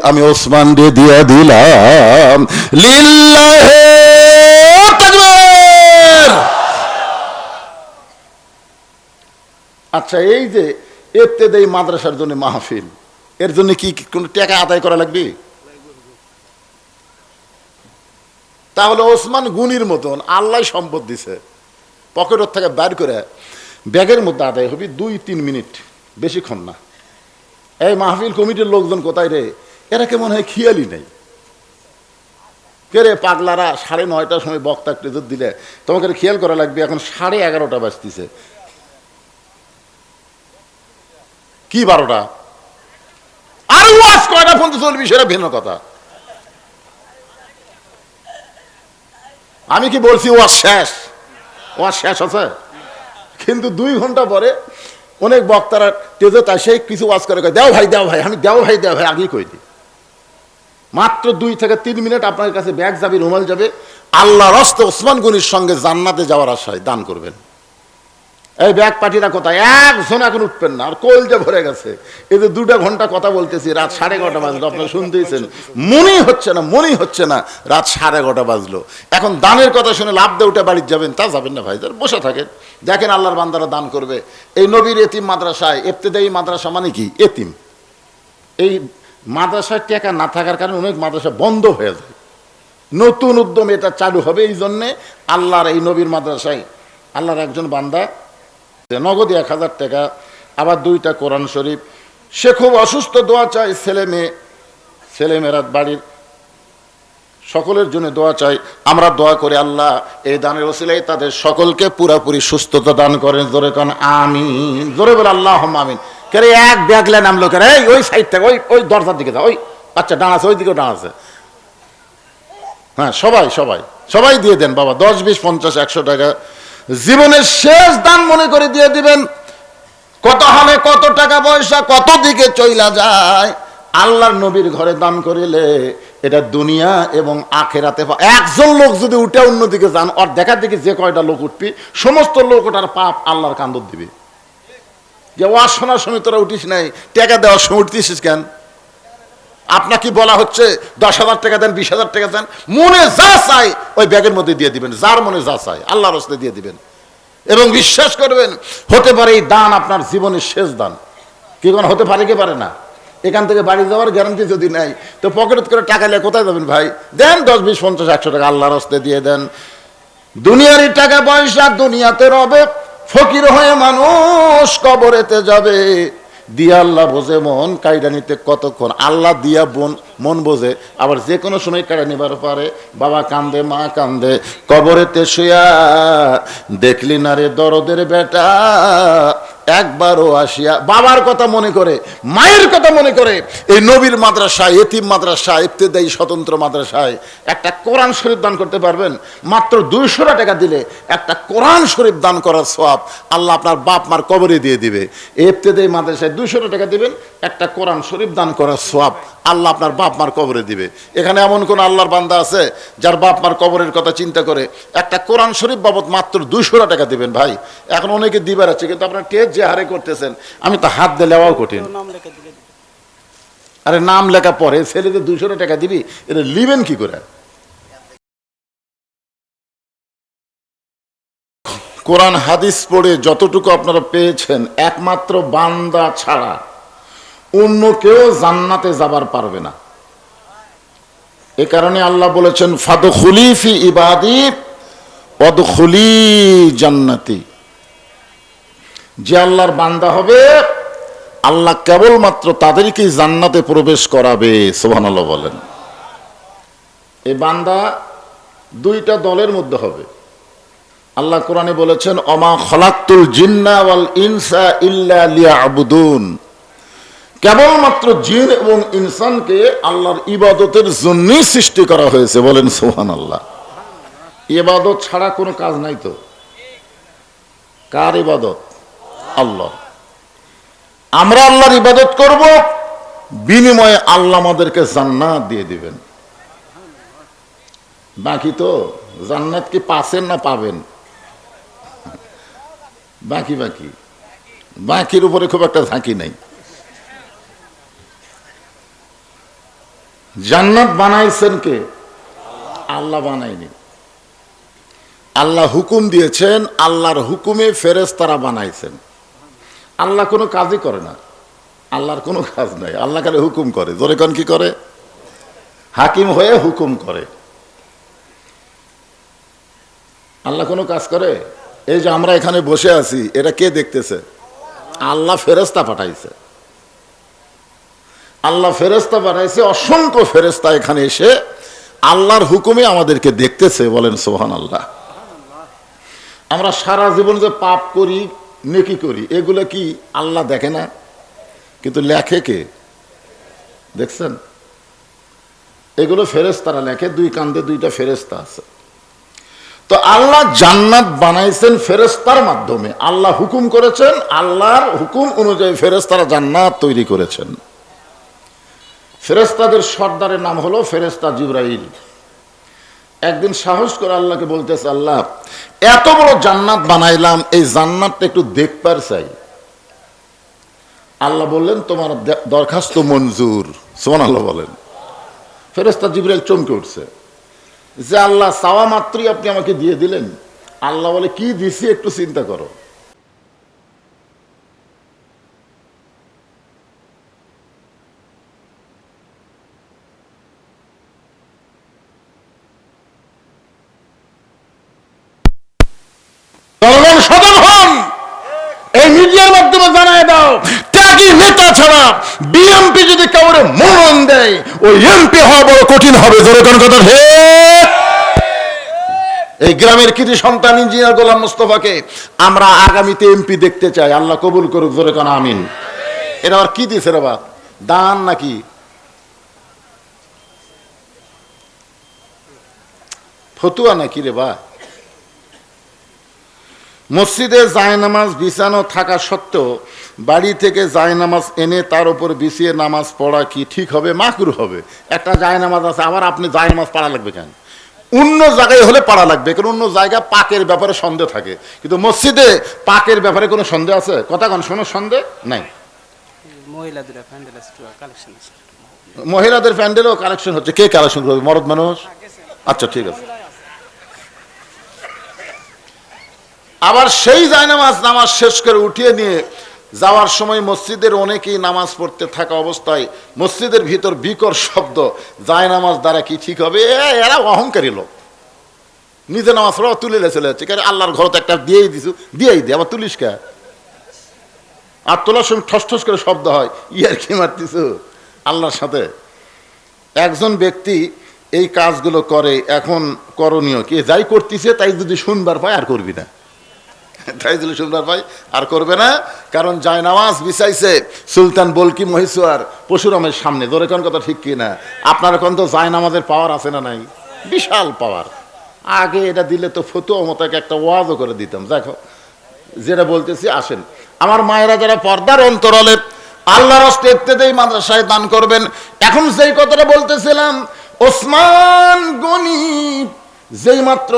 আমি ওসমান রে দিয়া দিলাম। লিল্লাহি তাকবীর। আচ্ছা এই যে ইবতেদায়ী মাদ্রাসার জন্য মাহফিল, এর জন্য কি কোনো টাকা আদায় করা লাগবে? তাহলে ওসমান গুনির মতন আল্লাহ সম্পদ দিছে, পকেটের থেকে বের করে ব্যাগের মধ্যে আদায় হবে 2-3 মিনিট, বেশিক্ষণ না। এই মাহফিল কমিটির লোকজন কোথায় রে? এরা কেমন হয় খেয়ালই নেই। কে রে পাগলারা 9:30টার সময় বক্তা একটু দিলে তোমাকে খেয়াল করা লাগবে এখন 11:30 বাজতেছে, কি 12টা আর ওয়াজ কয়টা পর্যন্ত চলবি সেটা ভিন্ন কথা। আমি কি বলছি ওয়াজ শেষ? ওয়াজ শেষ আছে, কিন্তু 2 ঘন্টা পরে অনেক বক্তারা তেজে তাই সেই কিছু ওয়াজ করে দেও ভাই দেও ভাই, আমি দেও ভাই আগেই কই দিই। মাত্র 2 থেকে 3 মিনিট আপনার কাছে ব্যাগ যাবে, রুমাল যাবে, আল্লাহর রাস্তায় ওসমান গনির সঙ্গে জান্নাতে যাওয়ার আশায় দান করবেন। এই ব্যাগ পার্টিরা কোথায়? একজন এখন উঠবেন না, আর কলজা ভরে গেছে। এই যে 2 ঘন্টা কথা বলতেছি, রাত 11:30 বাজলো, আপনারা শুনতেইছেন, মনেই হচ্ছে না রাত 11:30 বাজলো। এখন দানের কথা শুনে লাভ দিয়ে উঠে বাড়িতে যাবেন, তা যাবেন না ভাই, বসে থাকেন, দেখেন আল্লাহর বান্দারা দান করবে। এই নবীর এতিম মাদ্রাসায়, ইবতেদায়ী মাদ্রাসা মানে কি এতিম, এই মাদ্রাসায় টাকা না থাকার কারণে অনেক মাদ্রাসা বন্ধ হয়ে যায়। নতুন উদ্যম এটা চালু হবে, এই জন্যে আল্লাহর এই নবীর মাদ্রাসায় আল্লাহর একজন বান্দা নগদ 1000 টাকা, আবার 2টা কোরআন শরীফ। সে খুব অসুস্থ, দোয়া চাই, ছেলেমেয়েরা বাড়ির সকলের জন্য দোয়া চাই। আমরা দোয়া করি আল্লাহ এই দানের ওসিলায় তাদের সকলকে পুরাপুরি সুস্থতা দান করেন। জোরে কান আমিন, জোরে বলে আল্লাহুম্মা আমিন। কেরে এক ব্যাগলে নামলো, কেরে ওই সাইড থেকে ওই দরজার দিকে যা, ওই বাচ্চা ডানাছে, ওই দিকেও ডানাছে। হ্যাঁ, সবাই দিয়ে দেন বাবা, 10, 20, 50, 100 টাকা জীবনের শেষ দান মনে করে দিয়ে দিবেন। কত হলে কত টাকা পয়সা কত দিকে চইলা যায়, আল্লাহর নবীর ঘরে দান করিলে এটা দুনিয়া এবং আখেরাতে। একজন লোক যদি উঠে অন্যদিকে যান, ওর দেখার দিকে যে কয়টা লোক উঠবি, সমস্ত লোক ওটার পাপ আল্লাহর কান্দর দিবে। যে ওয়াজ শোনার সময় তোরা উঠিস নাই, টাকা দেওয়ার সময় উঠতেছিস কেন? আপনাকে বলা হচ্ছে 10,000 টাকা দেন, 20,000 টাকা দেন, মনে যা চাই ওই ব্যাগের মধ্যে দিয়ে দিবেন, যার মনে যা চাই আল্লাহর রাস্তায় দিয়ে দিবেন। এবং বিশ্বাস করবেন, হতে পারে এই দান আপনার জীবনের শেষ দান। কি কোন হতে পারে কি পারে না? এখান থেকে বাড়ি যাওয়ার গ্যারান্টি যদি নাই, তো পকেট করে টাকা নিয়ে কোথায় যাবেন ভাই? দেন 10, 20, 50, 100 টাকা আল্লাহর রাস্তায় দিয়ে দেন। দুনিয়ারই টাকা পয়সা দুনিয়াতে রবে, ফকির হয়ে মানুষ কবরেতে যাবে। দিয়া আল্লাহ বোঝে মন, কাইডা নিতে কতক্ষণ। আল্লাহ দিয়া মন বোঝে, আবার যে কোনো সময় কাইডা নিবার পারে। বাবা কান্দে, মা কান্দে, কবরেতে শুয়া দেখলি না রে দরদের বেটা, একবারও আসিয়া বাবার কথা মনে করে, মায়ের কথা মনে করে এই নবীর মাদ্রাসায়, এতিম মাদ্রাসায়, ইবতেদায়ী স্বতন্ত্র মাদ্রাসায় একটা কোরআন শরীফ দান করতে পারবেন। মাত্র 200 টাকা দিলে একটা কোরআন শরীফ দান করার সওয়াব আল্লাহ আপনার বাপ মার কবরে দিয়ে দিবে। ইবতেদায়ী মাদ্রাসায় 200 টাকা দিবেন, একটা কোরআন শরীফ দান করার সওয়াব আল্লাহ আপনার বাপ মার কবরে দিবে। এখানে এমন কোন আল্লাহর বান্দা আছে যার বাপ মার কবরের কথা চিন্তা করে একটা কোরআন শরীফ বাবদ মাত্র 200 টাকা দিবেন? ভাই এখন অনেকে দিবার আছে, কিন্তু আপনার টেস্ট যে হারে করতেছেন, আমি তো হাত দিয়ে লেওয়াও কঠিন। আরে নাম লেখা পরে ছেলেদের 200 টাকা দিবি, এটা লিবেন কি করে? কোরআন হাদিস পড়ে যতটুকু আপনারা পেয়েছেন, একমাত্র বান্দা ছাড়া অন্য কেউ জান্নাতে যাবার পারবে না। এ কারণে আল্লাহ বলেছেন, ফাদখুলি ফি ইবাদি ওয়াদখুলি জান্নাতি। যে আল্লাহর বান্দা হবে, আল্লাহ কেবলমাত্র তাদেরকেই জান্নাতে প্রবেশ করাবে। সুবহানাল্লাহ বলেন। এই বান্দা 2টা দলের মধ্যে হবে। আল্লাহ কোরআনে বলেছেন, অমা খলাকতুল জিন্না ওয়াল ইনসা ইল্লা লিয়াবুদুন। কেবলমাত্র জিন এবং ইনসানকে আল্লাহর ইবাদতের জন্যই সৃষ্টি করা হয়েছে। বলেন সুবহানাল্লাহ। ইবাদত ছাড়া কোনো কাজ নাই তো। কার ইবাদত? আল্লাহ। আমরা আল্লাহর ইবাদত করব, বিনিময়ে আল্লাহ আমাদেরকে জান্নাত দিয়ে দিবেন। বাকি তো জান্নাত কি পাচ্ছেন না পাবেন? বাকির উপরে খুব একটা ঝাঁকি নাই। জান্নাত বানাইছেন কে? আল্লাহ বানায়নি। আল্লাহ হুকুম দিয়েছেন, আল্লাহর হুকুমে ফেরেশতারা বানাইছেন। আল্লাহ কোনো কাজই করে না, আল্লাহর কোনো কাজ নাই, আল্লাহ খালি হুকুম করে। জোরে কোন কি করে? হাকিম হয়ে হুকুম করে। আল্লাহ কোনো কাজ করে? এই যে আমরা এখানে বসে আছি, এটা কে দেখতেছে? আল্লাহ ফেরেশতা পাঠাইছে। আল্লাহ ফেরেশতা পাঠাইছে, অসংখ্য ফেরেশতা এখানে এসে আল্লাহর হুকুমে আমাদেরকে দেখতেছে। বলেন সুবহানাল্লাহ। আমরা সারা জীবন যে পাপ করি, নেকি করি, এগুলো কি আল্লাহ দেখে না? কিন্তু লেখে কে? দেখছেন? এগুলো ফেরেশতারা লেখে, 2 কান্দে 2টা ফেরেশতা আছে। তো আল্লাহ জান্নাত বানাইছেন ফেরেশতার মাধ্যমে। আল্লাহ হুকুম করেছেন, আল্লাহর হুকুম অনুযায়ী ফেরেশতারা জান্নাত তৈরি করেছেন। ফেরেশতাদের সর্দারের নাম হলো ফেরেশতা জিবরাইল। একদিন সাহস করে আল্লাহকে বলতেছে, আল্লাহ এত বড় জান্নাত বানাইলাম, এই জান্নাতটা একটু দেখবার চাই। আল্লাহ বললেন তোমার দরখাস্ত মঞ্জুর। সুবহানাল্লাহ বলেন। ফেরেশতা জিবরাইল চমকে উঠছে যে আল্লাহ চাওয়া মাত্রই আপনি আমাকে দিয়ে দিলেন। আল্লাহ বলে, কি দিছি একটু চিন্তা করো। সদল হন, এই মিডিয়ার মাধ্যমে জানায় দাও, ত্যাগী নেতা ছাড়া বিএমপি যদি কাউরে মনোনয়ন দেয়, ওই এমপি হওয়া বড় কঠিন হবে। জোরে কোন কথা হে। এই গ্রামের কৃতি সন্তান ইঞ্জিনিয়ার গোলাম মোস্তফাকে আমরা আগামীতে এমপি দেখতে চাই। আল্লাহ কবুল করুক। জোরে কোন আমিন। এটা আর কি দিছে রে বাপ, দান নাকি? ফতুয়া নাকি রে বা? মসজিদে জায়নামাজ বিছানো থাকা সত্ত্বেও বাড়ি থেকে জায়নামাজ এনে তার উপর বিছিয়ে নামাজ পড়া কি ঠিক হবে? মাকরুহ হবে। একটা জায়নামাজ আছে, আবার আপনি জায়নামাজ পড়া লাগবে কেন? অন্য জায়গায় হলে পড়া লাগবে, কারণ অন্য জায়গায় পাকের ব্যাপারে সন্দেহ থাকে, কিন্তু মসজিদে পাকের ব্যাপারে কোনো সন্দেহ আছে? কথা কোন শোনো, সন্দেহ নাই। মহিলাদের প্যান্ডেলও কালেকশন হচ্ছে। কে কালেকশন করবে? মরদ মানুষ? আচ্ছা ঠিক আছে। আবার সেই জায়নামাজ নামাজ শেষ করে উঠিয়ে নিয়ে যাওয়ার সময় মসজিদের অনেকেই নামাজ পড়তে থাকা অবস্থায় মসজিদের ভিতর বিকট শব্দ। জায়নামাজ দ্বারা কি ঠিক হবে? এরা অহংকারী লোক, নিজে নামাজ পড়া তুলে চলে যাচ্ছে। কারণ আল্লাহর ঘর তো একটা দিয়েই দিছু, দিয়েই দে, আবার তুলিস কে? আর তোলার সময় ঠস ঠস করে শব্দ হয়, ইয়ার কি মারতিছু আল্লাহর সাথে? একজন ব্যক্তি এই কাজগুলো করে, এখন করণীয় কি? যাই করতেছে তাই যদি শুনবার পায় আর করবি না, তাই যদি শুনবার পাই আর করবে না। কারণ জায়নামাজ বিছাইছে সুলতান বলকি মহিষুয়ার পশুরামের সামনে। ধরে কোন কথা ঠিক কি না? আপনার এখন তো জায়নামাজের পাওয়ার আছে না নাই? বিশাল পাওয়ার। আগে এটা দিলে তো ফতুয়া মতাকে একটা ওয়াজও করে দিতাম। দেখো যেটা বলতেছি, আসেন আমার মায়েরা যারা পর্দার অন্তরালে আল্লাহর রাস্তায় ইত্তেদায়ী মাদ্রাসায় দান করবেন। এখন যেই কথাটা বলতেছিলাম, ওসমান গনি যেই মাত্র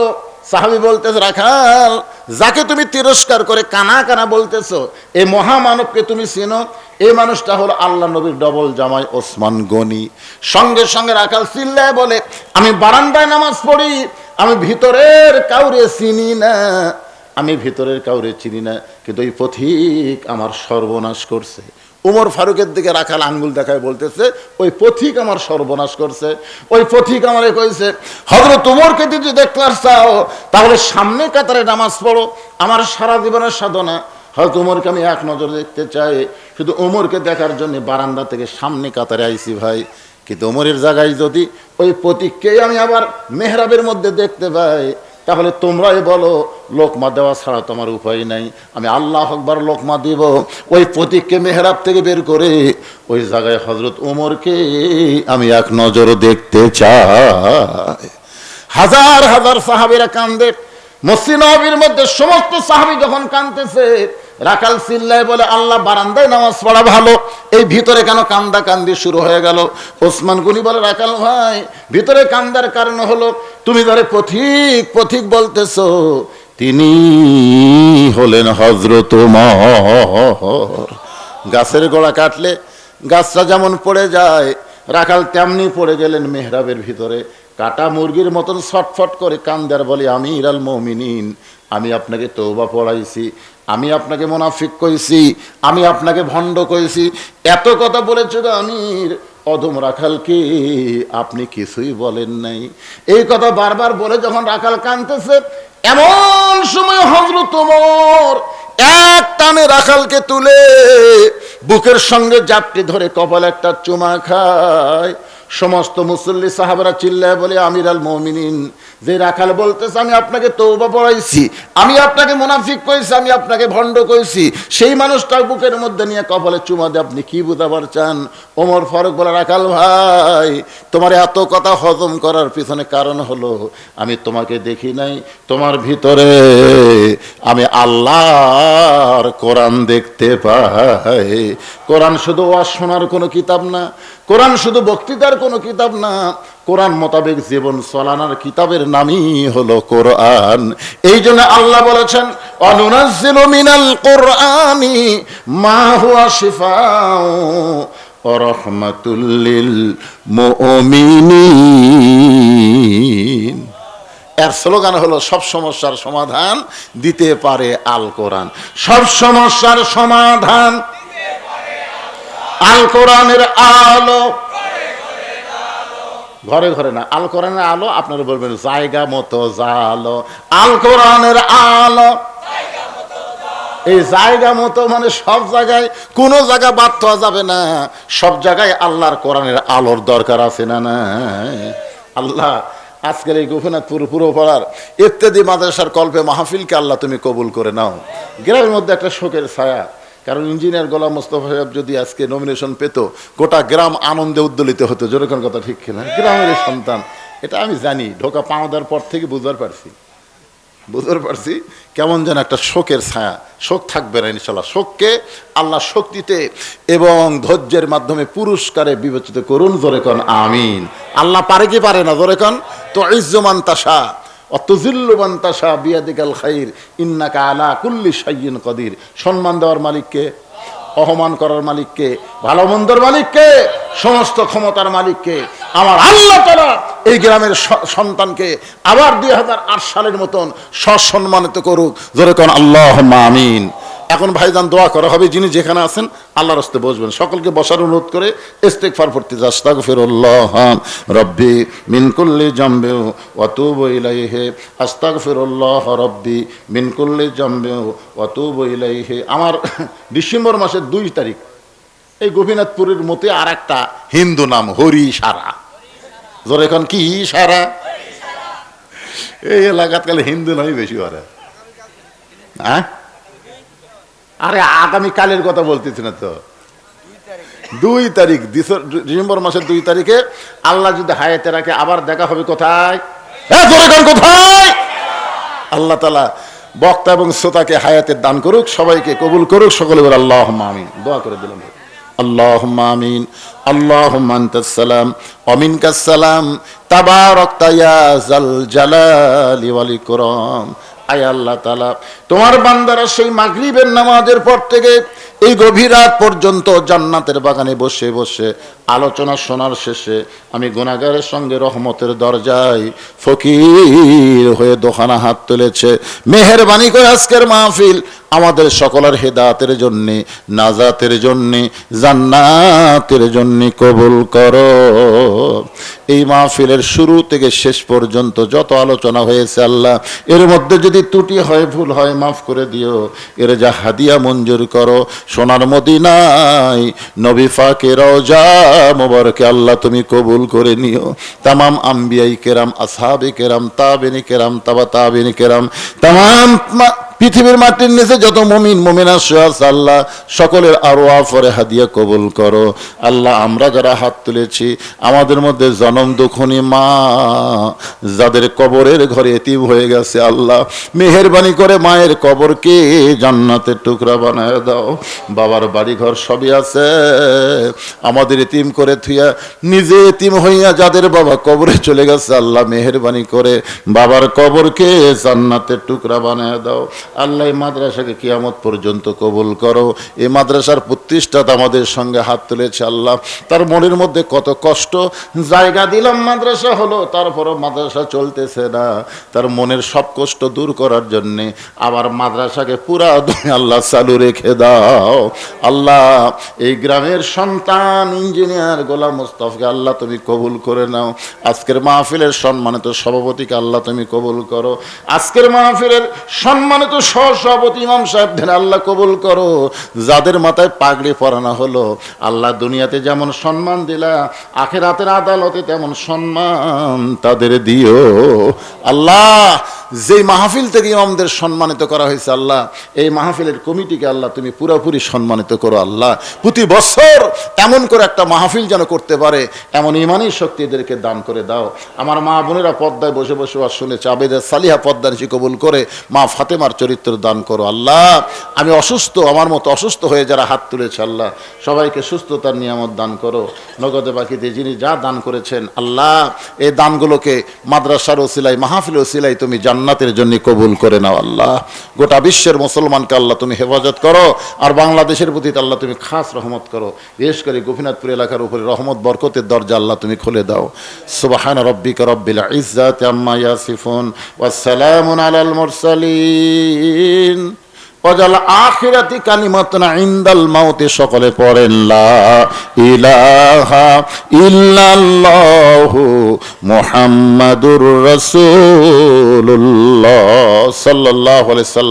সাহাবী বলতেছে, রাখাল যাকে তুমি তিরস্কার করে কানা কানা বলতেছো, এই মহামানবকে তুমি চিনো? এই মানুষটা হলো আল্লাহ নবীর ডবল জামাই ওসমান গনি। সঙ্গে সঙ্গে রাখাল চিল্লায় বলে, আমি বারান্দায় নামাজ পড়ি, আমি ভিতরের কাউরে চিনি না, আমি ভিতরের কাউরে চিনি না, কিন্তু এই পথিক আমার সর্বনাশ করছে। উমর ফারুকের দিকে রাখাল আঙ্গুল দেখায় বলতেছে, ওই পথিক আমার সর্বনাশ করছে, ওই পথিক আমারে কইছে, হযরত উমরকে যদি দেখতে চাও তাহলে সামনে কাতারে নামাজ পড়ো। আমার সারা জীবনের সাধনা হয়তো উমরকে আমি এক নজর দেখতে চাই, শুধু উমরকে দেখার জন্য বারান্দা থেকে সামনে কাতারে আইছি ভাই। কিন্তু উমরের জায়গায় যদি ওই পথিককেই আমি আবার মেহরাবের মধ্যে দেখতে পাই, তাহলে তোমরাই বলো লোকমা দেওয়া ছাড়া তোমার উপায় নাই। আমি আল্লাহ আকবার লোকমা দিব, ওই প্রতীককে মেহরাব থেকে বের করে ওই জায়গায় হযরত ওমরকে আমি এক নজর দেখতে চাই। হাজার হাজার সাহাবীরা কান্দে। মসজিদ নববীর মধ্যে সমস্ত সাহাবী যখন কাঁদতেছে, রাখাল চিল্লায় বলে, আল্লাহ বারান্দায় নামাজ পড়া ভালো, এই ভিতরে কেন কান্দা কান্দি শুরু হয়ে গেল? ওসমান গনি বলে, রাখাল ভাই ভিতরে কান্দার কারণ হলো তুমি ধরে পথিক পথিক বলতেছো, তিনি হলেন হযরত ওমর। গাছের গোড়া কাটলে গাছটা যেমন পড়ে যায়, রাখাল তেমনি পড়ে গেলেন মেহরাবের ভিতরে। কাটা মুরগির মতন ছটফট করে কান্দার বলে, আমিরুল মুমিনিন, আমি আপনাকে তওবা পড়াইছি, আমি আপনাকে মুনাফিক কইছি, আমি আপনাকে ভণ্ড কইছি, এত কথা বলেছ আমির, অধম রাখালকে আপনি কিছুই বলেন নাই। এই কথা বারবার বলে যখন রাখাল কাঁদতেছে, এমন সময় হযরত ওমর এক টানে রাখালকে তুলে বুকের সঙ্গে জাপটে ধরে কপালে একটা চুমা খায়। সমস্ত মুসল্লি সাহাবারা চিল্লায় বলে, আমিরুল মুমিনিন, যে রাখাল বলতেছে আমি আপনাকে তওবা পড়াইছি, আমি আপনাকে মুনাফিক কইছি, আমি আপনাকে ভণ্ড কইছি, সেই মানুষটা বুকের মধ্যে নিয়ে কপালে চুমা দিয়ে আপনি কি বুঝাবার চান? ওমর ফারুক বলে, রাখাল ভাই তোমার এত কথা হজম করার পিছনে কারণ হলো আমি তোমাকে দেখি নাই, তোমার ভিতরে আমি আল্লাহর কোরআন দেখতে পাই। কোরআন শুধু ওয়াজ শোনার কোনো কিতাব না, কোরআন শুধু বক্তৃতার কোনো কিতাব না, কোরআন মোতাবেক জীবন চলানোর কিতাবের নামই হলো কোরআন। এই জন্য আল্লাহ বলেছেন অনুনাজ্জিলু মিনাল কোরআনি মা হুয়া শিফাউ ওয়া রাহমাতুল লিল মুমিনিন। এর স্লোগান হলো সব সমস্যার সমাধান দিতে পারে আল কোরআন। সব সমস্যার সমাধান আল কোরআনের আলো। ঘরে ঘরে না, আল কোরআনের আলো আপনারা বলবেন জায়গা মতো জালো। আল কোরআনের আলো, এই জায়গা মতো মানে সব জায়গায়, কোন জায়গা বাদ দেওয়া যাবে না, সব জায়গায় আল্লাহর কোরআনের আলোর দরকার আছে না না। আল্লাহ আজকের এই গোপীনাথপুর পুরোপাড়ার ইত্যাদি মাদ্রাসার কল্পে মাহফিলকে আল্লাহ তুমি কবুল করে নাও। গ্রামের মধ্যে একটা শোকের ছায়া, কারণ ইঞ্জিনিয়ার গোলাম মোস্তফা সাহেব যদি আজকে নমিনেশন পেত, গোটা গ্রাম আনন্দে উদ্দোলিত হতো। যেরকম কথা ঠিক কিনা? গ্রামের সন্তান, এটা আমি জানি, ঢোকা পাওয়া দেওয়ার পর থেকে বুঝতে পারছি কেমন যেন একটা শোকের ছায়া। শোক থাকবে না ইনশাল্লাহ। শোককে আল্লাহ শক্তিতে এবং ধৈর্যের মাধ্যমে পুরস্কারে বিবেচিত করুন। জোরে কন আমিন। আল্লাহ পারে কি পারে না? জোরে কন। তো ইজ্জমান তাশা অতুজিল্লু মান তাশা বিয়াদিকাল খাইর ইন্নাকা আলা কুল্লি শাইইন কাদির। সম্মান দেওয়ার মালিককে, অপমান করার মালিককে, ভালো মন্দর মালিককে, সমস্ত ক্ষমতার মালিককে আমার আল্লাহ তাআলা এই গ্রামের সন্তানকে আবার 2008 সালের মতন সসম্মানিত করুক। জোরে কোন আল্লাহুম্মা আমিন। এখন ভাইজান দোয়া করা হবে, যিনি যেখানে আছেন আল্লাহর রাস্তায় বসবেন। সকলকে বসার অনুরোধ করে ইস্তিগফার পড়তে যাস। আস্তাগফিরুল্লাহ রব্বি মিন কুল্লি জামবি ওয়া তুবু ইলাইহি। আস্তাগফিরুল্লাহ রব্বি মিন কুল্লি জামবি ওয়া তুবু ইলাইহি। আমার ডিসেম্বর মাসের 2 তারিখ এই গোপীনাথপুরের মতে আর একটা হিন্দু নাম হরি সারা। জোরে এখন কি সারা? এই এলাকাত কালে হিন্দু নয় বেশি ওরা। হ্যাঁ, আরে আগামী কালের কথা বলতেছি না তো। 2 তারিখ ডিসেম্বর মাসের 2 তারিখে আল্লাহ যদি হায়াতে রাখে আবার দেখা হবে কোথায়? কোথায়? আল্লাহ তাআলা বক্তা এবং শ্রোতাকে হায়াতের দান করুক, সবাইকে কবুল করুক। সকলে বলে আল্লাহুম্মা আমিন। দোয়া করে দিলাম। আল্লাহুম্মা আমিন। আল্লাহুম্মা আনতাস সালাম ওয়া মিনকাস সালাম তাবারাকতা ইয়া যাল জালালি ওয়াল ইকরাম। আয় আল্লাহ তাআলা, তোমার বান্দারা সেই মাগরিবের নামাজের পর থেকে এই গভীর রাত পর্যন্ত জান্নাতের বাগানে বসে বসে আলোচনা শোনার শেষে আমি গুনাহগারের সঙ্গে রহমতের দরজায় ফকির হয়ে দোখানা হাত তুলেছে। মেহেরবানি করে আজকের মাহফিল আমাদের সকলের হেদায়েতের জন্যে, নাজাতের জন্যে, জান্নাতের জন্যে কবুল করো। এই মাহফিলের শুরু থেকে শেষ পর্যন্ত যত আলোচনা হয়েছে আল্লাহ, এর মধ্যে যদি ত্রুটি হয়, ভুল হয়, মাফ করে দিও। এর যা হাদিয়া মঞ্জুর করো। সোনার মদিনায় নবী পাকের রওজা মোবারকে আল্লাহ তুমি কবুল করে নিও। তামাম আম্বিয়াই কেরাম, আসহাবে কেরাম, তাবেনী কেরাম, তাবা তাবেনী কেরাম, তামাম পৃথিবীর মাটির নিচে যত মুমিন মুমিনা আছে আল্লাহ সকলের আরওয়াহ পরে হাদিয়া কবুল করো। আল্লাহ আমরা যারা হাত তুলেছি, আমাদের মধ্যে জনম দুঃখনী মা যাদের কবরের ঘরে এতিম হয়ে গেছে আল্লাহ, মেহেরবানি করে মায়ের কবরকে জান্নাতের টুকরা বানায় দাও। বাবার বাড়ি ঘর সবই আছে, আমাদের এতিম করে থুইয়া নিজে এতিম হইয়া যাদের বাবা কবরে চলে গেছে আল্লাহ, মেহেরবানি করে বাবার কবরকে জান্নাতের টুকরা বানায় দাও। আল্লাহ এই মাদ্রাসাকে কিয়ামত পর্যন্ত কবুল করো। এই মাদ্রাসার প্রতিষ্ঠাতা আমাদের সঙ্গে হাত তুলেছে আল্লাহ, তার মনের মধ্যে কত কষ্ট। জায়গা দিলাম, মাদ্রাসা হলো, তারপরও মাদ্রাসা চলতেছে না। তার মনের সব কষ্ট দূর করার জন্যে আবার মাদ্রাসাকে পুরা আল্লাহ চালু রেখে দাও। আল্লাহ এই গ্রামের সন্তান ইঞ্জিনিয়ার গোলাম মোস্তফাকে আল্লাহ তুমি কবুল করে নাও। আজকের মাহফিলের সম্মানিত সভাপতিকে আল্লাহ তুমি কবুল করো। আজকের মাহফিলের সম্মানিত সভাপতি ইমাম সাহেবদের আল্লাহ কবুল করো। যাদের মাথায় পাগড়ি পরানো হলো আল্লাহ, দুনিয়াতে যেমন সম্মান দিলা, আখিরাতের আদালতে তেমন সম্মান তাদের দিও। আল্লাহ যেই মাহফিল থেকে ইমামদের সম্মানিত করা হয়েছে আল্লাহ, এই মাহফিলের কমিটিকে আল্লাহ তুমি পুরোপুরি সম্মানিত করো আল্লাহ। প্রতি বছর এমন করে একটা মাহফিল যেন করতে পারে, এমন ইমানি শক্তি এদেরকে দান করে দাও। আমার মা বোনেরা পর্দায় বসে বসে আর শুনেছে, আবেদা সালিহা পর্দানিশি কবুল করে মা ফাতেমার চরিত্র দান করো আল্লাহ। আমি অসুস্থ, আমার মতো অসুস্থ হয়ে যারা হাত তুলেছে আল্লাহ, সবাইকে সুস্থতার নিয়ামত দান করো। নগদে বাকিতে যিনি যা দান করেছেন আল্লাহ, এই দানগুলোকে মাদ্রাসার ওসিলাই, মাহফিল ওসিলাই তুমি জান্নাতের জন্য কবুল করে নাও আল্লাহ। গোটা বিশ্বের মুসলমানকে আল্লাহ তুমি হেফাজত করো, আর বাংলাদেশের প্রতি আল্লাহ তুমি খাস রহমত করো। বিশেষ করে গোপীনাথপুর এলাকার উপরে রহমত বরকতের দরজা আল্লাহ তুমি খুলে দাও। সুবহানা রাব্বিকা রাব্বিল ইজ্জাতি আম্মা ইয়াসিফুন ওয়া সালামুন আলাল মুরসালিন ওয়াজাল আখিরাতি কালিমাতুন ইনদাল মাউতি। সকলে পড়েন লা ইলাহা ইল্লাল্লাহু মুহাম্মাদুর রাসূলুল্লাহ সাল্লাল্লাহু আলাইহি ওয়াসাল্লাম।